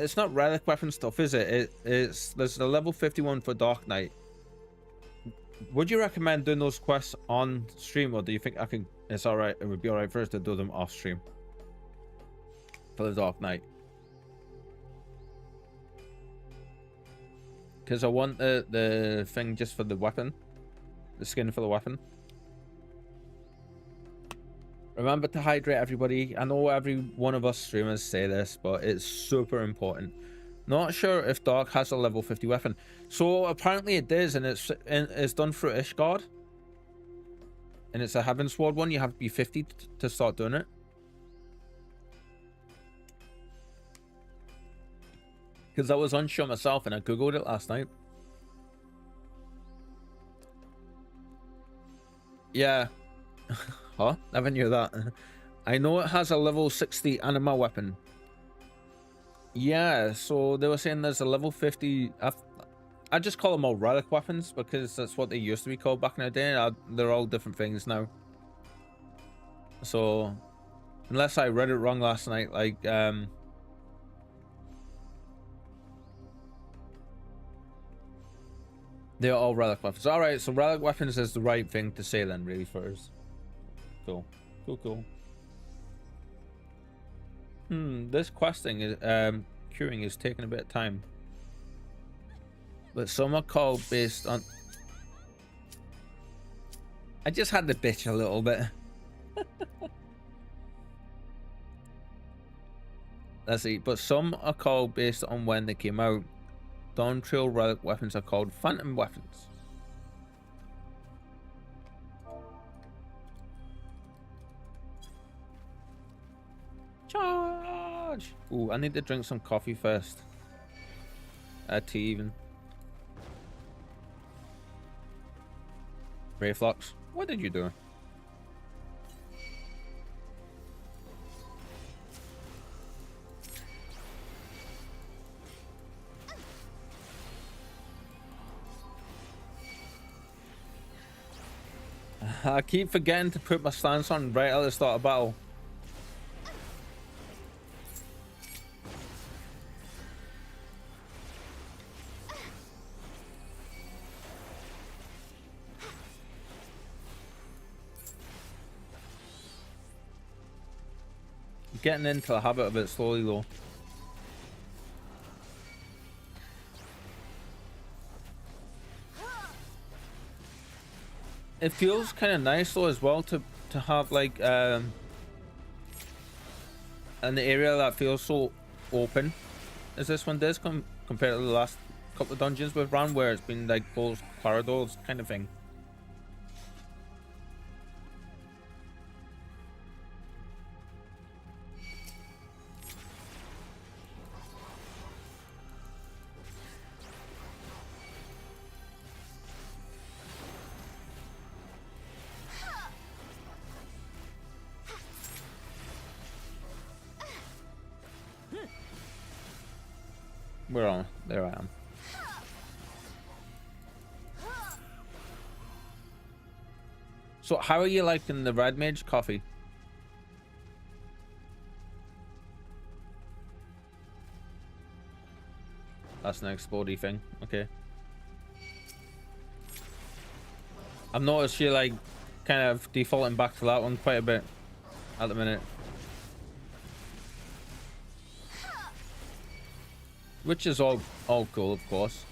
it's not relic weapon stuff, is it? There's a level 51 for Dark Knight. Would you recommend doing those quests on stream, or do you think it's all right? It would be all right for us to do them off stream for the Dark Knight, because I want the thing just for the weapon, the skin for the weapon. Remember to hydrate, everybody. I know every one of us streamers say this, but it's super important. Not sure if Dark has a level 50 weapon. So apparently it does, and it's done through Ishgard. And it's a Heaven Sword one. You have to be 50 to start doing it. Because I was unsure myself, and I googled it last night. Yeah. Huh? Never knew that. I know it has a level 60 anima weapon. Yeah, so they were saying there's a level 50. I just call them all relic weapons because that's what they used to be called back in the day. They're all different things now. So, unless I read it wrong last night, like, they're all relic weapons. Alright, so relic weapons is the right thing to say then, really, first. Cool. Cool. This questing is queuing is taking a bit of time. But some are called based on... I just had to bitch a little bit. Let's see. But some are called based on when they came out. Dawn Trail relic weapons are called phantom weapons. Charge! Ooh, I need to drink some coffee first. Tea even. Rayflux, what did you do? I keep forgetting to put my stance on right at the start of battle. Getting into the habit of it slowly though. It feels kind of nice though as well to have like an area that feels so open as this one does compared to the last couple of dungeons we've run, where it's been like closed corridors kind of thing. We're on. There I am. So how are you liking the red mage coffee? That's an explodey thing. Okay. I've noticed you like kind of defaulting back to that one quite a bit at the minute. which is all cool, of course.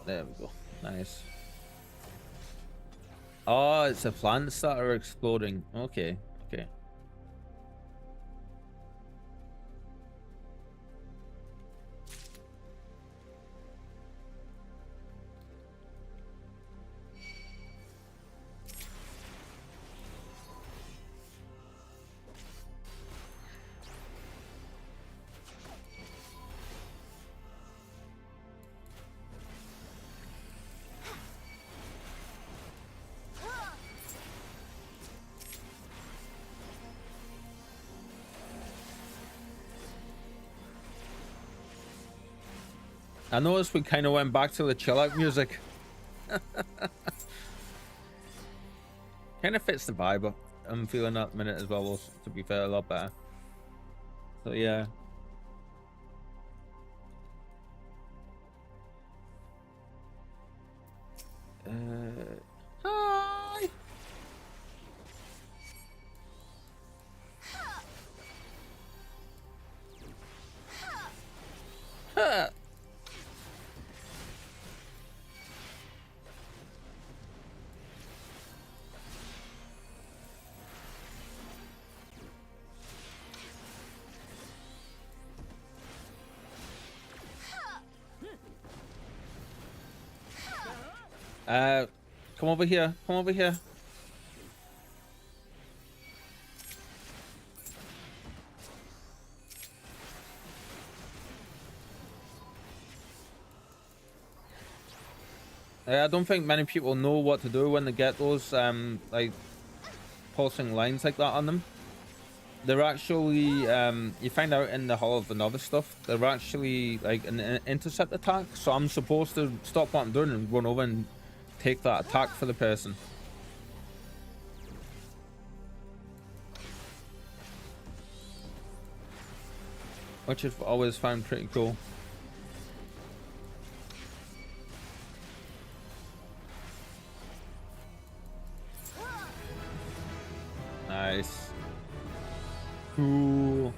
There we go. Nice. Oh, it's the plants that are exploding. Okay, okay. I noticed we kind of went back to the chill out music. Kind of fits the vibe. I'm feeling that minute as well, to be fair, a lot better. So yeah. Hi. Huh. Come over here. Come over here. I don't think many people know what to do when they get those like pulsing lines like that on them. They're actually you find out in the Hall of the Novice stuff, they're actually like an intercept attack. So I'm supposed to stop what I'm doing and run over and take that attack for the person. Which I've always found pretty cool. Nice. Cool.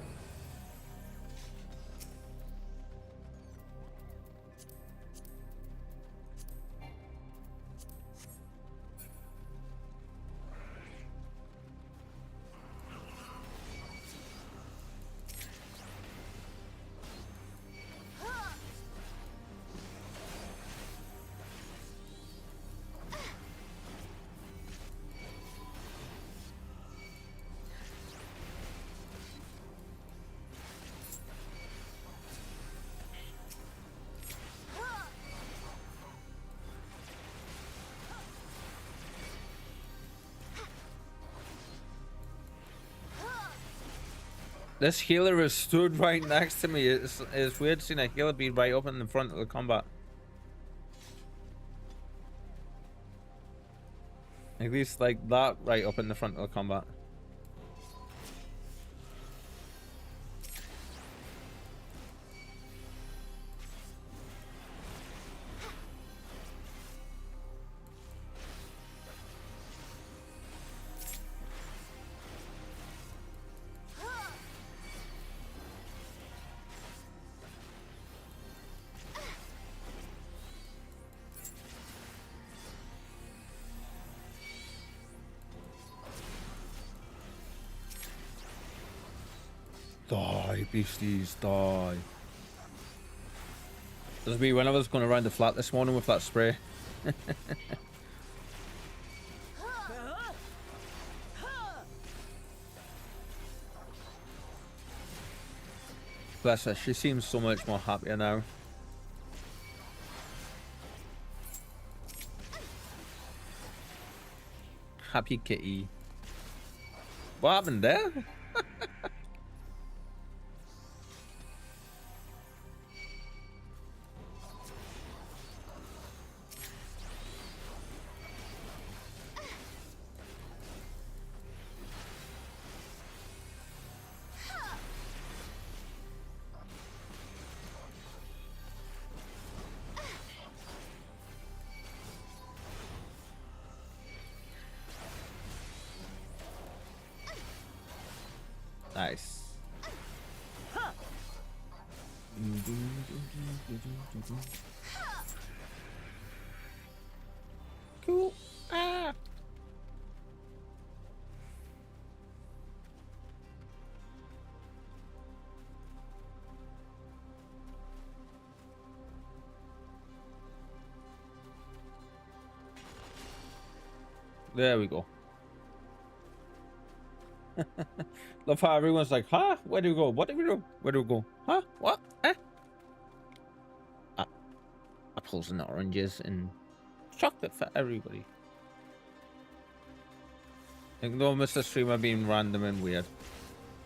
This healer is stood right next to me. It's weird seeing a healer be right up in the front of the combat. At least like that right up in the front of the combat. Die, beasties, die. There's me when I was going around the flat this morning with that spray. Bless her, she seems so much more happier now. Happy kitty. What happened there? Nice. Cool. Ah. There we go. Love how everyone's like, huh? Where do we go? What do we do? Where do we go? Huh? What? Eh? Apples and oranges and chocolate for everybody. Ignore Mr. Streamer being random and weird.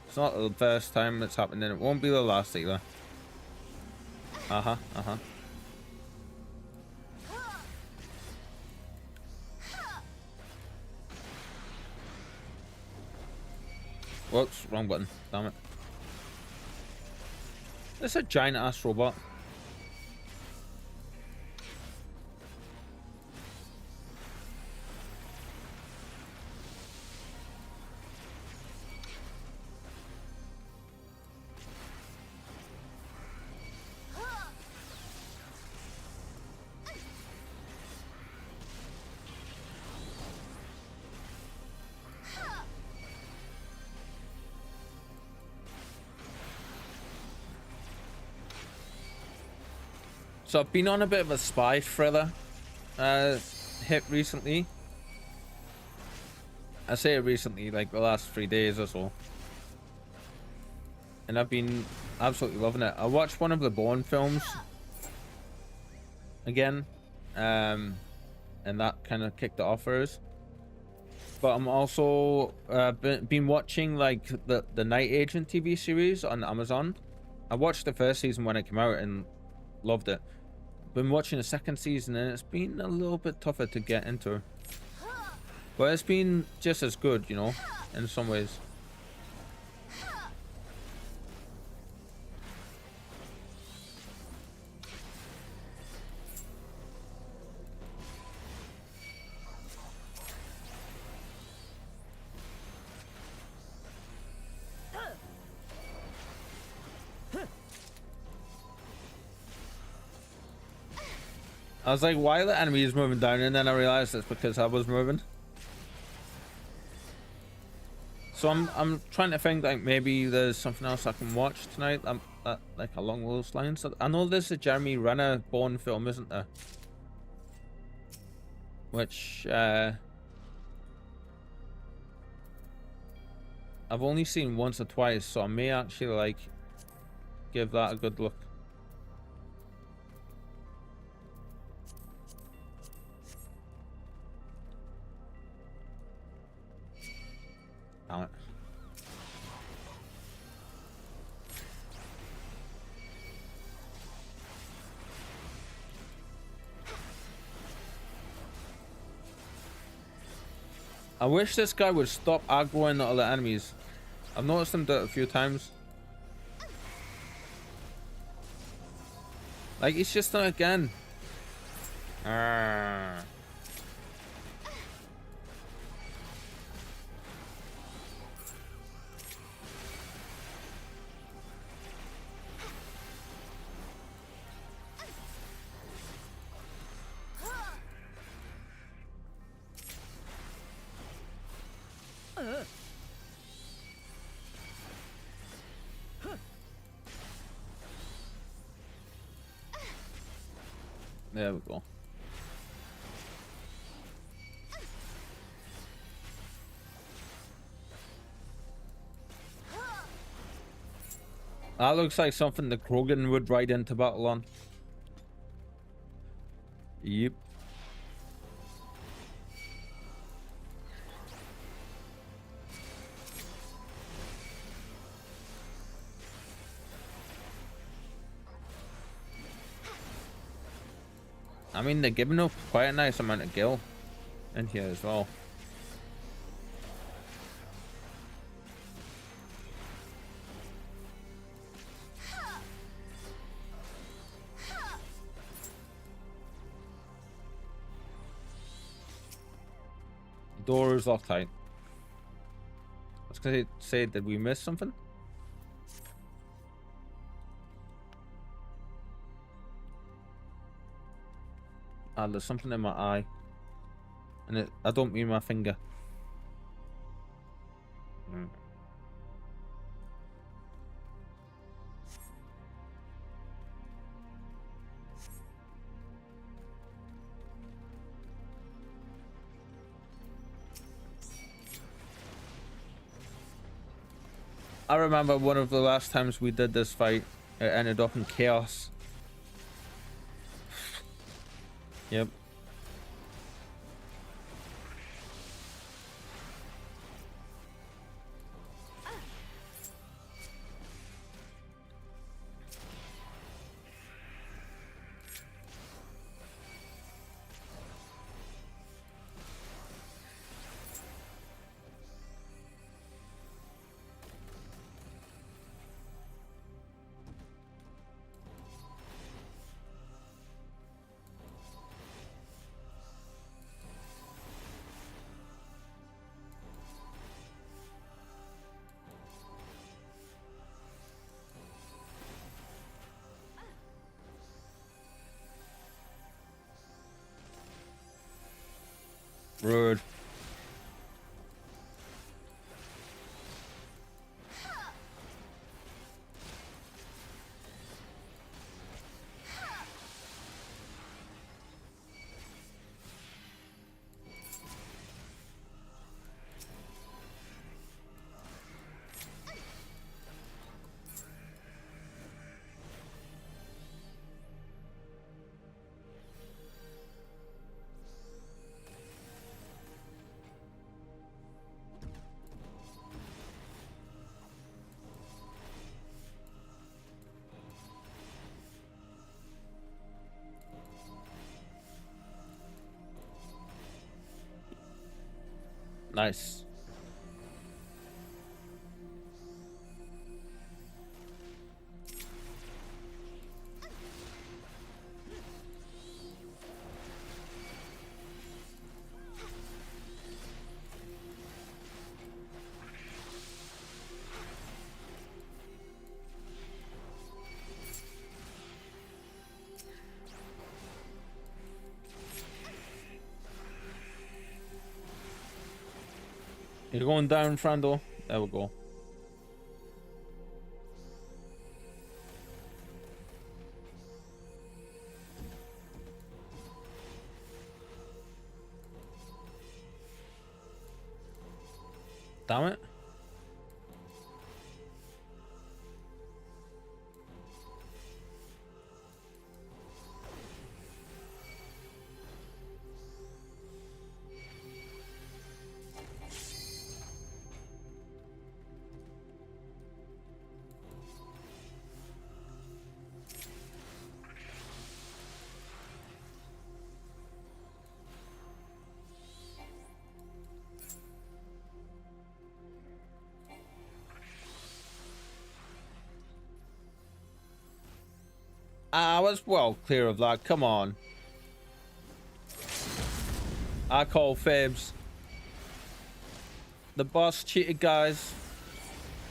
It's not the first time it's happened, and it won't be the last either. Uh-huh, uh-huh. Whoops, wrong button. Damn it. It's a giant ass robot. So I've been on a bit of a spy thriller hit recently. I say recently, like the last 3 days or so. And I've been absolutely loving it. I watched one of the Bourne films again. And that kind of kicked it off for us. But I'm also been watching like the Night Agent TV series on Amazon. I watched the first season when it came out and loved it. Been watching the second season and it's been a little bit tougher to get into, but it's been just as good, you know, in some ways. I was like, why are the enemies moving down? And then I realized it's because I was moving. So I'm trying to think like maybe there's something else I can watch tonight that like along those lines. I know there's a Jeremy Renner Bourne film, isn't there? Which I've only seen once or twice, so I may actually like give that a good look. Damn it. I wish this guy would stop aggroing the other enemies. I've noticed him do it a few times. Like he's just done it again. There we go. That looks like something the Krogan would ride into battle on. Yep. I mean, they're giving up quite a nice amount of gil in here as well. Door is locked tight. Let's gonna say, did we miss something? Ah, there's something in my eye. And I don't mean my finger. I remember one of the last times we did this fight, it ended up in chaos. Yep. Rude. Nice. You're going down, Frando. There we go. Damn it. I was well clear of that. Come on. I call fibs. The boss cheated, guys.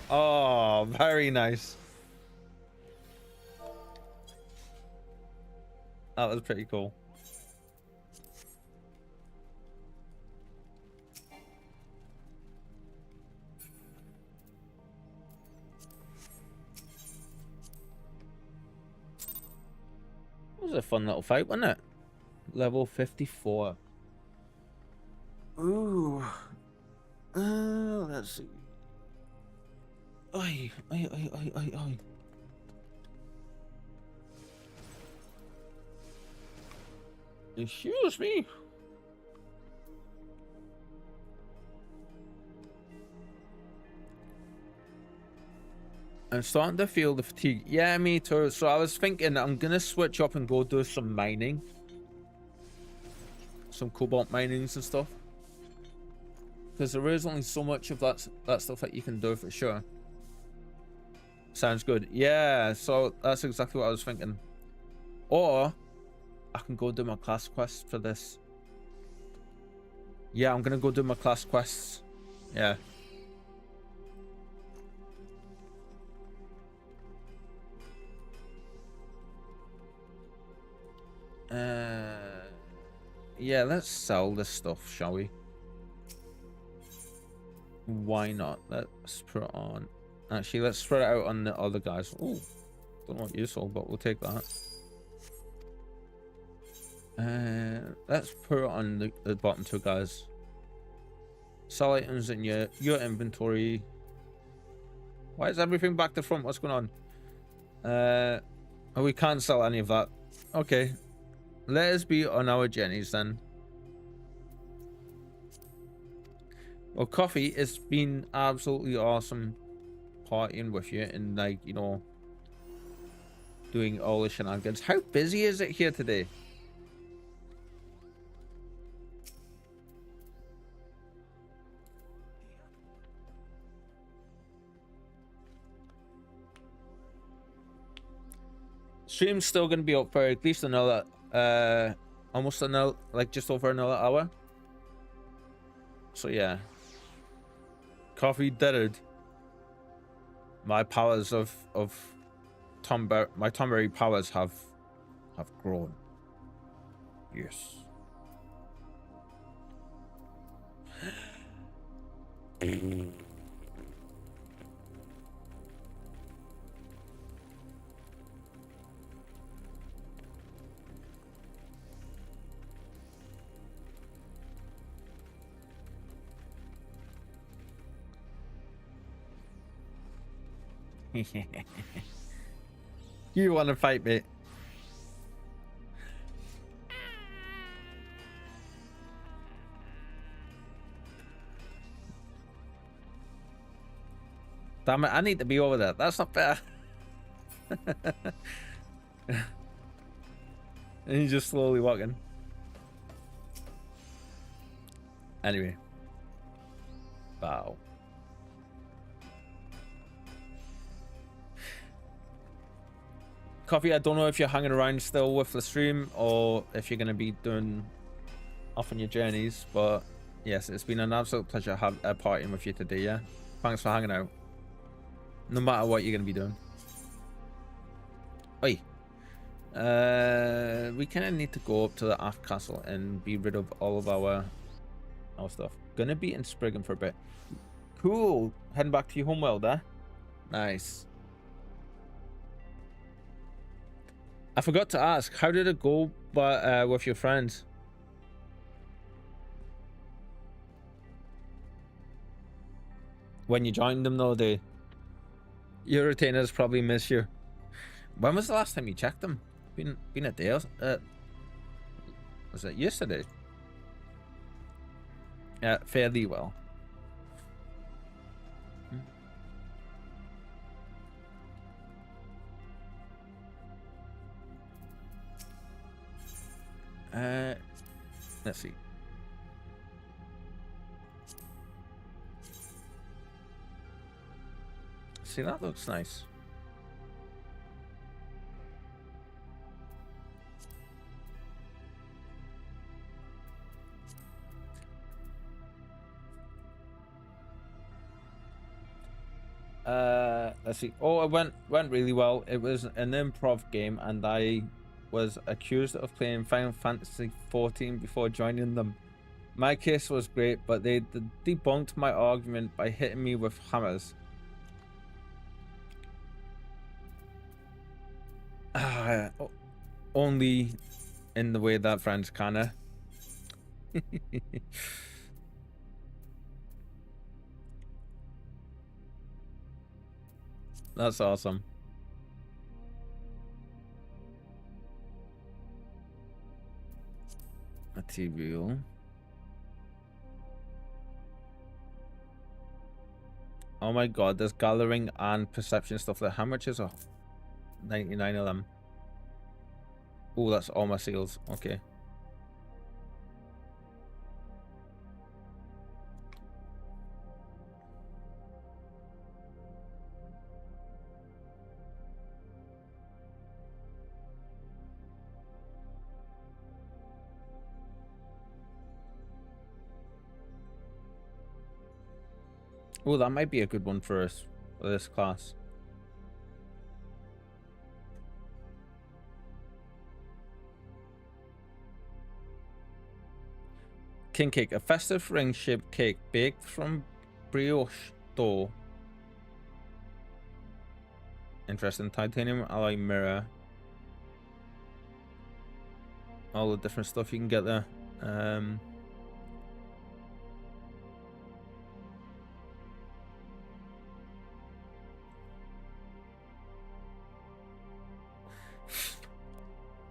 Oh, very nice. That was pretty cool. It was a fun little fight, wasn't it? Level 54. Ooh. Let's see. Oi. Excuse me. I'm starting to feel the fatigue. Yeah, me too. So I was thinking I'm gonna switch up and go do some mining. Some cobalt minings and stuff. Because there is only so much of that stuff that you can do for sure. Sounds good. Yeah, so that's exactly what I was thinking. Or I can go do my class quest for this. Yeah, I'm gonna go do my class quests. Yeah. Yeah, let's sell this stuff, shall we? Why not? Let's put it on. Actually, let's spread it out on the other guys. Oh, don't know what you sold, but we'll take that. Let's put it on the bottom two guys. Sell items in your inventory. Why is everything back to front? What's going on? Oh, we can't sell any of that. Okay. Let us be on our journeys then. Well, Coffee, it's been absolutely awesome partying with you and, like, you know, doing all the shenanigans. How busy is it here today? Stream's still going to be up for at least another, almost another, like just over another hour. So yeah. Coffee did it. My powers of my Tomberry powers have grown. Yes. You want to fight me? Damn it, I need to be over there. That's not fair. And he's just slowly walking. Anyway. Wow. Coffee, I don't know if you're hanging around still with the stream or if you're going to be doing off on your journeys, but yes, it's been an absolute pleasure partying with you today, yeah? Thanks for hanging out. No matter what you're going to be doing. Oi. We kind of need to go up to the aft castle and be rid of all of our stuff. Gonna be in Spriggan for a bit. Cool. Heading back to your homeworld, eh? Nice. I forgot to ask, how did it go with your friends? When you joined them, though, your retainers probably miss you. When was the last time you checked them? Been a day or was it yesterday? Yeah, fairly well. Let's see. See, that looks nice. Let's see. Oh, it went really well. It was an improv game, and I was accused of playing Final Fantasy 14 before joining them. My case was great, but they debunked my argument by hitting me with hammers. Only in the way that friends kinda. That's awesome. Material. Oh my god, there's gathering and perception stuff there. How much is a 99 of them? Oh, that's all my seals. Okay. Oh, that might be a good one for us, for this class. King cake, a festive ring-shaped cake baked from brioche dough. Interesting. Titanium alloy mirror. All the different stuff you can get there.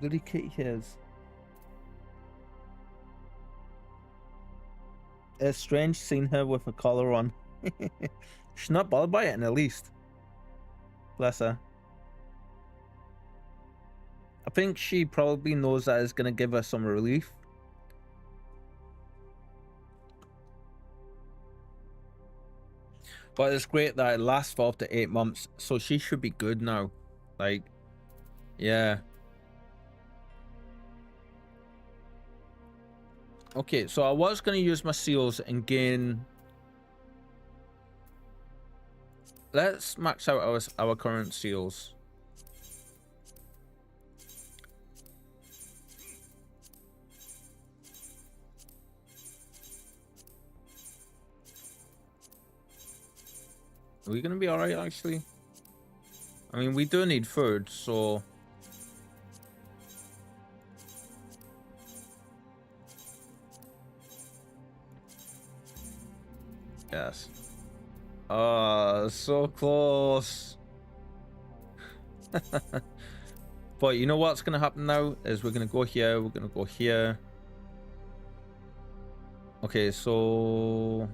Bloody kitty hairs. It's strange seeing her with a collar on. She's not bothered by it in the least. Bless her. I think she probably knows that it's going to give her some relief. But it's great that it lasts for up to 8 months. So she should be good now. Like, yeah. Okay, so I was going to use my seals and gain... Let's max out our current seals. Are we going to be alright, actually? I mean, we do need food, so... Yes. So close. But you know what's going to happen now is we're going to go here, we're going to go here. Okay, so...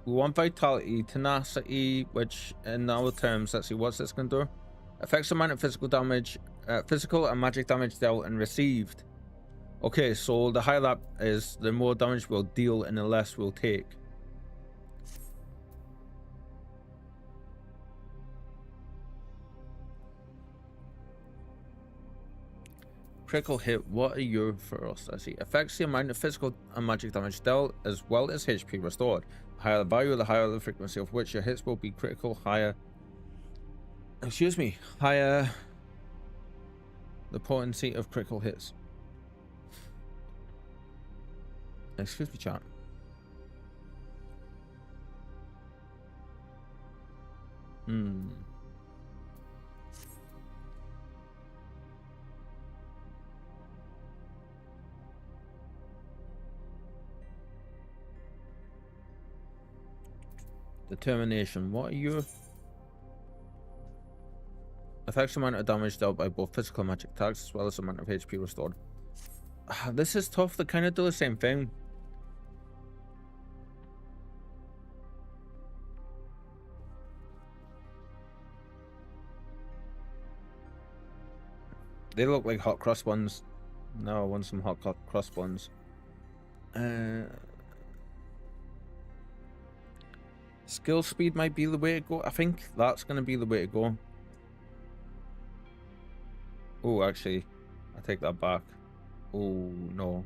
we want vitality, tenacity, which in our terms, let's see, what's this going to do? Affects the amount of physical damage, physical and magic damage dealt and received. Okay, so the higher that is, the more damage we'll deal and the less we'll take. Critical hit, what are you for us? I see. Affects the amount of physical and magic damage dealt as well as HP restored. The higher the value, the higher the frequency of which your hits will be critical, higher... Excuse me. Higher the potency of critical hits. Excuse me, chat. Determination. What are you? Affects the amount of damage dealt by both physical and magic attacks as well as the amount of HP restored. This is tough. They kind of do the same thing. They look like hot cross buns. No, I want some hot cross buns. Skill speed might be the way to go. I think that's going to be the way to go. Oh, actually, I take that back. Oh, no.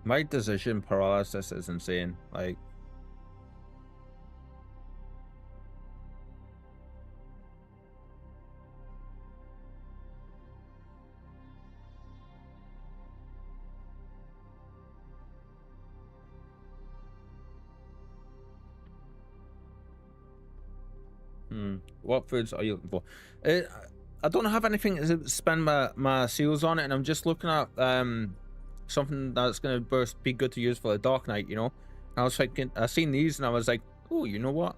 My decision paralysis is insane. Like, what foods are you looking for? I don't have anything to spend my seals on it, and I'm just looking at something that's gonna be good to use for the Dark Knight, you know. I was thinking, I seen these and I was like, oh, you know what?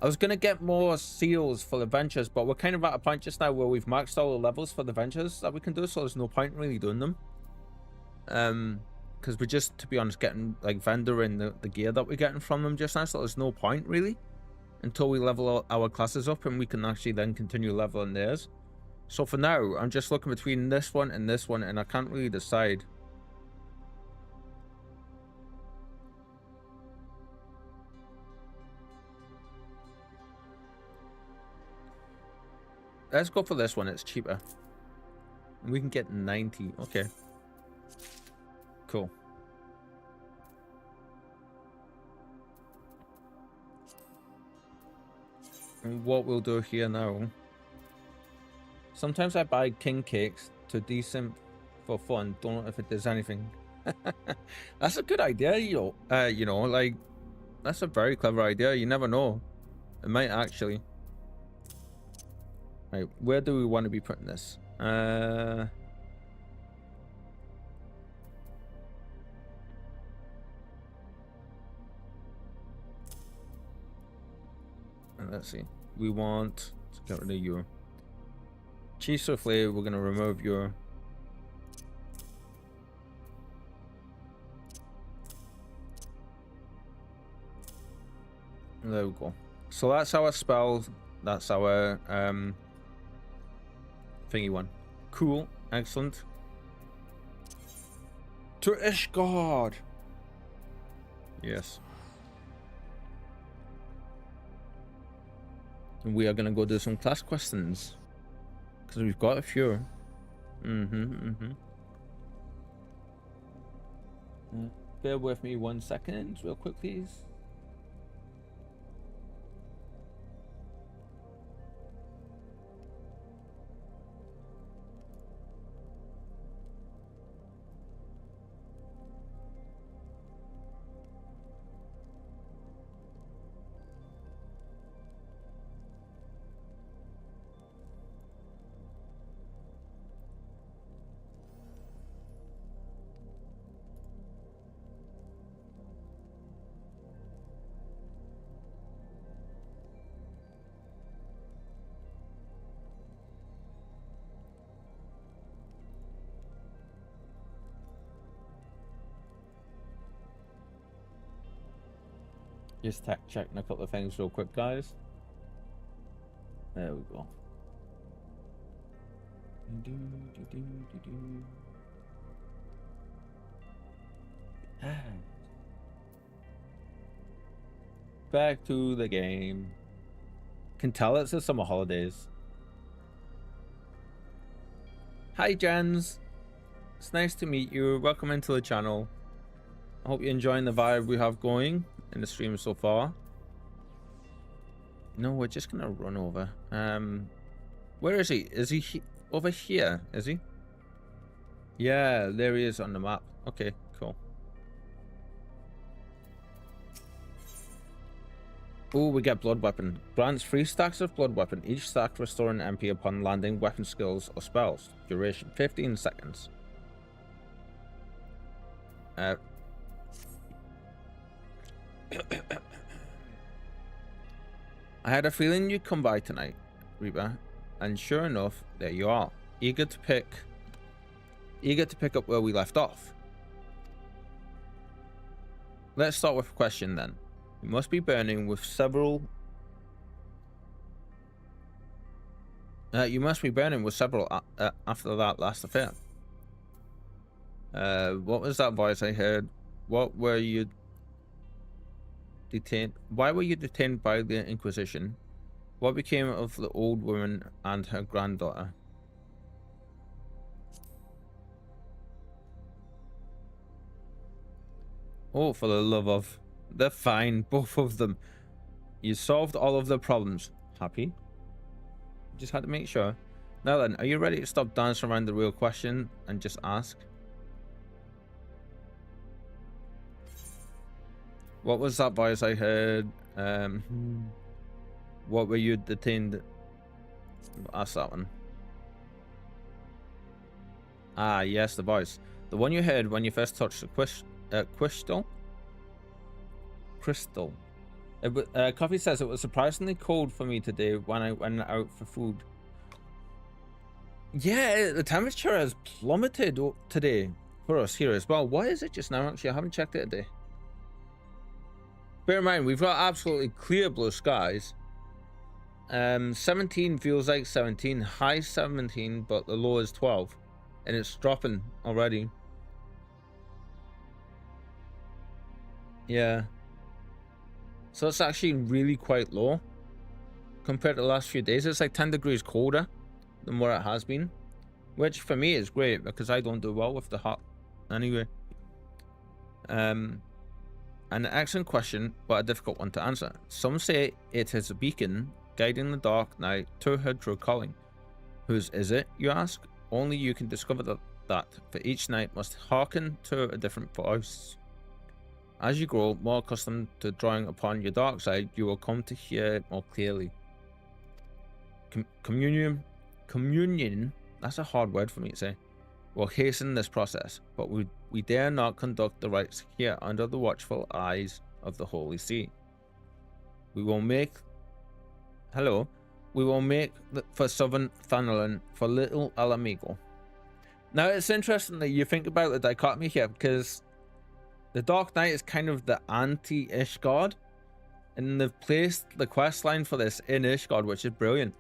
I was gonna get more seals for the ventures, but we're kind of at a point just now where we've maxed all the levels for the ventures that we can do, so there's no point in really doing them. Because we're just, to be honest, getting like vendor in the gear that we're getting from them just now, so there's no point really until we level our classes up and we can actually then continue leveling theirs. So for now, I'm just looking between this one and I can't really decide. Let's go for this one, it's cheaper. And we can get 90, okay. Cool. And what we'll do here now, sometimes I buy king cakes to decent for fun. Don't know if it does anything. That's a good idea, you know, like, that's a very clever idea. You never know. It might actually. Right, where do we want to be putting this? Let's see. We want to get rid of your cheese souffle. We're going to remove your there we go. So that's our spell. That's our thingy one. Cool. Excellent. To Ishgard. Yes. And we are gonna go do some class questions because we've got a few. Bear with me 1 second, real quick, please. Just checking a couple of things real quick, guys. There we go. Back to the game. Can tell it's the summer holidays. Hi, Jens. It's nice to meet you. Welcome into the channel. I hope you're enjoying the vibe we have going in the stream so far. No, we're just gonna run over. Where is he? Is he over here? Is he? Yeah, there he is on the map. Okay, cool. Oh, we get blood weapon. Grants 3 stacks of blood weapon. Each stack restoring MP upon landing weapon skills or spells. Duration 15 seconds. I had a feeling you'd come by tonight, Reeper, and sure enough, there you are, eager to pick up where we left off. Let's start with a question then. You must be burning with several. After that last affair. What was that voice I heard? What were you detained? Why were you detained by the Inquisition? What became of the old woman and her granddaughter? Oh, for the love of... They're fine, both of them. You solved all of the problems. Happy? Just had to make sure. Now then, are you ready to stop dancing around the real question and just ask? What was that voice I heard? What were you detained? Ask that one. Ah, yes, the voice. The one you heard when you first touched the crystal? Crystal. Coffee says it was surprisingly cold for me today when I went out for food. Yeah, the temperature has plummeted today for us here as well. Why is it just now? Actually, I haven't checked it today. Bear in mind, we've got absolutely clear blue skies. 17 feels like 17, high 17, but the low is 12. And it's dropping already. Yeah. So it's actually really quite low compared to the last few days. It's like 10 degrees colder than what it has been, which for me is great because I don't do well with the hot anyway. An excellent question, but a difficult one to answer. Some say it is a beacon guiding the Dark Knight to her true calling. Whose is it, you ask? Only you can discover that, for each knight must hearken to a different voice. As you grow more accustomed to drawing upon your dark side, you will come to hear it more clearly. Communion, that's a hard word for me to say, will hasten this process, but we dare not conduct the rites here under the watchful eyes of the Holy See. We will make for Southern Thanalan for Little Alamigo. Now, it's interesting that you think about the dichotomy here, because the Dark Knight is kind of the anti-Ishgard, and they've placed the quest line for this in Ishgard, which is brilliant.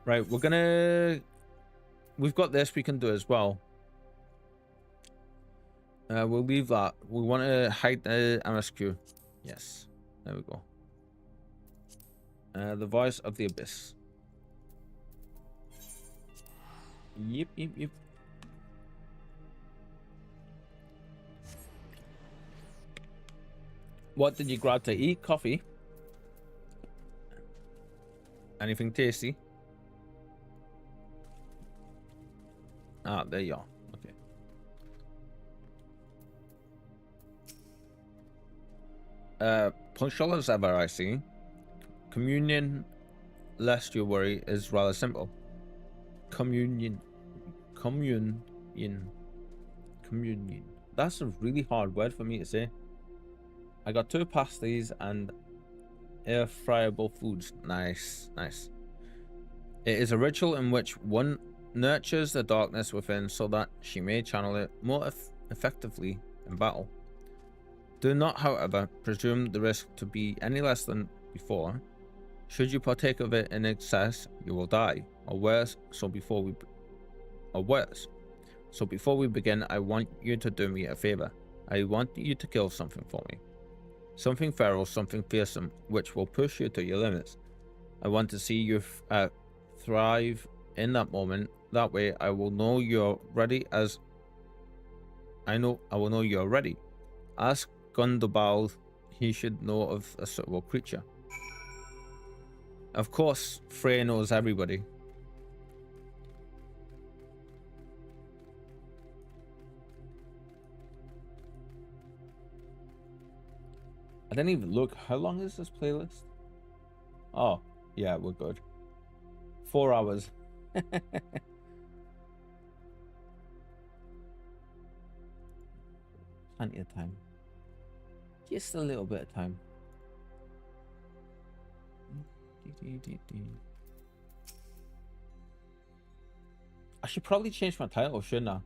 Right, we've got this we can do as well. We'll leave that. We want to hide the MSQ. Yes, there we go. The voice of the abyss. Yep. What did you grab to eat? Coffee. Anything tasty? Ah, there you are. Okay. Punctual as ever, I see. Communion, lest you worry, is rather simple. Communion. That's a really hard word for me to say. I got 2 pasties and air fryable foods. Nice. It is a ritual in which one nurtures the darkness within so that she may channel it more effectively in battle. Do not, however, presume the risk to be any less than before. Should you partake of it in excess, you will die, or worse. So before we begin, I want you to do me a favor. I want you to kill something for me. Something feral, something fearsome, which will push you to your limits. I want to see you thrive in that moment. That way, I will know you're ready. I will know you're ready. Ask Gundobald. He should know of a suitable creature. Of course, Frey knows everybody. I didn't even look. How long is this playlist? Oh, yeah, we're good. 4 hours. Plenty of time. Just a little bit of time. I should probably change my title, shouldn't I?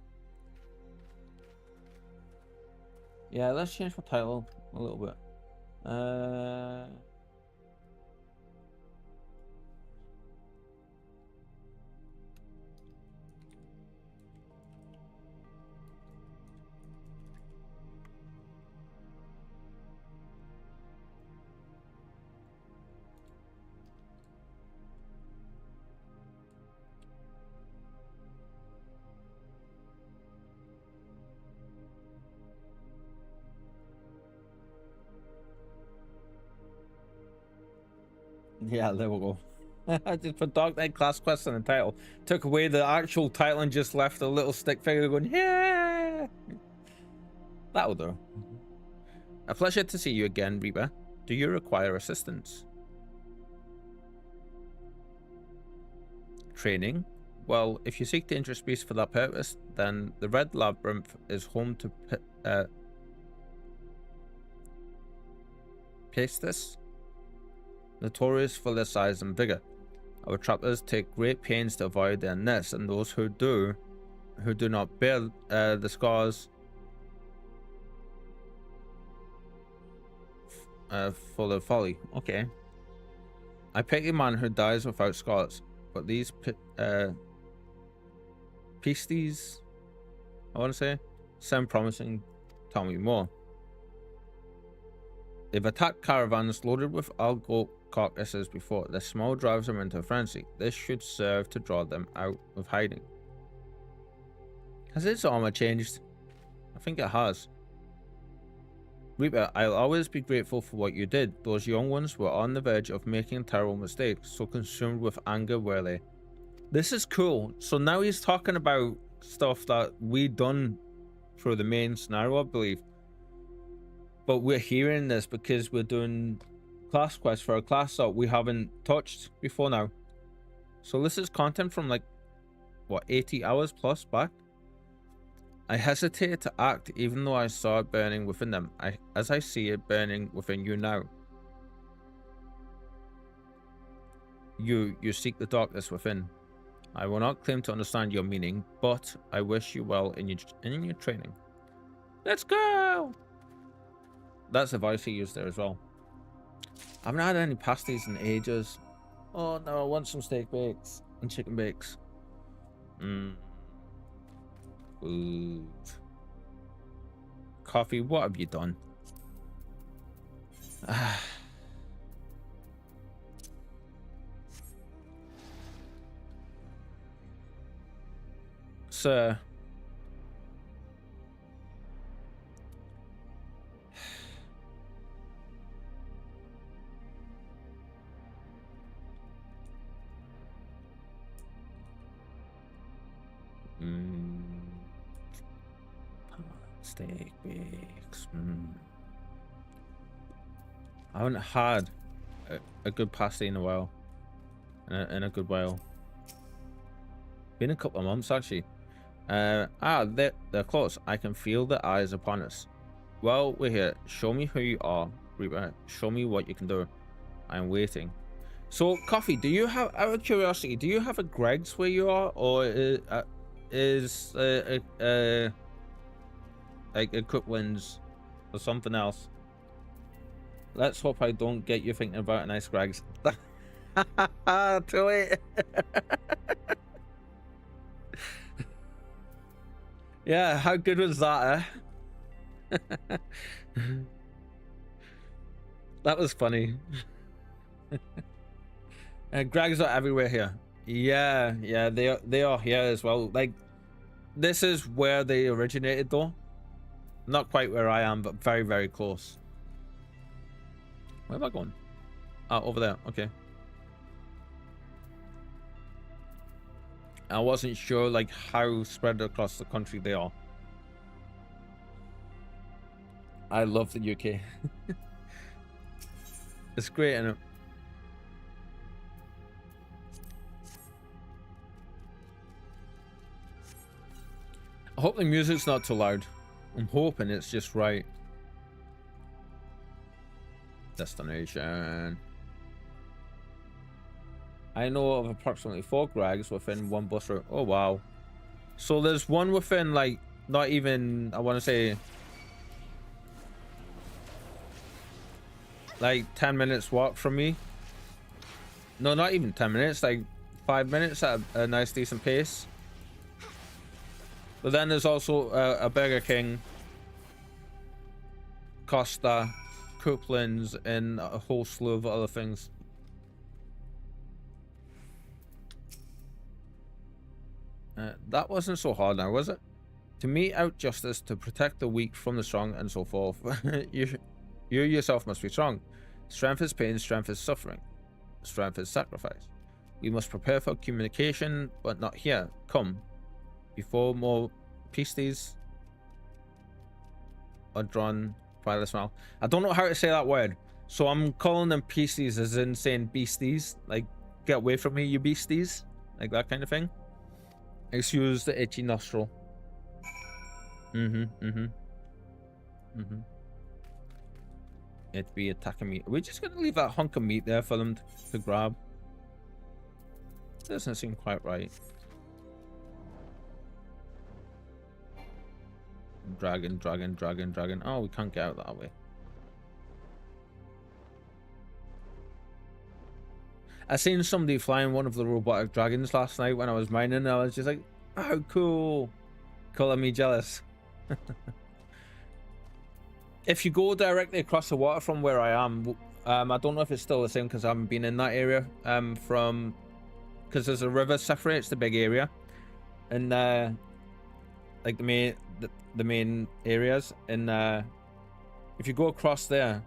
Yeah, let's change my title a little bit. Yeah, there we go. I just put Dark Knight class quest in the title. Took away the actual title and just left a little stick figure going, yeah. That'll do. A pleasure to see you again, Reeper. Do you require assistance? Training? Well, if you seek dangerous beasts for that purpose, then the Red Labyrinth is home to Pistis, notorious for their size and vigor. Our trappers take great pains to avoid their nests, and those who do not bear the scars for their folly. Okay. I pity a man who dies without scars, but these pisties, I want to say, sound promising. Tell me more. They've attacked caravans loaded with algo carcasses before. Their smell drives them into a frenzy. This should serve to draw them out of hiding. Has his armor changed? I think it has. Reaper, I'll always be grateful for what you did. Those young ones were on the verge of making terrible mistakes, so consumed with anger were they. This is cool. So now he's talking about stuff that we done through the main scenario, I believe. But we're hearing this because we're doing class quests for a class that we haven't touched before now. So this is content from like, what, 80 hours plus back? I hesitated to act even though I saw it burning within them, as I see it burning within you now. You seek the darkness within. I will not claim to understand your meaning, but I wish you well in your training. Let's go! That's a voice he used there as well. I haven't had any pasties in ages. Oh no, I want some steak bakes and chicken bakes. Food. Coffee, what have you done? Sir. Steak bakes. I haven't had a good pasty in a while. In a good while. Been a couple of months actually. They're close. I can feel the eyes upon us. Well, we're here. Show me who you are, Reaper. Show me what you can do. I'm waiting. So, Coffee, do you have, out of curiosity, do you have a Greg's where you are, or is like a Cooklands or something else? Let's hope I don't get you thinking about a nice Greg's. Too late. Yeah, how good was that, eh? That was funny. Greg's are everywhere here. Yeah, they are here as well. Like, this is where they originated though. Not quite where I am, but very, very close. Where am I going? Ah, over there. Okay. I wasn't sure like how spread across the country they are. I love the UK. It's great, isn't it? I hope the music's not too loud. I'm hoping it's just right. Destination. I know of approximately 4 Gregs within one bus route. Oh wow. So there's one within like not even, I want to say, like 10 minutes walk from me. No, not even 10 minutes, like 5 minutes at a nice decent pace. But then there's also a Burger King, Costa, Cooklands, and a whole slew of other things. That wasn't so hard now, was it? To mete out justice, to protect the weak from the strong, and so forth. You yourself must be strong. Strength is pain, strength is suffering. Strength is sacrifice. We must prepare for communication, but not here. Come. Before more pisties are drawn by the smell. I don't know how to say that word, so I'm calling them pisties as in saying beasties. Like, get away from me, you beasties. Like that kind of thing. Excuse the itchy nostril. It'd be attacking me. Are we just gonna leave that hunk of meat there for them to grab? Doesn't seem quite right. Dragon. Oh, we can't get out that way. I seen somebody flying one of the robotic dragons last night when I was mining, and I was just like, oh, cool. Calling me jealous. If you go directly across the water from where I am, I don't know if it's still the same because I haven't been in that area, because there's a river separates the big area, and like the main areas, and if if you go across there,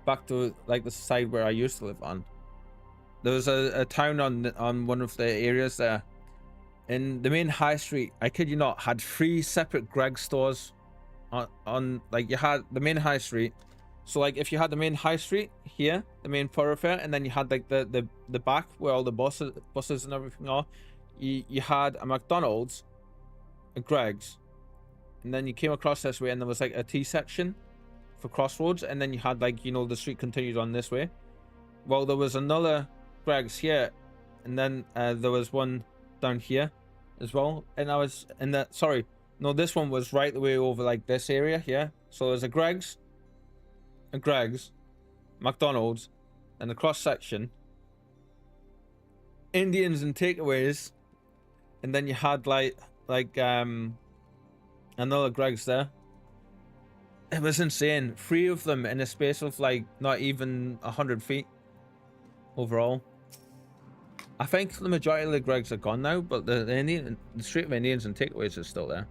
back to like the side where I used to live on, there was a town on one of the areas there. In the main high street, I kid you not, had 3 separate Greg stores on like, you had the main high street. So like if you had the main high street here, the main thoroughfare, and then you had like the back where all the buses and everything are, you had a McDonald's, a Greg's, and then you came across this way and there was like a T section for Crossroads, and then you had like, you know, the street continued on this way. Well, there was another Greg's here, and then there was one down here as well, and I was in that, sorry, no, this one was right the way over like this area here. So there's a Greg's, McDonald's, and the cross section, Indians and takeaways, and then you had like another Greg's there. It was insane. 3 of them in a space of like not even 100 feet overall. I think the majority of the Gregs are gone now, but the street of Indians and takeaways is still there.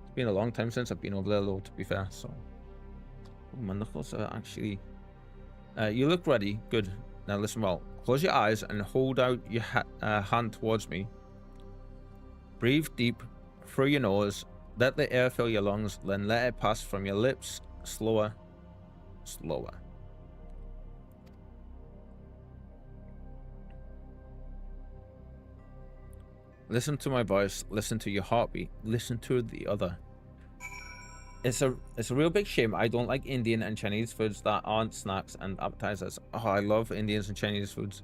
It's been a long time since I've been over there though, to be fair. So, oh, my knuckles are actually. You look ready. Good. Now listen well. Close your eyes and hold out your hand towards me. Breathe deep through your nose. Let the air fill your lungs, then let it pass from your lips. Slower. Slower. Listen to my voice. Listen to your heartbeat. Listen to the other. It's a real big shame I don't like Indian and Chinese foods that aren't snacks and appetizers. Oh, I love Indians and Chinese foods.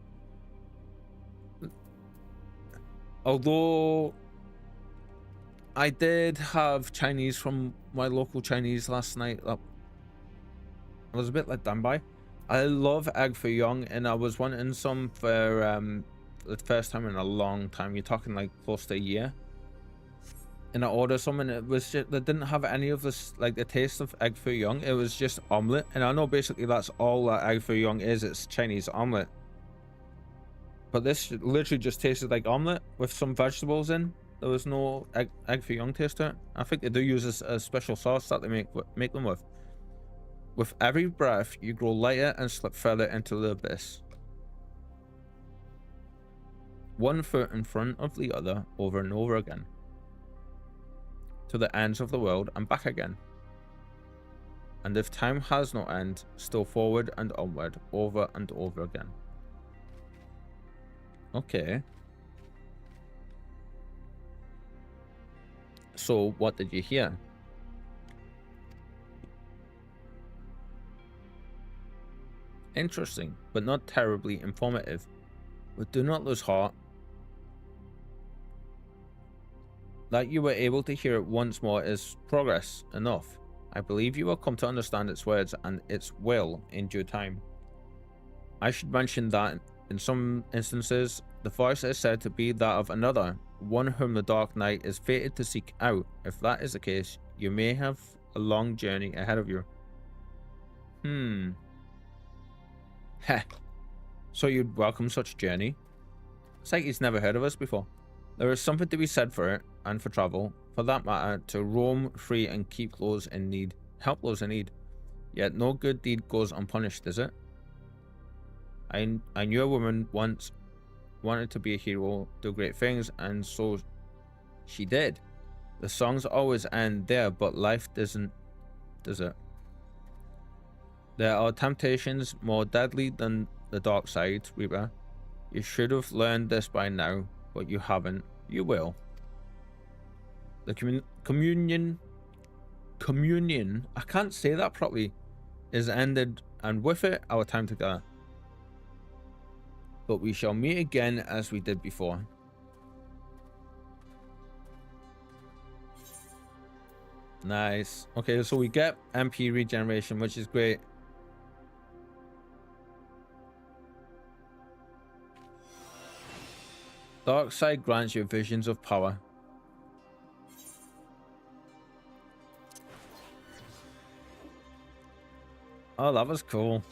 Although I did have Chinese from my local Chinese last night. I was a bit let down by. I love egg foo young, and I was wanting some for the first time in a long time. You're talking like close to a year. And I ordered some, and it was just, they didn't have any of this, like the taste of egg foo young. It was just omelette, and I know basically that's all that egg foo young is. It's Chinese omelette. But this literally just tasted like omelette with some vegetables in. There was no egg foo young taste to it. I think they do use a special sauce that they make them with. With every breath, you grow lighter and slip further into the abyss. One foot in front of the other, over and over again. To the ends of the world and back again. And if time has no end, still forward and onward, over and over again. Okay. So, what did you hear? Interesting, but not terribly informative. But do not lose heart. That you were able to hear it once more is progress enough. I believe you will come to understand its words and its will in due time. I should mention that in some instances, the voice is said to be that of another, one whom the Dark Knight is fated to seek out. If that is the case, you may have a long journey ahead of you. Heh. So you'd welcome such a journey? It's like he's never heard of us before. There is something to be said for it, and for travel, for that matter, to roam free and keep those in need, help those in need. Yet no good deed goes unpunished, is it? I knew a woman once wanted to be a hero, do great things, and so she did. The songs always end there, but life doesn't, does it? There are temptations more deadly than the dark side, Reaper. You should have learned this by now, but you haven't. You will. The communion, I can't say that properly, is ended, and with it, our time together. But we shall meet again as we did before. Nice. Okay, so we get MP regeneration, which is great. Dark side grants you visions of power. Oh, that was cool.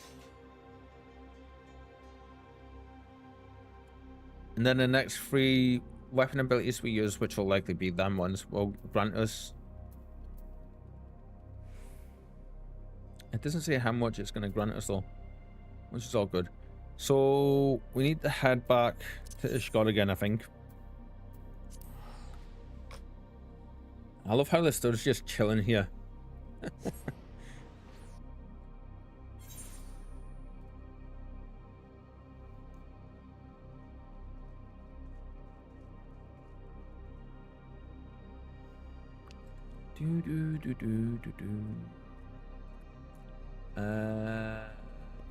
And then the next 3 weapon abilities we use, which will likely be them ones, will grant us It doesn't say how much it's going to grant us though, which is all good. So we need to head back to Ishgard again, I think. I love how this dude's just chilling here.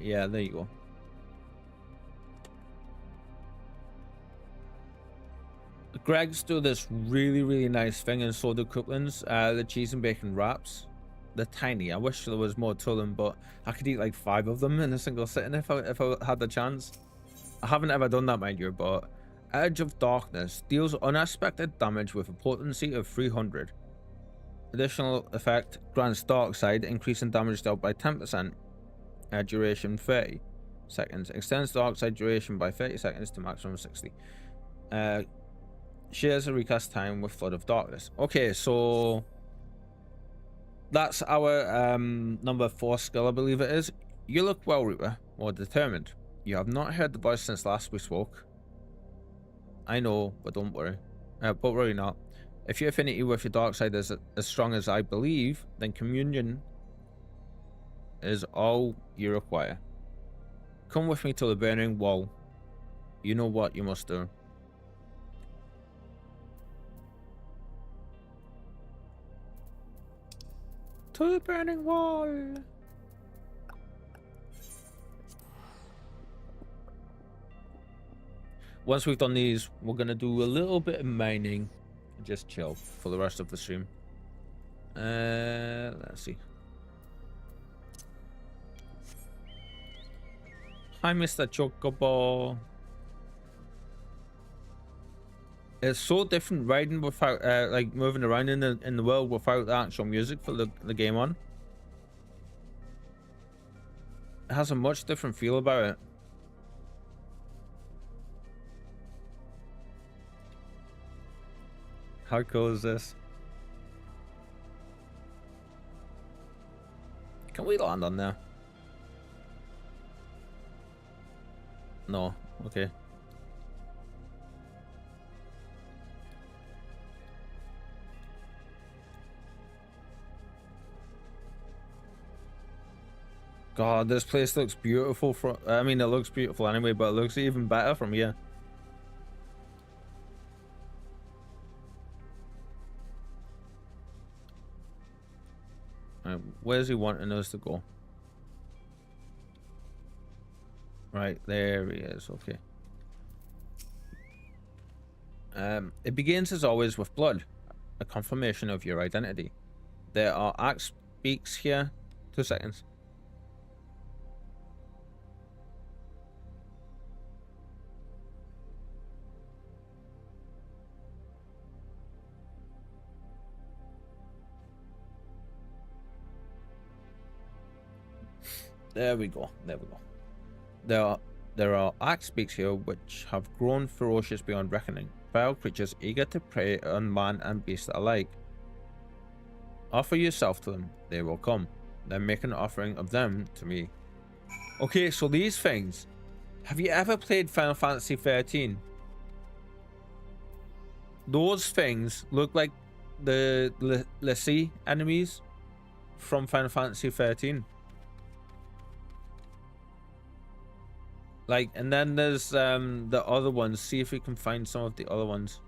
Yeah, there you go. Greg's do this really nice thing, and so do Couplands. The cheese and bacon wraps. They're tiny. I wish there was more to them, but I could eat like 5 of them in a single sitting if I had the chance. I haven't ever done that, mind you, but Edge of Darkness deals unexpected damage with a potency of 300. Additional effect grants Dark Side, increasing damage dealt by 10%. Duration 30 seconds. Extends Dark Side duration by 30 seconds to maximum 60. Shares a recast time with Flood of Darkness. Okay, so that's our number 4 skill, I believe it is. You look well, Reaper, or determined. You have not heard the voice since last we spoke. I know, but don't worry. But worry not. If your affinity with your dark side is as strong as I believe, then communion is all you require. Come with me to the burning wall. You know what you must do. To the burning wall. Once we've done these, we're gonna do a little bit of mining and just chill for the rest of the stream. Let's see. Hi, Mr. Chocobo. It's so different riding without like moving around in the world without the actual music for the game on. It has a much different feel about it. How cool is this? Can we land on there? No. Okay. God, this place looks beautiful from... I mean, it looks beautiful anyway, but it looks even better from here. Right, where's he wanting us to go? Right, there he is. Okay. It begins as always with blood, a confirmation of your identity. There are axe beaks here. 2 seconds. There we go. There we go. There are axe beaks here which have grown ferocious beyond reckoning. Vile creatures eager to prey on man and beast alike. Offer yourself to them, they will come. Then make an offering of them to me. Okay, so these things. Have you ever played Final Fantasy 13? Those things look like the Lassie enemies from Final Fantasy 13. Like, and then there's the other ones. See if we can find some of the other ones.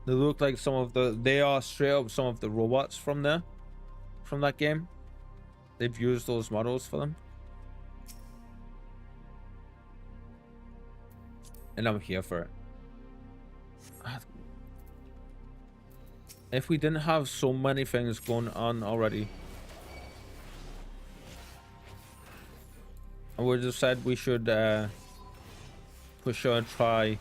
They look like some of the... They are straight up some of the robots from there. From that game. They've used those models for them. And I'm here for it. If we didn't have so many things going on already... I would have said we should for sure try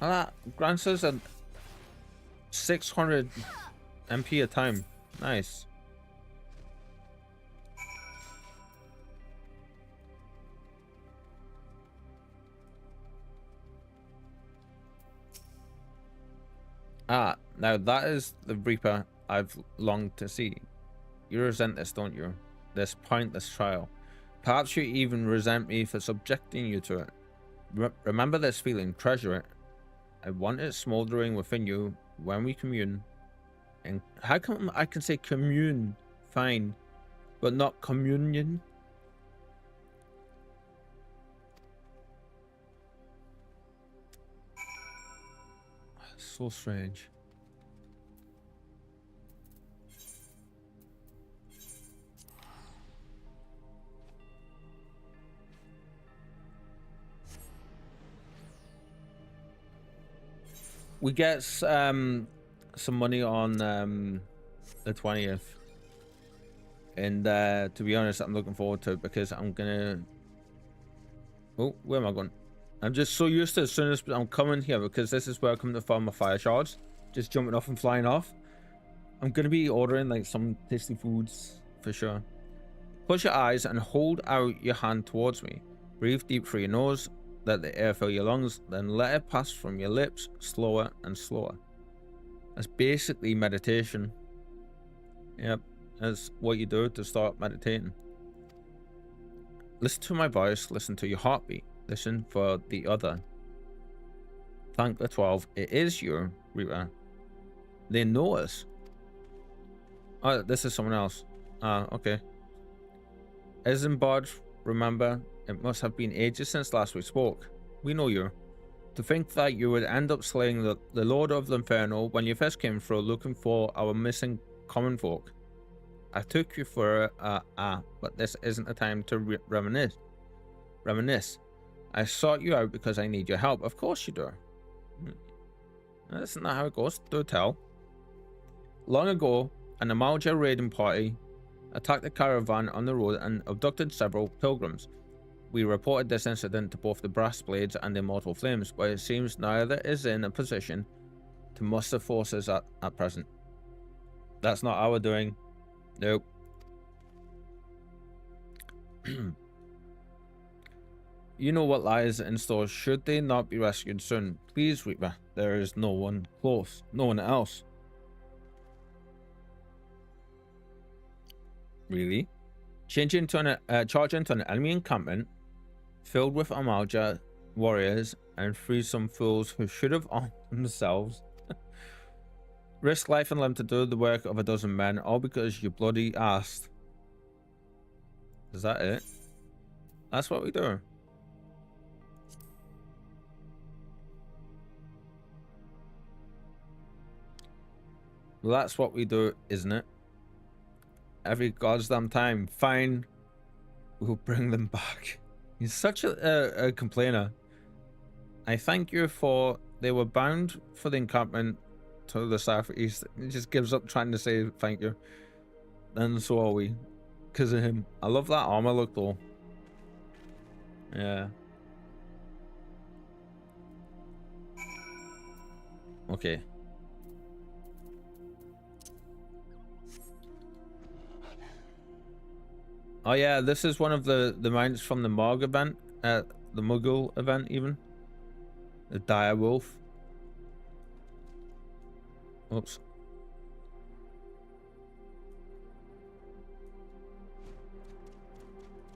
that grants us a 600 MP a time. Nice. Ah, now that is the Reaper I've longed to see. You resent this, don't you? This pointless trial. Perhaps you even resent me for subjecting you to it. Remember this feeling, treasure it. I want it smoldering within you when we commune. And how come I can say commune fine, but not communion? So strange. We get some money on the 20th, and to be honest, I'm looking forward to it because I'm gonna. Oh, where am I going? I'm just so used to as soon as I'm coming here, because this is where I come to farm my fire shards, just jumping off and flying off. I'm gonna be ordering like some tasty foods for sure. Close your eyes and hold out your hand towards me. Breathe deep through your nose, let the air fill your lungs, then let it pass from your lips slower and slower. That's basically meditation. Yep, that's what you do to start meditating. Listen to my voice, listen to your heartbeat, listen for the other. Thank the 12, it is your Reaper. They know us. Oh, this is someone else. Ah, okay. Isambard, remember, it must have been ages since last we spoke. We know you. To think that you would end up slaying the Lord of the Inferno when you first came through looking for our missing common folk. I took you for but this isn't the time to reminisce. I sought you out because I need your help. Of course you do. That's not how it goes. Do tell. Long ago, an Amalja raiding party attacked a caravan on the road and abducted several pilgrims. We reported this incident to both the Brass Blades and the Immortal Flames, but it seems neither is in a position to muster forces at present. That's not our doing. Nope. You know what lies in store should they not be rescued soon. Please, Reaper, there is no one close. No one else. Really? Charge into an enemy encampment filled with Amalja warriors and free some fools who should have armed themselves. Risk life and limb to do the work of a dozen men, all because you bloody asked. Is that it? That's what we do. Well, that's what we do, isn't it? Every goddamn time. Fine. We'll bring them back. He's such a complainer. I thank you for... They were bound for the encampment to the southeast. He just gives up trying to say thank you. And so are we. Because of him. I love that armor look though. Yeah. Okay. Oh yeah, this is one of the mounts from the Morg event, the Muggle event even. The dire wolf. Oops.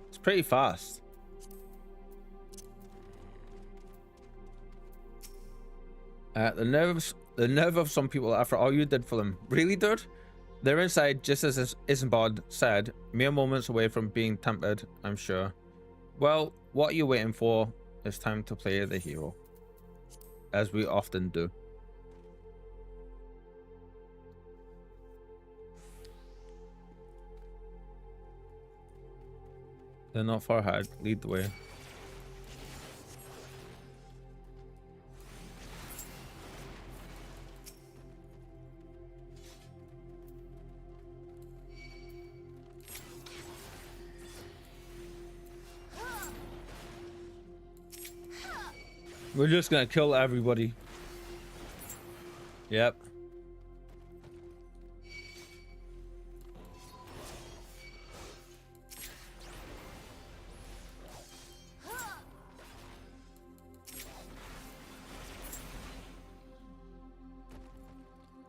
It's pretty fast. The nerve of some people after all you did for them. Really, dude? They're inside, just as Isambard said, mere moments away from being tempered, I'm sure. Well, what are you waiting for? It's time to play the hero. As we often do. They're not far ahead. Lead the way. We're just gonna kill everybody. Yep.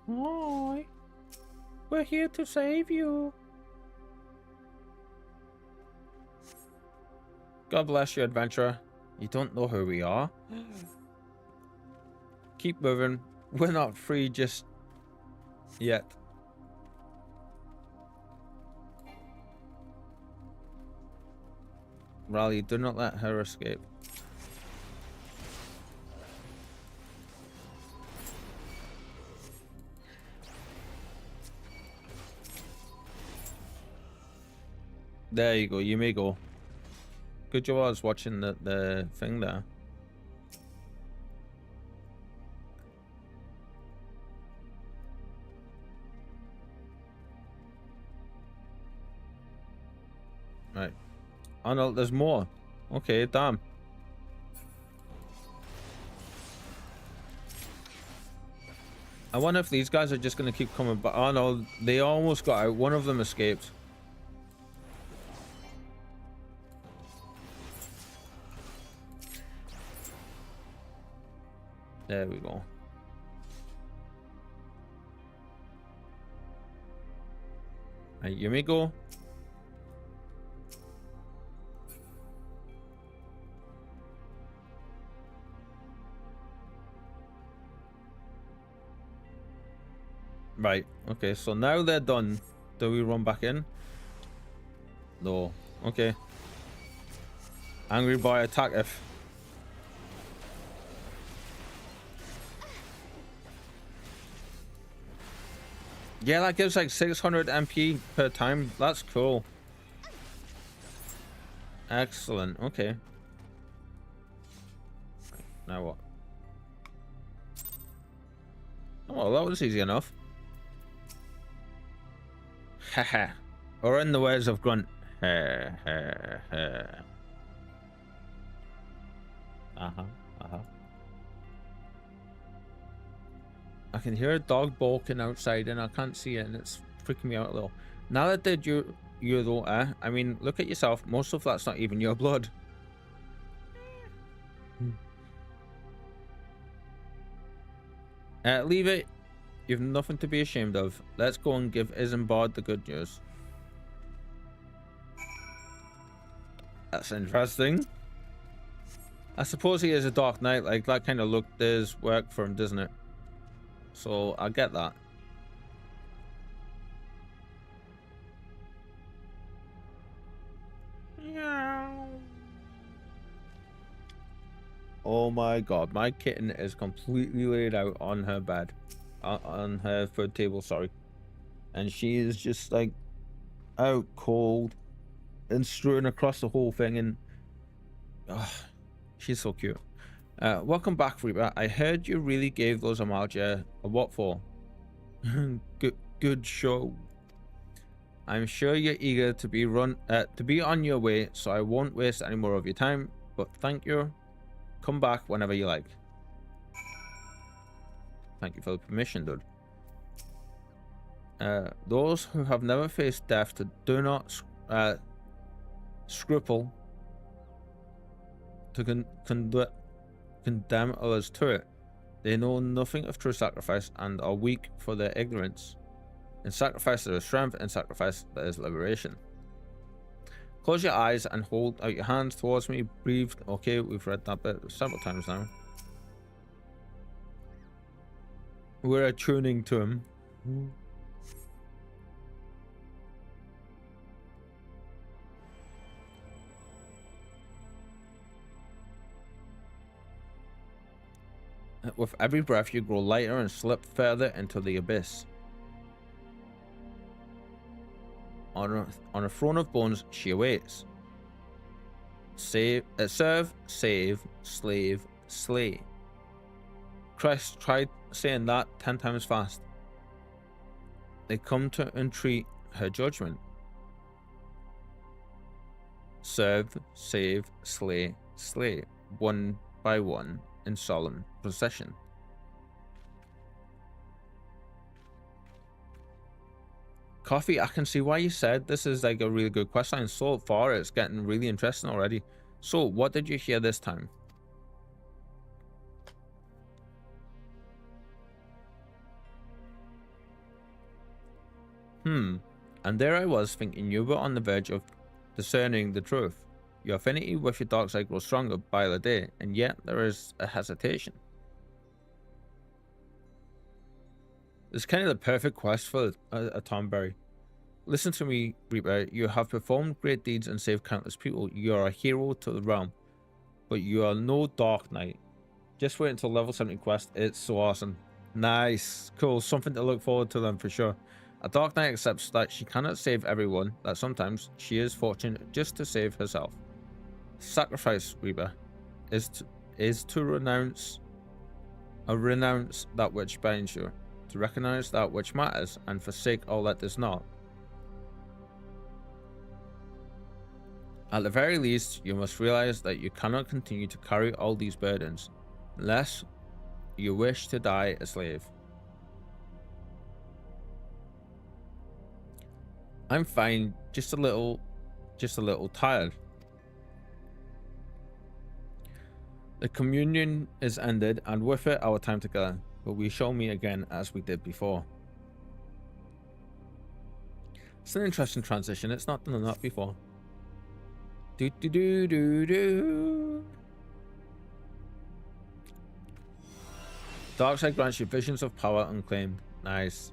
Oh, we're here to save you. God bless you, adventurer. You don't know who we are? Keep moving. We're not free just yet. Raleigh, do not let her escape. There you go, you may go. Good job I was watching the thing there. Right. Oh no, there's more. Okay, damn. I wonder if these guys are just going to keep coming back. Oh no, they almost got out. One of them escaped. There we go. Right, you may go. Right, okay, so now they're done. Do we run back in? No. Okay. Angry boy attack if. Yeah, that gives like 600 MP per time. That's cool. Excellent. Okay. Now what? Oh, well, that was easy enough. Haha. Or in the words of Grunt. Ha ha ha. I can hear a dog barking outside and I can't see it and it's freaking me out a little. Now that they do you though, I mean, look at yourself. Most of that's not even your blood. Leave it. You've nothing to be ashamed of. Let's go and give Isambard the good news. That's interesting. I suppose he is a Dark Knight. Like, that kind of look does work for him, doesn't it? So, I get that. Oh my god, my kitten is completely laid out on her bed. On her food table, sorry. And she is just like out cold and strewn across the whole thing, and she's so cute. Welcome back, Reeper. I heard you really gave those Amalja a what for? Good show. I'm sure you're eager to be on your way, so I won't waste any more of your time, but thank you. Come back whenever you like. Thank you for the permission, dude. Those who have never faced death do not scruple to condemn others to it. They know nothing of true sacrifice and are weak for their ignorance. In sacrifice there is strength, in sacrifice there is liberation. Close your eyes and hold out your hands towards me. Breathe. Okay, we've read that bit several times now. We're attuning to him. With every breath, you grow lighter and slip further into the abyss. On a throne of bones, she awaits. Serve, save, slave, slay. Christ tried saying that 10 times fast. They come to entreat her judgment. Serve, save, slay, slay. One by one in solemn procession. Coffee, I can see why you said this is like a really good questline. So far, it's getting really interesting already. So, what did you hear this time? And there I was, thinking you were on the verge of discerning the truth. Your affinity with your dark side grows stronger by the day, and yet there is a hesitation. It's kind of the perfect quest for a Tomberry. Listen to me, Reaper. You have performed great deeds and saved countless people. You are a hero to the realm, but you are no Dark Knight. Just wait until level 70 quest. It's so awesome. Nice. Cool. Something to look forward to then for sure. A Dark Knight accepts that she cannot save everyone, that sometimes she is fortunate just to save herself. Sacrifice, Reaper, is to renounce that which binds you, to recognize that which matters, and forsake all that does not. At the very least, you must realize that you cannot continue to carry all these burdens, unless you wish to die a slave. I'm fine, just a little tired. The communion is ended, and with it our time together, but we shall meet again as we did before. It's an interesting transition. It's not done that before. Do do do do do. Darkseid grants you visions of power unclaimed. Nice.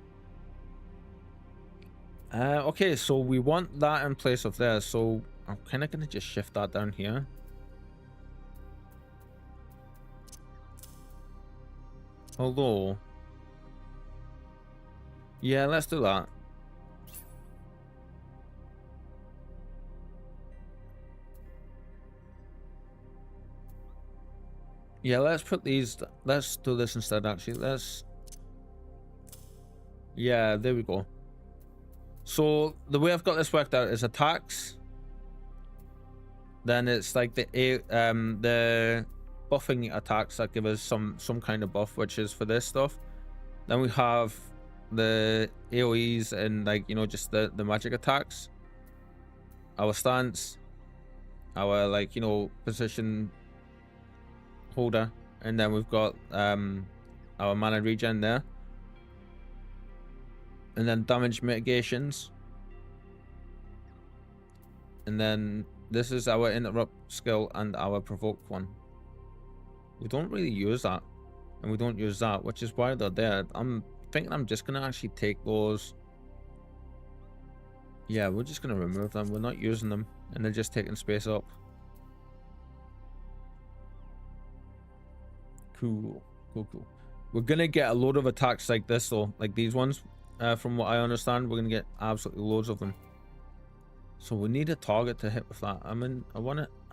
Okay, so we want that in place of there, so I'm kind of gonna just shift that down here. Although, yeah, let's do that. Yeah, let's put these, let's do this instead actually. Yeah, there we go. So the way I've got this worked out is attacks, then it's like the buffing attacks that give us some kind of buff, which is for this stuff. Then we have the AoEs and, like, you know, just the magic attacks, our stance, our, like, you know, position holder, and then we've got our mana regen there, and then damage mitigations, and then this is our interrupt skill and our provoke one. We don't really use that, and we don't use that, which is why they're there. I'm thinking I'm just gonna actually take those. Yeah, we're just gonna remove them. We're not using them, and they're just taking space up. Cool. We're gonna get a load of attacks like this though, like these ones. From what I understand, we're gonna get absolutely loads of them. So we need a target to hit with that. I'm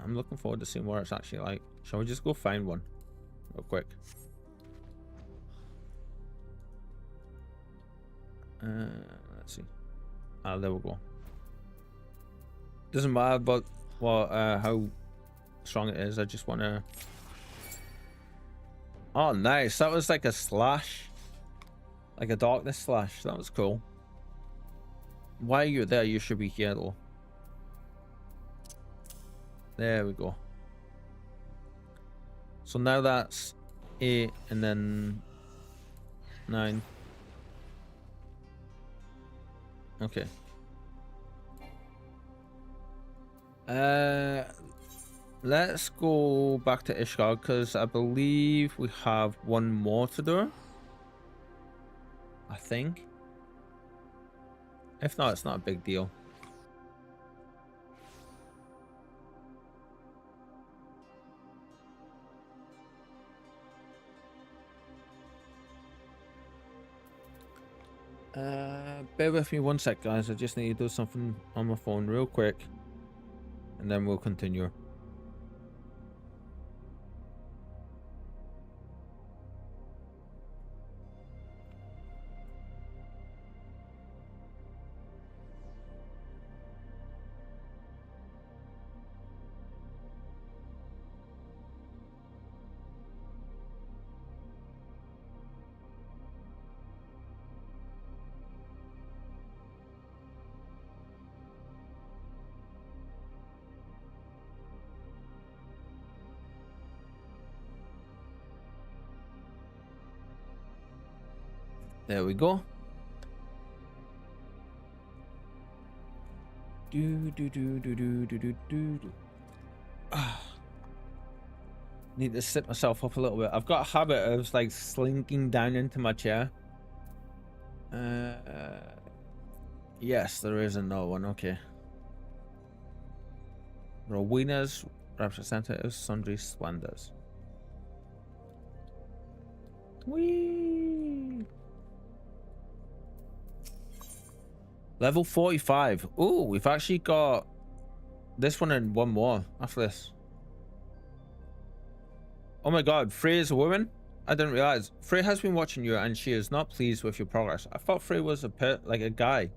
looking forward to seeing what it's actually like. Shall we just go find one real quick? Let's see. There we go. Doesn't matter about how strong it is. I just want to. Oh, nice. That was like a slash, like a darkness slash. That was cool. Why are you there? You should be here though. There we go. So now that's 8 and then 9. Okay. Let's go back to Ishgard, because I believe we have one more to do. I think. If not, it's not a big deal. Bear with me one sec, guys. I just need to do something on my phone real quick, and then we'll continue. There we go. Do do do do do do do do. Need to sit myself up a little bit. I've got a habit of like slinking down into my chair. Yes, there is another one. Okay. Rowena's representative sundry splendors. Whee! Level 45. Oh, we've actually got this one and one more after this. Oh my god, Frey is a woman? I didn't realize. Frey has been watching you and she is not pleased with your progress. I thought Frey was like a guy.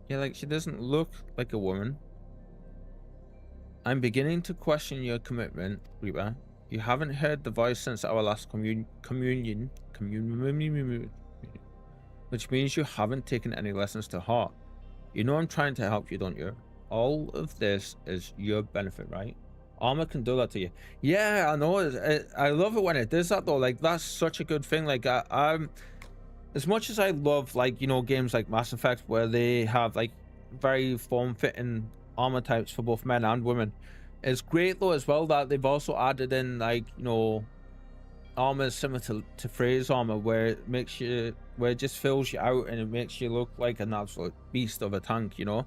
Yeah, like she doesn't look like a woman. I'm beginning to question your commitment, Reeper. You haven't heard the voice since our last communion, which means you haven't taken any lessons to heart. You know I'm trying to help you, don't you? All of this is your benefit, right? Armor can do that to you. Yeah, I know. I love it when it does that though. Like that's such a good thing. Like I'm, as much as I love like, you know, games like Mass Effect where they have like very form-fitting armor types for both men and women, it's great though as well that they've also added in like, you know, armor similar to Frey's armor where it makes you, where it just fills you out and it makes you look like an absolute beast of a tank, you know.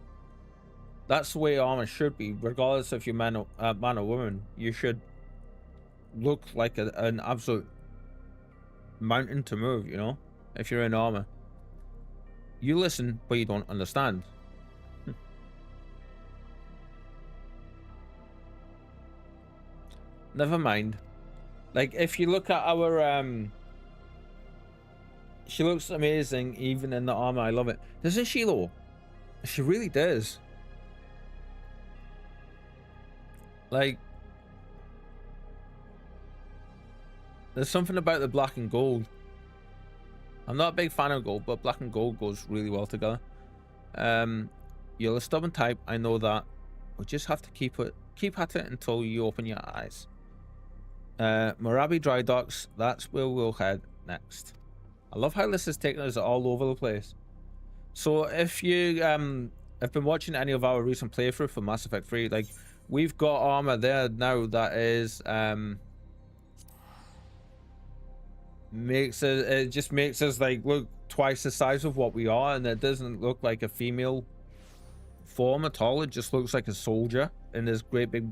That's the way armor should be, regardless if you're man or woman. You should look like an absolute mountain to move, you know, if you're in armor. You listen, but you don't understand. Never mind. Like, if you look at our, she looks amazing even in the armor. I love it. Doesn't she though? She really does. Like, there's something about the black and gold. I'm not a big fan of gold, but black and gold goes really well together. You're a stubborn type, I know that. We'll just have to keep at it until you open your eyes. Morabi Dry Docks, that's where we'll head next. I love how this is taking us all over the place. So if you have been watching any of our recent playthrough for Mass Effect 3, like we've got armor there now that is it just makes us like look twice the size of what we are, and it doesn't look like a female form at all. It just looks like a soldier in this great big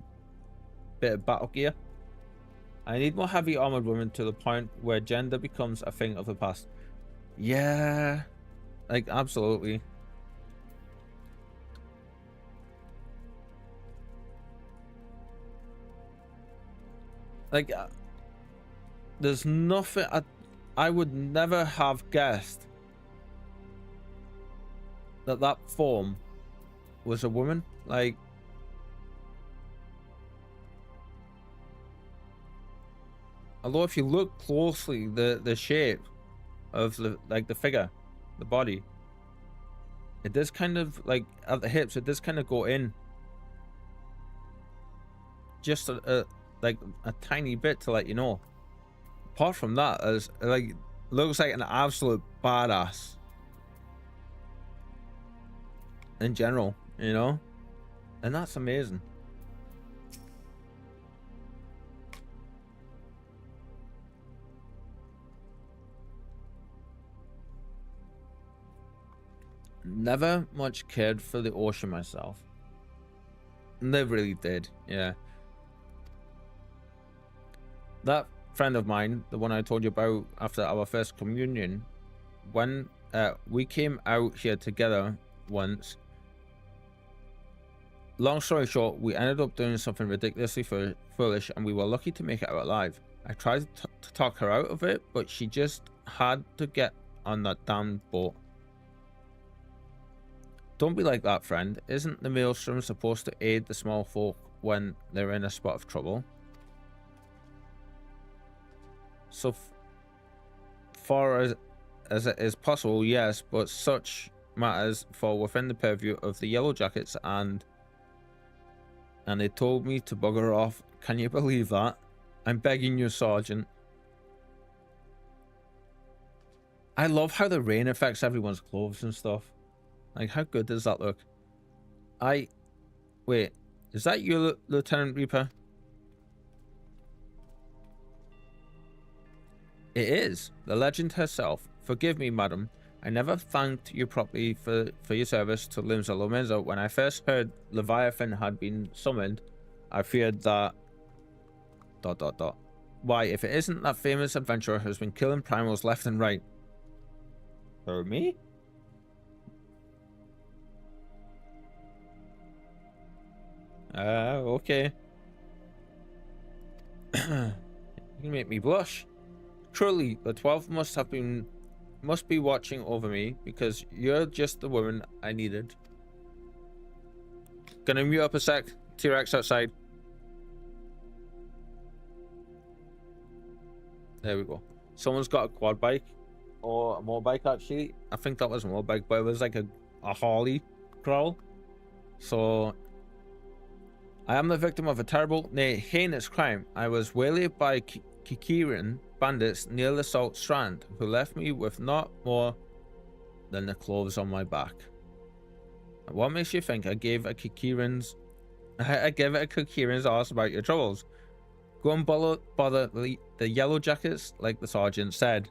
bit of battle gear. I need more heavy armored women to the point where gender becomes a thing of the past. Yeah, like absolutely. Like there's nothing I would never have guessed that form was a woman. Like, although if you look closely, the shape of the figure, the body, it does kind of like at the hips, it does kind of go in just like a tiny bit to let you know. Apart from that, as like looks like an absolute badass in general, you know, and that's amazing. Never much cared for the ocean myself. Never really did. Yeah, that friend of mine, the one I told you about after our first communion, when we came out here together once, long story short, we ended up doing something ridiculously foolish and we were lucky to make it out alive. I tried to talk her out of it, but she just had to get on that damn boat. Don't be like that, friend. Isn't the maelstrom supposed to aid the small folk when they're in a spot of trouble? So far as it is possible, yes, but such matters fall within the purview of the Yellow Jackets, and they told me to bugger off. Can you believe that? I'm begging you, Sergeant. I love how the rain affects everyone's clothes and stuff. Like, how good does that look? Wait, is that you, Lieutenant Reaper? It is. The legend herself. Forgive me, madam. I never thanked you properly for your service to Limsa Lomenzo. When I first heard Leviathan had been summoned, I feared that... ... Why, if it isn't that famous adventurer who's been killing primals left and right. Or me? Okay. You can make me blush. Truly, the 12 must be watching over me because you're just the woman I needed. Gonna mute up a sec. T-Rex outside. There we go. Someone's got a quad bike or a motorbike actually. I think that was a motorbike, but it was like a Harley crawl. So I am the victim of a terrible, nay, heinous crime. I was waylaid by Kikiran bandits near the Salt Strand, who left me with not more than the clothes on my back. What makes you think I gave a Kikiran's ass about your troubles? Go and bother the yellow jackets, like the sergeant said.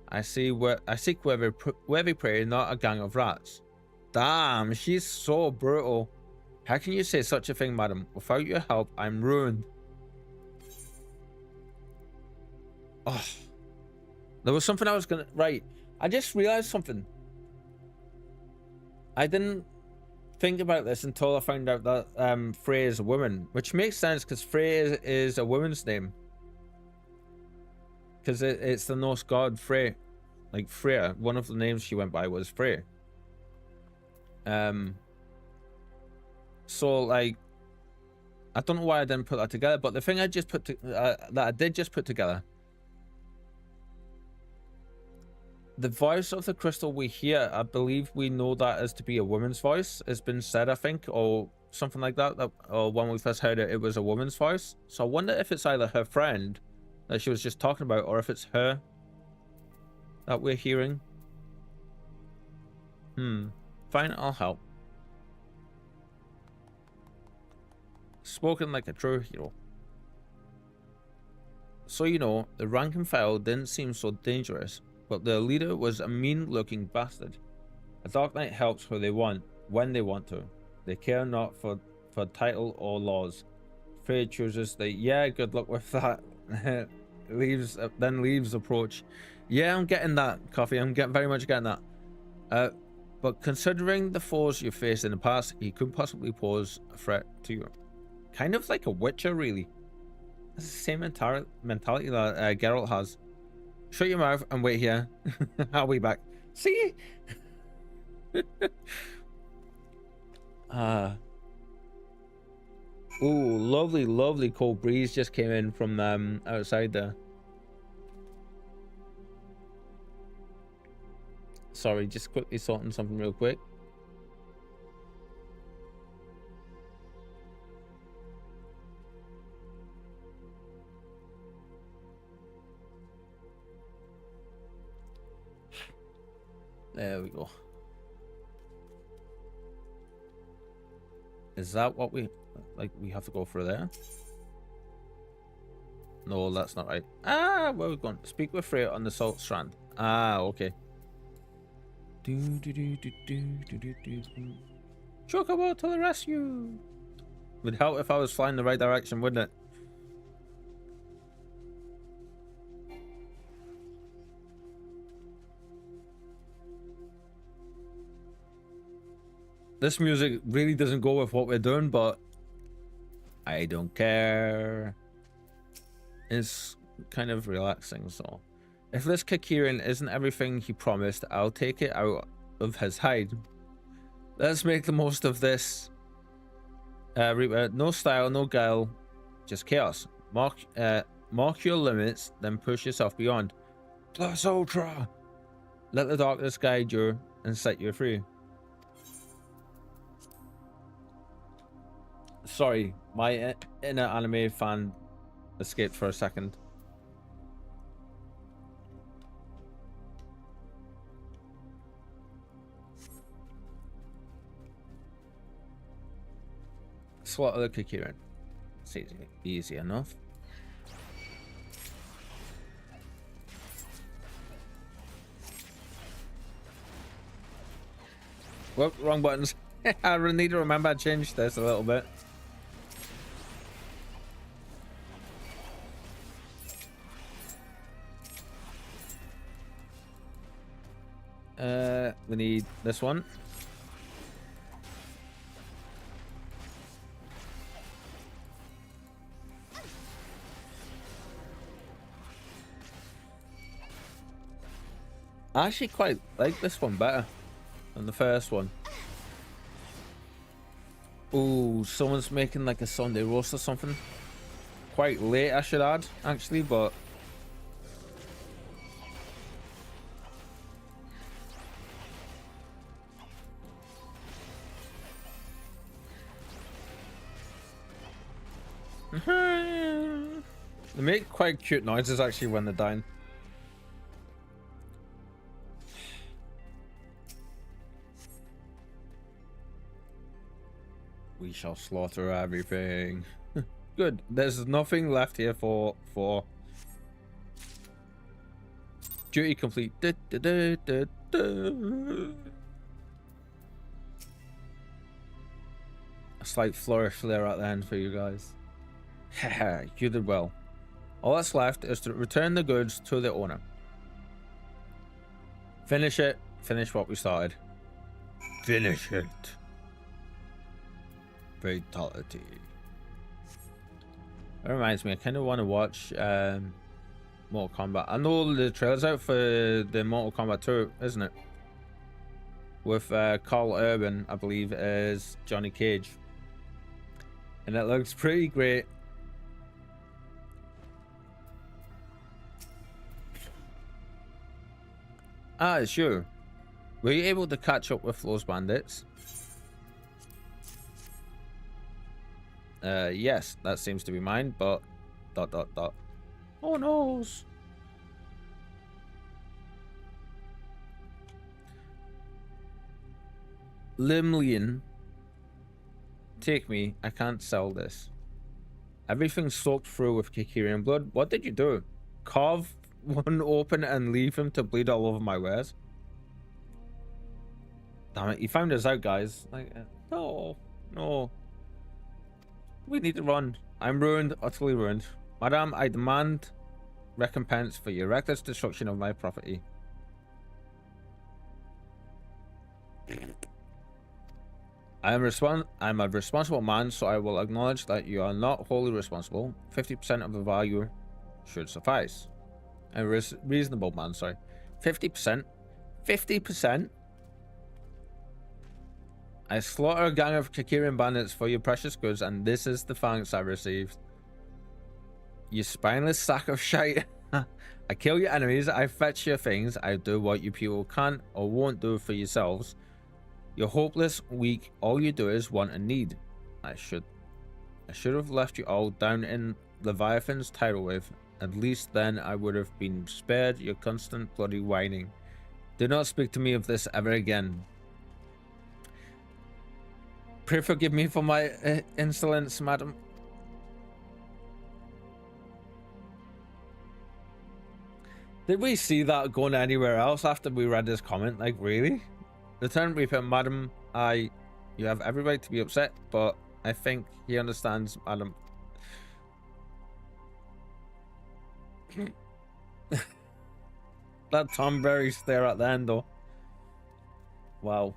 I seek where they prey, not a gang of rats. Damn, she's so brutal. How can you say such a thing, madam? Without your help, I'm ruined. Oh, there was something I was gonna... Right, I just realized something. I didn't think about this until I found out that Frey is a woman, which makes sense because Frey is a woman's name. Because it's the Norse god Frey. Like Freya, one of the names she went by was Frey. So like, I don't know why I didn't put that together, but the thing I just put that I did just put together, the voice of the crystal we hear, I believe we know that as to be a woman's voice. It's been said, I think, or something like that, or when we first heard it, it was a woman's voice. So I wonder if it's either her friend that she was just talking about, or if it's her that we're hearing. Fine, I'll help. Spoken like a true hero. So you know, the rank and file didn't seem so dangerous, but the leader was a mean-looking bastard. A Dark Knight helps who they want, when they want to. They care not for title or laws. Frey chooses the good luck with that. Then leaves approach. Yeah, I'm getting that, Coffee. I'm very much getting that. But considering the foes you faced in the past, he could possibly pose a threat to you. Kind of like a Witcher, really. It's the same mentality that Geralt has. Shut your mouth and wait here. I'll be back. See? Ooh, lovely, lovely cold breeze just came in from outside there. Sorry, just quickly sorting something real quick. There we go. Is that what we have to go for there? No, that's not right. Ah, where are we going? Speak with Freya on the Salt Strand. Ah, okay. Chocobo to the rescue! Would help if I was flying the right direction, wouldn't it? This music really doesn't go with what we're doing, but I don't care. It's kind of relaxing, so. If this Kikiran isn't everything he promised, I'll take it out of his hide. Let's make the most of this. Reaper, no style, no guile, just chaos. Mark your limits, then push yourself beyond. Plus ultra. Let the darkness guide you and set you free. Sorry, my inner anime fan escaped for a second. Slaughter the Kikirin. It's easy enough. Whoop, wrong buttons. I need to remember I changed this a little bit. We need this one. I actually quite like this one better than the first one. Ooh, someone's making like a Sunday roast or something. Quite late, I should add, actually, but... They make quite cute noises, actually, when they're dying. We shall slaughter everything. Good. There's nothing left here for duty complete. A slight flourish there at the end for you guys. You did well. All that's left is to return the goods to the owner. Finish it. Finish what we started. Finish it. Fatality. That reminds me, I kind of want to watch Mortal Kombat. I know the trailer's out for the Mortal Kombat 2, isn't it? With Carl Urban, I believe, as Johnny Cage. And it looks pretty great. Ah, sure. Were you able to catch up with those bandits? Yes, that seems to be mine, but... ... Oh, noes. Limlian. Take me. I can't sell this. Everything's soaked through with Kikirian blood. What did you do? Carve one open and leave him to bleed all over my wares? Damn it, you found us out, guys. Like, no. No. We need to run. I'm ruined, utterly ruined. Madam, I demand recompense for your reckless destruction of my property. I'm a responsible man, so I will acknowledge that you are not wholly responsible. 50% of the value should suffice. A reasonable man, sorry. 50%? 50%? I slaughter a gang of Kikirian bandits for your precious goods, and this is the thanks I received. You spineless sack of shite. I kill your enemies, I fetch your things, I do what you people can't or won't do for yourselves. You're hopeless, weak, all you do is want and need. I should have left you all down in Leviathan's tidal wave. At least then I would have been spared your constant bloody whining. Do not speak to me of this ever again. Pray forgive me for my insolence, madam. Did we see that going anywhere else after we read this comment? Like, really? Lieutenant Reeper, madam, you have every right to be upset, but I think he understands, madam. That Tom Berry stare at the end, though. Wow.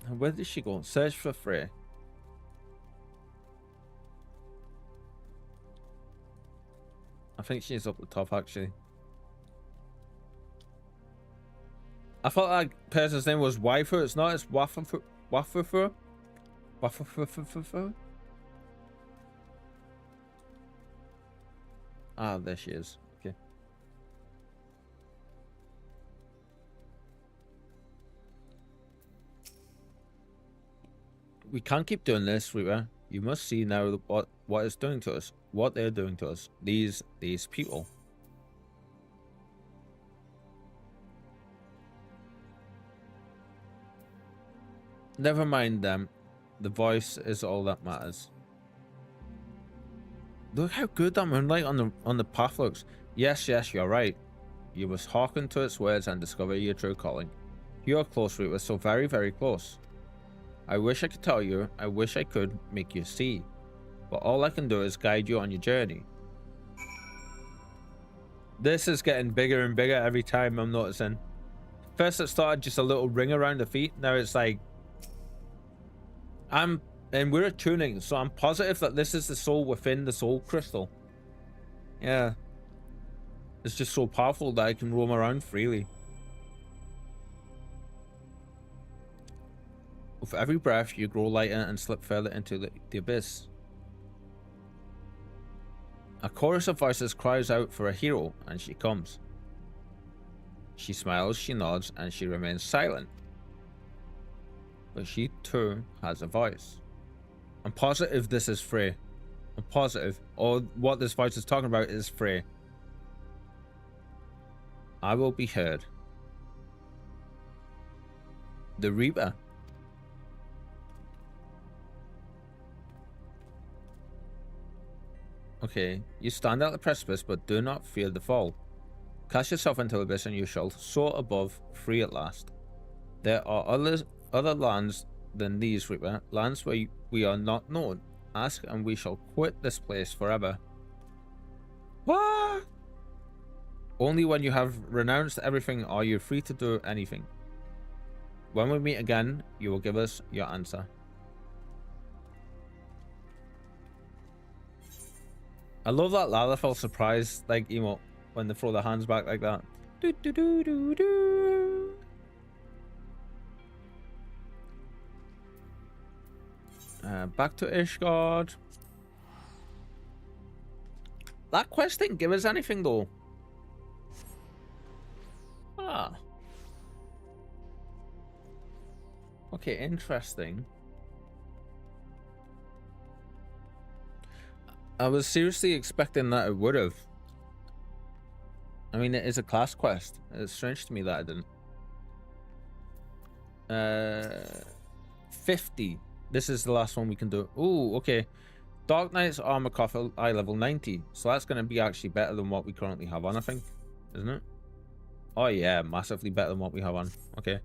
Where did she go? Search for Frey. I think she's up the top, actually. I thought that person's name was Waifu. It's not. It's Wafufu. Wafufu. Wafufu. Ah, there she is. Okay. We can't keep doing this, Reaper. You must see now what it's doing to us. What they're doing to us. These people. Never mind them. The voice is all that matters. Look how good that moonlight on the path looks. Yes, you're right. You must hearken to its words and discover your true calling. You are close, Reeper, so very, very close. I wish I could tell you. I wish I could make you see. But all I can do is guide you on your journey. This is getting bigger and bigger every time, I'm noticing. First it started just a little ring around the feet. Now it's like... and we're attuning, so I'm positive that this is the soul within the soul crystal. Yeah. It's just so powerful that I can roam around freely. With every breath, you grow lighter and slip further into the abyss. A chorus of voices cries out for a hero, and she comes. She smiles, she nods, and she remains silent. But she too has a voice. I'm positive this is Frey. I'm positive. Or what this voice is talking about is Frey. I will be heard. The Reaper. Okay, you stand at the precipice, but do not fear the fall. Cast yourself into the abyss and you shall soar above, free at last. There are other lands than these, Reaper, lands where we are not known. Ask and we shall quit this place forever. What? Only when you have renounced everything are you free to do anything. When we meet again, you will give us your answer. I love that Lalafell surprise like emote when they throw their hands back like that. Do, do, do, do, do. Back to Ishgard. That quest didn't give us anything though. Ah. Okay, interesting. I was seriously expecting that it would have. I mean, it is a class quest. It's strange to me that I didn't. 50. This is the last one we can do. Ooh, okay. Dark Knight's armor coffee eye level 90. So that's going to be actually better than what we currently have on, I think. Isn't it? Oh yeah, massively better than what we have on. Okay.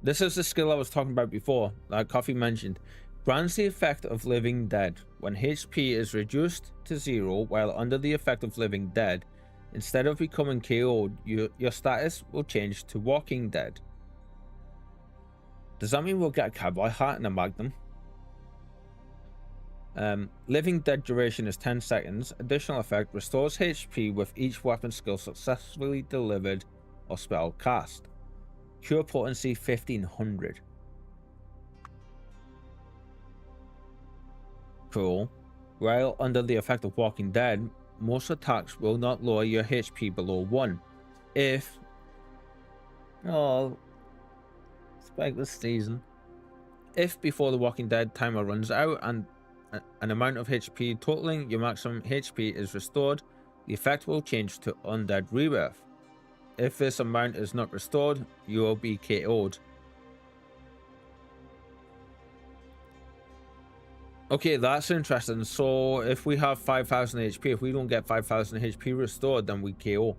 This is the skill I was talking about before, that Coffee mentioned. Grants the effect of living dead. When HP is reduced to 0 while under the effect of living dead, instead of becoming KO'd, your status will change to walking dead. Does that mean we'll get a cowboy hat and a magnum? Living dead duration is 10 seconds. Additional effect restores HP with each weapon skill successfully delivered or spell cast. Cure potency 1500. Cool. While under the effect of Walking Dead, most attacks will not lower your HP below 1. If... oh... Spike this season. If before the Walking Dead timer runs out and an amount of HP totaling your maximum HP is restored, the effect will change to Undead Rebirth. If this amount is not restored, you will be KO'd. Okay, that's interesting. So if we have 5,000 HP, if we don't get 5,000 HP restored, then we KO.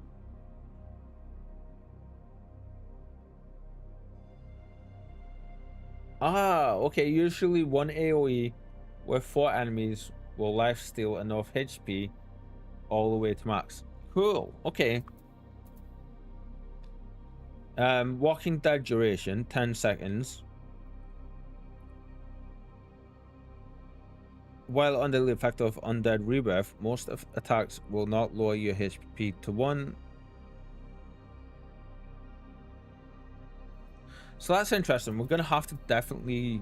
Ah, okay. Usually one AoE with 4 enemies will lifesteal enough HP all the way to max. Cool. Okay. Walking Dead duration 10 seconds. While under the effect of Undead Rebirth, most of attacks will not lower your HP to 1. So that's interesting. We're gonna have to definitely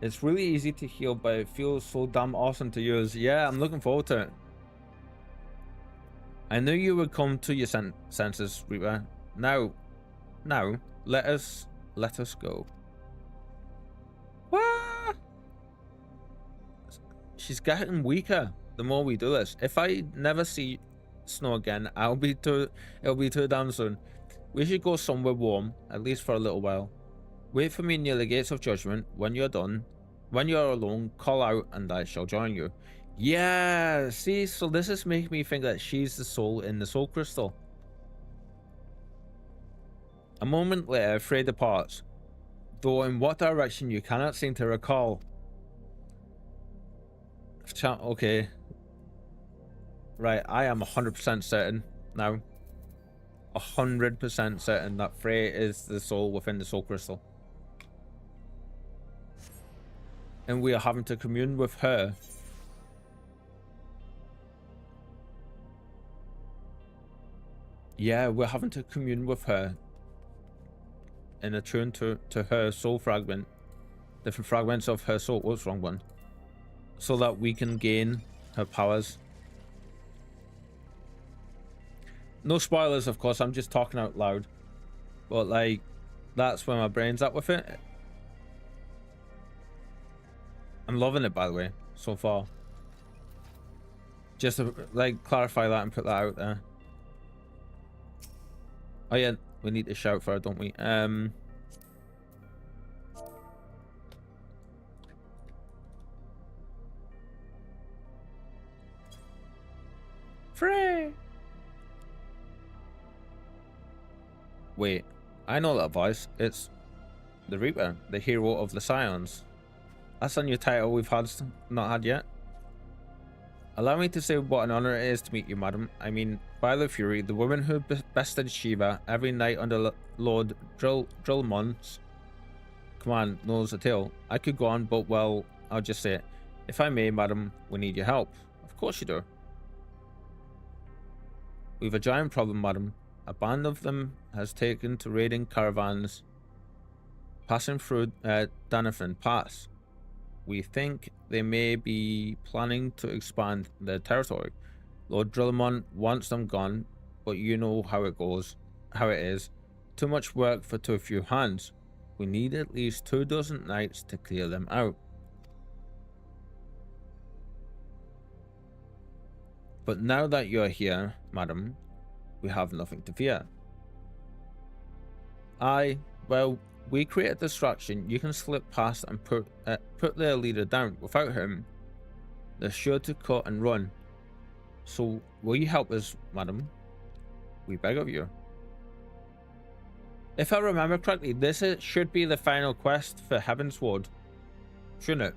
it's really easy to heal, but it feels so damn awesome to use. Yeah, I'm looking forward to it. I knew you would come to your senses, Reaper. Now let us go. What? She's getting weaker the more we do this. If I never see snow again, it'll be too damn soon. We should go somewhere warm, at least for a little while. Wait for me near the gates of judgment. When you're done, When you are alone, call out and I shall join you. Yeah, see, so this is making me think that she's the soul in the soul crystal. A moment later, Frey departs, though in what direction you cannot seem to recall. Okay. Right, I am 100% certain now. 100% certain that Frey is the soul within the soul crystal. And we are having to commune with her. Yeah, we're having to commune with her and attune to her soul fragment, different fragments of her soul. What's wrong one? So that we can gain her powers. No spoilers, of course. I'm just talking out loud, but like, that's where my brain's at with it. I'm loving it, by the way, so far. Just to like clarify that and put that out there. Oh yeah, we need to shout for it, don't we? Free. Wait, I know that voice. It's the Reaper, the hero of the Scions. That's a new title we've not had yet. Allow me to say what an honor it is to meet you, madam. I mean, by the Fury, the woman who bested Shiva every night under Lord Drillmon's command knows a tale. I could go on, but well, I'll just say it. If I may, madam, we need your help. Of course you do. We've a giant problem, madam. A band of them has taken to raiding caravans passing through Danathan Pass. We think they may be planning to expand their territory. Lord Drillmon wants them gone, but you know how it goes, how it is. Too much work for too few hands. We need at least 24 knights to clear them out. But now that you're here, madam, we have nothing to fear. Well, we create a distraction. You can slip past and put their leader down. Without him, they're sure to cut and run. So, will you help us, madam? We beg of you. If I remember correctly, this should be the final quest for Heavensward, shouldn't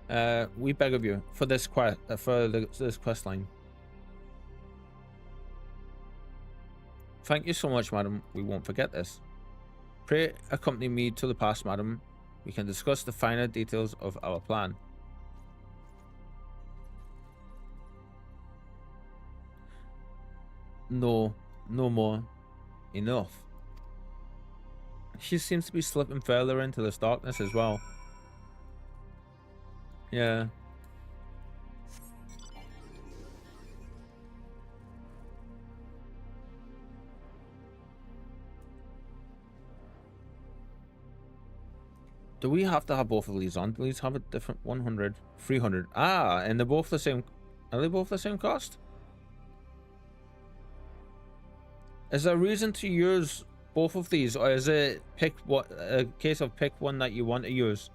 it? We beg of you for this quest, this quest line. Thank you so much, madam. We won't forget this. Pray accompany me to the pass, madam. We can discuss the finer details of our plan. No more. Enough. She seems to be slipping further into this darkness as well. Yeah. Do we have to have both of these on? Do these have a different 100, 300? Ah, and they're both the same. Are they both the same cost? Is there a reason to use both of these, or is it a case of pick one that you want to use?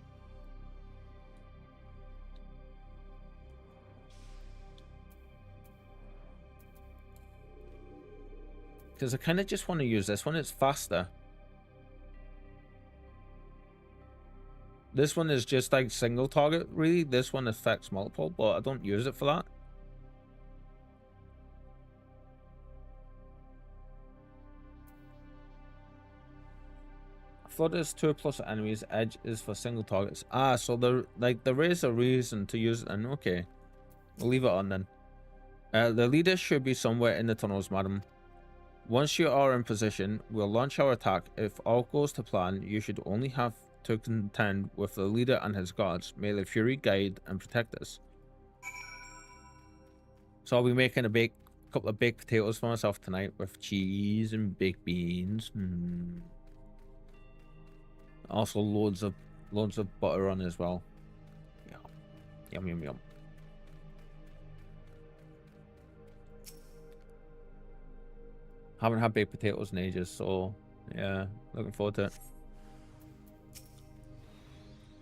Because I kind of just want to use this one. It's faster. This one is just like single target, really. This one affects multiple, but I don't use it for that. Flood is 2+ enemies. Edge is for single targets. Ah, so there is a reason to use it. And okay, we'll leave it on then. The leader should be somewhere in the tunnels, madam. Once you are in position, we'll launch our attack. If all goes to plan, you should only have to contend with the leader and his guards. May the Fury guide and protect us. So I'll be making a couple of baked potatoes for myself tonight with cheese and baked beans. Also loads of butter on as well. Yeah. Yum yum yum. Haven't had baked potatoes in ages, so yeah, looking forward to it.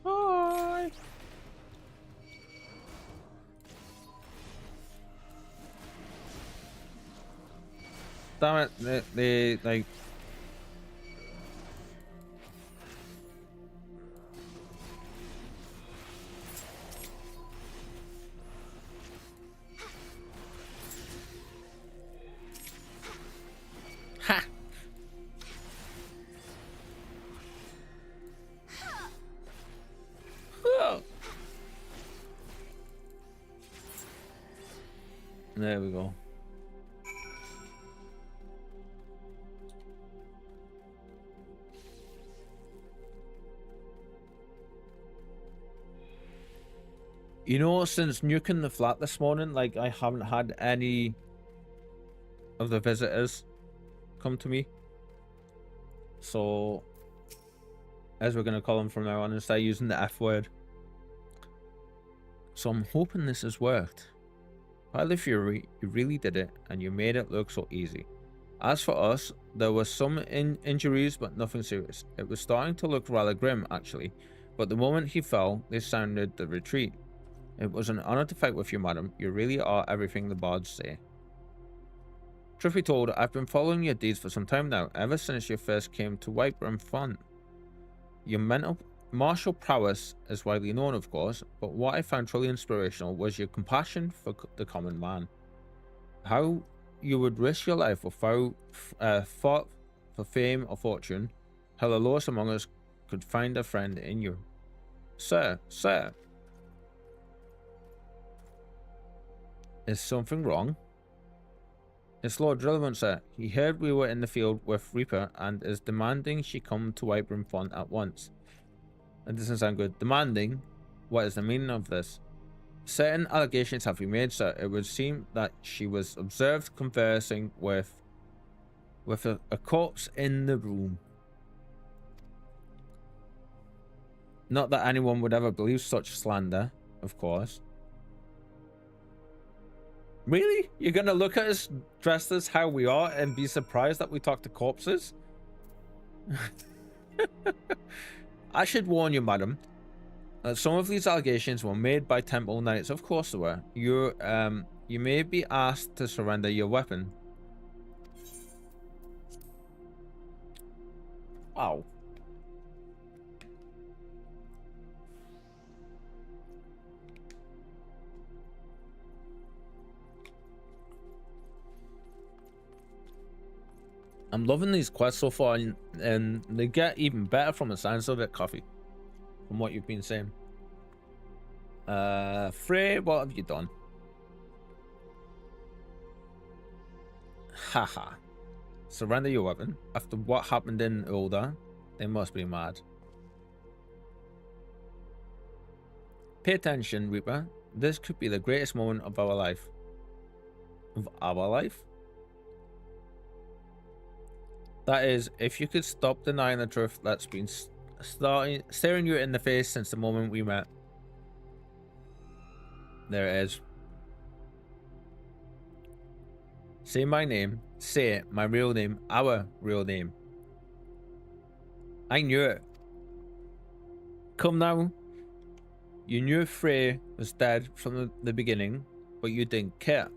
Hi. Damn it, they like... Ha! Oh. There we go. You know, since nuking the flat this morning, like, I haven't had any of the visitors come to me. So, as we're going to call them from now on, instead of using the F word. So I'm hoping this has worked. By the Fury, you really did it, and you made it look so easy. As for us, there were some injuries, but nothing serious. It was starting to look rather grim, actually. But the moment he fell, they sounded the retreat. It was an honor to fight with you, madam. You really are everything the bards say. Truth be told, I've been following your deeds for some time now, ever since you first came to Whitebrim Front. Your martial prowess is widely known, of course, but what I found truly inspirational was your compassion for the common man. How you would risk your life without thought for fame or fortune, how the lowest among us could find a friend in you. Sir, is something wrong? It's Lord Drillman, sir. He heard we were in the field with Reeper and is demanding she come to Whitebrim Font at once. That doesn't sound good. Demanding? What is the meaning of this? Certain allegations have been made, sir. It would seem that she was observed conversing with a corpse in the room. Not that anyone would ever believe such slander, of course. Really? You're gonna look at us dressed as how we are and be surprised that we talk to corpses? I should warn you, madam, that some of these allegations were made by Temple Knights. Of course they were. You may be asked to surrender your weapon. Wow. I'm loving these quests so far, and they get even better from the sounds of it, Coffee. From what you've been saying. Frey, what have you done? Haha. Surrender your weapon. After what happened in Ulda, they must be mad. Pay attention, Reaper. This could be the greatest moment of our life. Of our life? That is, if you could stop denying the truth that's been staring you in the face since the moment we met. There it is. Say my name. Say it. My real name. Our real name. I knew it. Come now. You knew Frey was dead from the beginning, but you didn't care.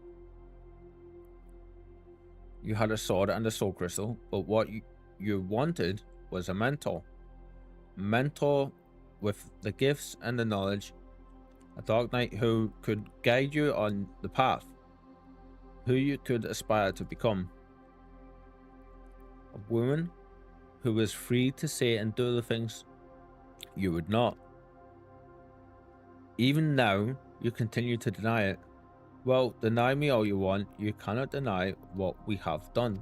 You had a sword and a soul crystal, but what you wanted was a mentor. Mentor with the gifts and the knowledge. A dark knight who could guide you on the path. Who you could aspire to become. A woman who was free to say and do the things you would not. Even now, you continue to deny it. Well, deny me all you want, you cannot deny what we have done.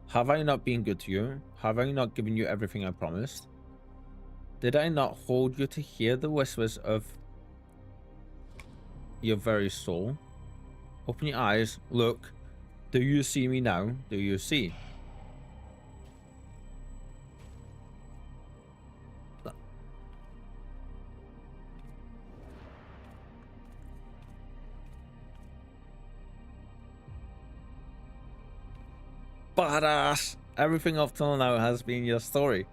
Have I not been good to you? Have I not given you everything I promised? Did I not hold you to hear the whispers of your very soul? Open your eyes, look. Do you see me now? Do you see? Badass. Everything up till now has been your story.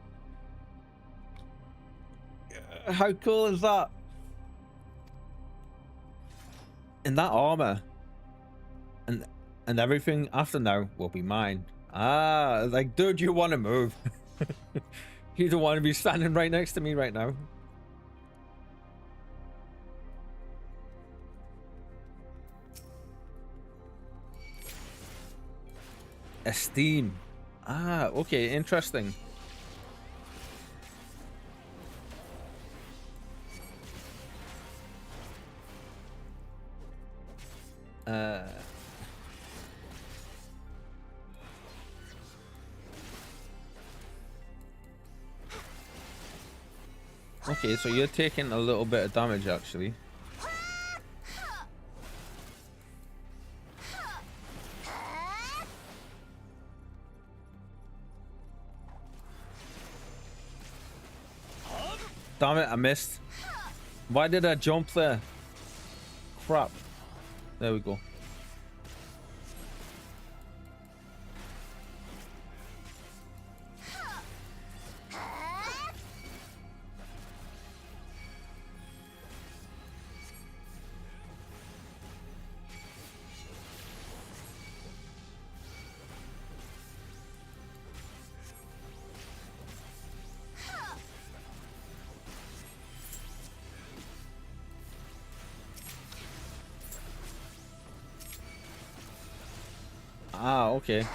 How cool is that? And that armor and everything after now will be mine. Ah, like, dude, you want to move. You don't want to be standing right next to me right now. Esteem. Ah, okay, interesting. Okay, so you're taking a little bit of damage actually. Damn it, I missed. Why did I jump there? Crap. There we go. Ah, okay.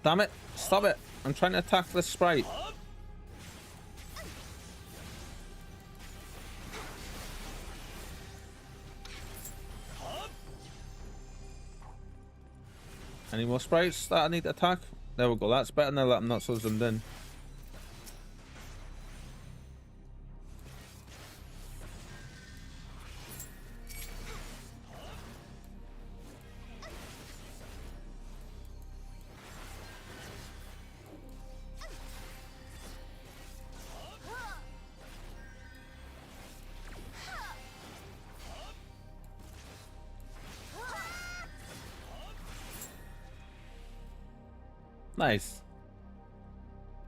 Damn it. Stop it. I'm trying to attack this sprite. Any more sprites that I need to attack? There we go. That's better than that I'm not so zoomed in. Nice.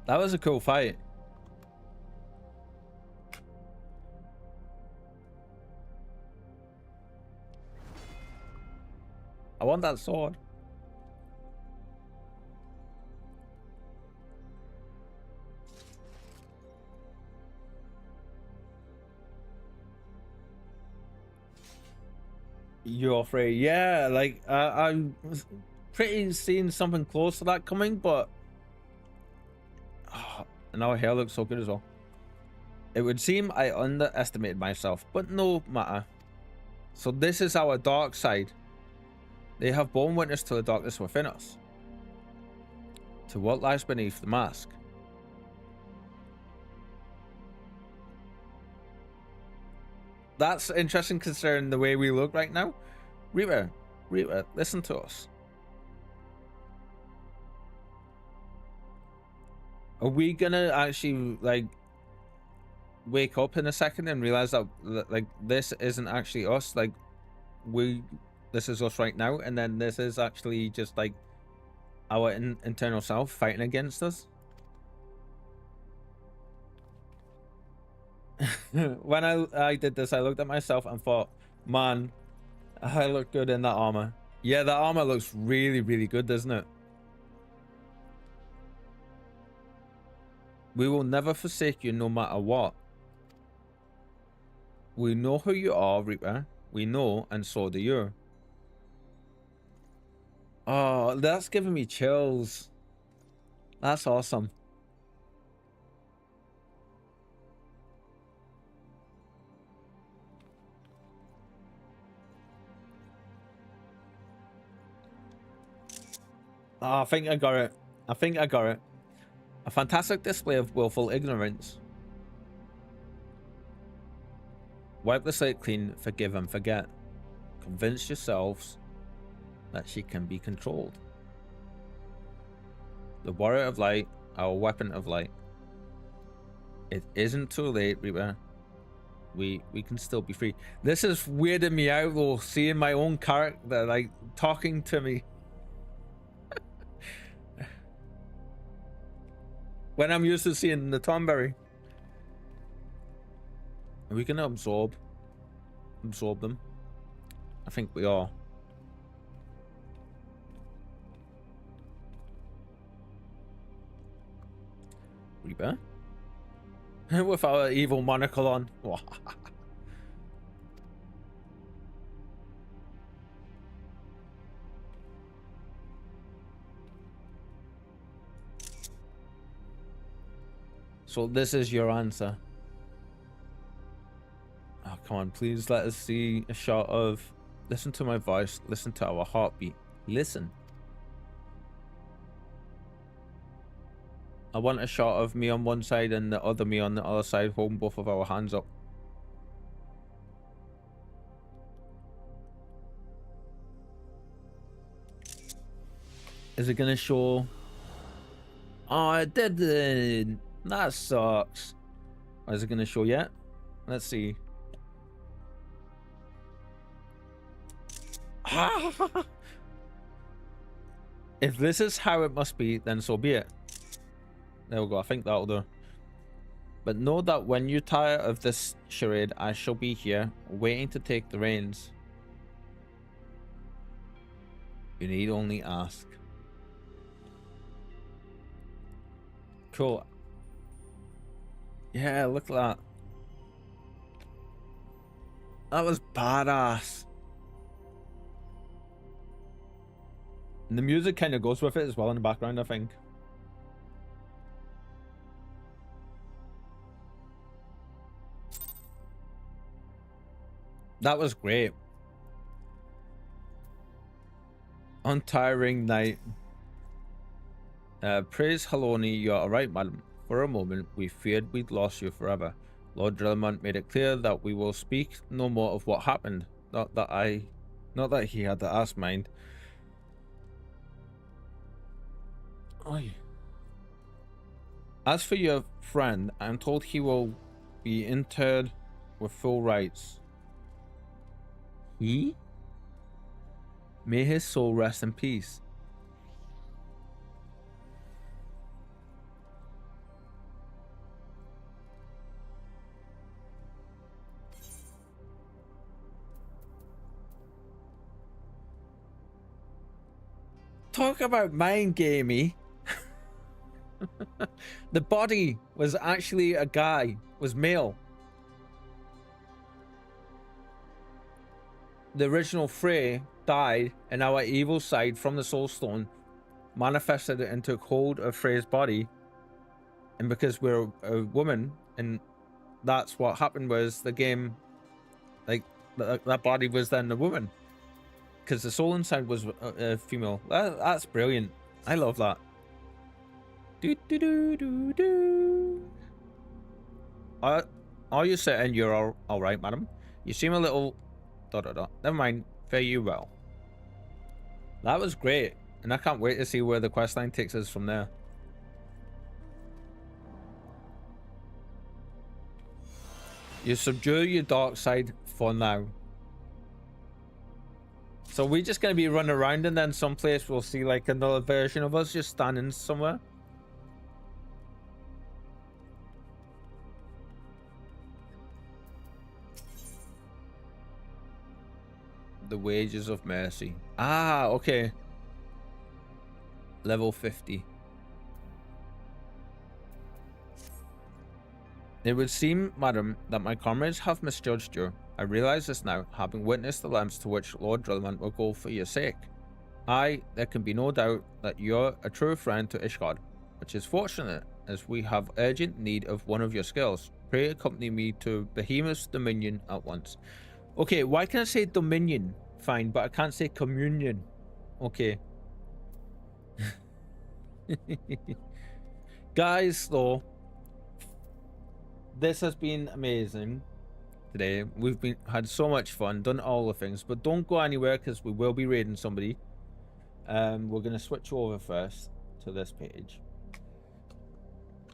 That was a cool fight. I want that sword. You're afraid? Yeah, like I was pretty seeing something close to that coming, but and our hair looks so good as well. It would seem I underestimated myself, but no matter. So this is our dark side. They have borne witness to the darkness within us, to what lies beneath the mask. That's interesting considering the way we look right now. Reaper, listen to us. Are we gonna actually like wake up in a second and realize that like this isn't actually us? Like this is us right now, and then this is actually just like our internal self fighting against us. When I did this, I looked at myself and thought, man, I look good in that armor. Yeah, that armor looks really, really good, doesn't it? We will never forsake you no matter what. We know who you are, Reaper. We know, and so do you. Oh, that's giving me chills. That's awesome. Oh, I think I got it. I think I got it. A fantastic display of willful ignorance. Wipe the slate clean, forgive and forget. Convince yourselves that she can be controlled. The warrior of light, our weapon of light. It isn't too late, Reaper. We can still be free. This is weirding me out though, seeing my own character like talking to me. When I'm used to seeing the Tomberry. Are we gonna absorb them? I think we are. Reaper? With our evil monocle on. So this is your answer. Oh, come on, please let us see a shot of... Listen to my voice. Listen to our heartbeat. Listen. I want a shot of me on one side and the other me on the other side holding both of our hands up. Is it gonna show? Oh, it didn't. That sucks. Is it gonna show yet? Let's see. If this is how it must be, then so be it. There we go. I think that'll do. But know that when you tire of this charade, I shall be here, waiting to take the reins. You need only ask. Cool. Yeah, look at that. That was badass. And the music kind of goes with it as well in the background, I think. That was great. Untiring night. Praise Haloni, you're alright, madam. For a moment, we feared we'd lost you forever. Lord Drillman made it clear that we will speak no more of what happened. Not that he had the ass mind. Oy. As for your friend, I'm told he will be interred with full rights. He? May his soul rest in peace. Talk about mind gamey. The body was actually a guy, was male. The original Frey died, and our evil side from the Soul Stone manifested it and took hold of Frey's body. And because we're a woman, and that's what happened, was the game, like that body was then a woman, because the soul inside was a female. That's brilliant. I love that. Do do do do do. Are you certain you're all right, madam? You seem a little... ... Never mind. Fare you well. That was great, and I can't wait to see where the questline takes us from there. You subdue your dark side for now. So we're just gonna be running around, and then someplace we'll see like another version of us just standing somewhere. The wages of mercy. Ah, okay. Level 50. It would seem, madam, that my comrades have misjudged you. I realize this now, having witnessed the lengths to which Lord Drillman will go for your sake. There can be no doubt that you're a true friend to Ishgard, which is fortunate, as we have urgent need of one of your skills. Pray accompany me to Behemoth's Dominion at once. Okay, why can I say Dominion? Fine, but I can't say Communion. Okay. Guys, though, this has been amazing today. We've had so much fun, done all the things, but don't go anywhere because we will be raiding somebody. We're going to switch over first to this page.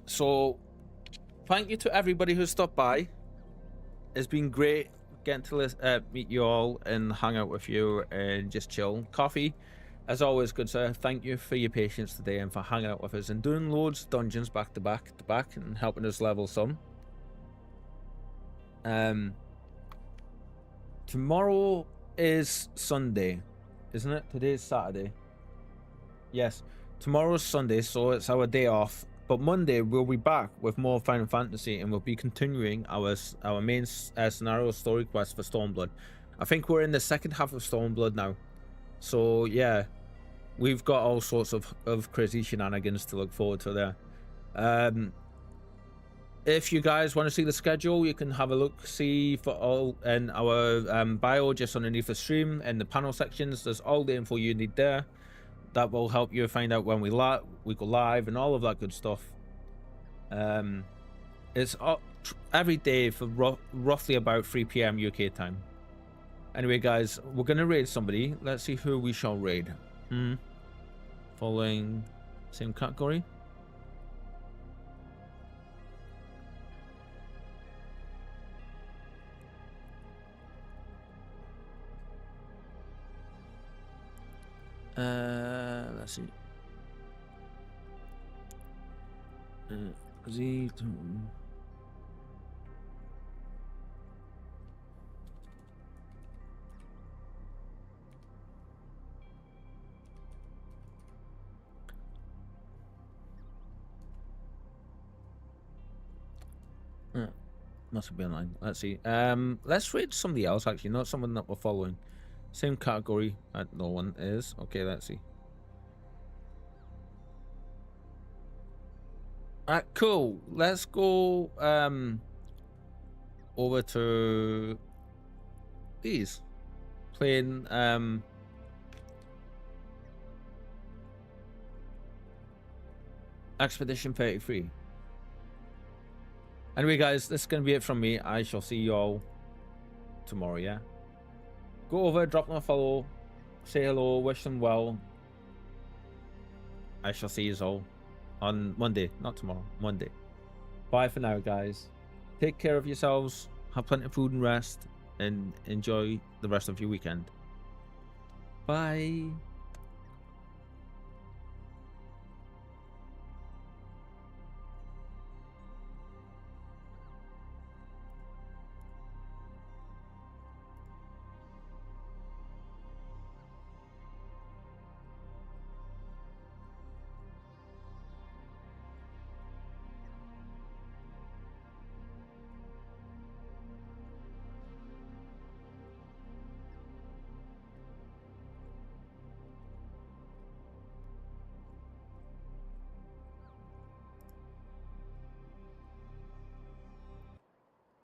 So, thank you to everybody who stopped by. It's been great getting to meet you all and hang out with you and just chill. Coffee As always, good sir, thank you for your patience today and for hanging out with us and doing loads of dungeons back to back and helping us level some. Tomorrow is Sunday, isn't it? Today's Saturday. Yes, tomorrow's Sunday, so it's our day off. But Monday we'll be back with more Final Fantasy, and we'll be continuing our main scenario story quest for Stormblood. I think we're in the second half of Stormblood now, so yeah, we've got all sorts of crazy shenanigans to look forward to there. If you guys want to see the schedule, you can have a look, see for all in our bio just underneath the stream in the panel sections. There's all the info you need there. That will help you find out when we go live and all of that good stuff. It's every day for roughly about 3 p.m. UK time. Anyway, guys, we're gonna raid somebody. Let's see who we shall raid. Following same category. Let's see. Must have been online. Let's see. Let's read somebody else actually, not someone that we're following. Same category. No one is. Okay, let's see. Alright, cool. Let's go over to these. Playing Expedition 33. Anyway, guys, this is going to be it from me. I shall see you all tomorrow, yeah? Go over, drop them a follow, say hello, wish them well. I shall see you all on Monday, not tomorrow, Monday. Bye for now, guys. Take care of yourselves, have plenty of food and rest, and enjoy the rest of your weekend. Bye.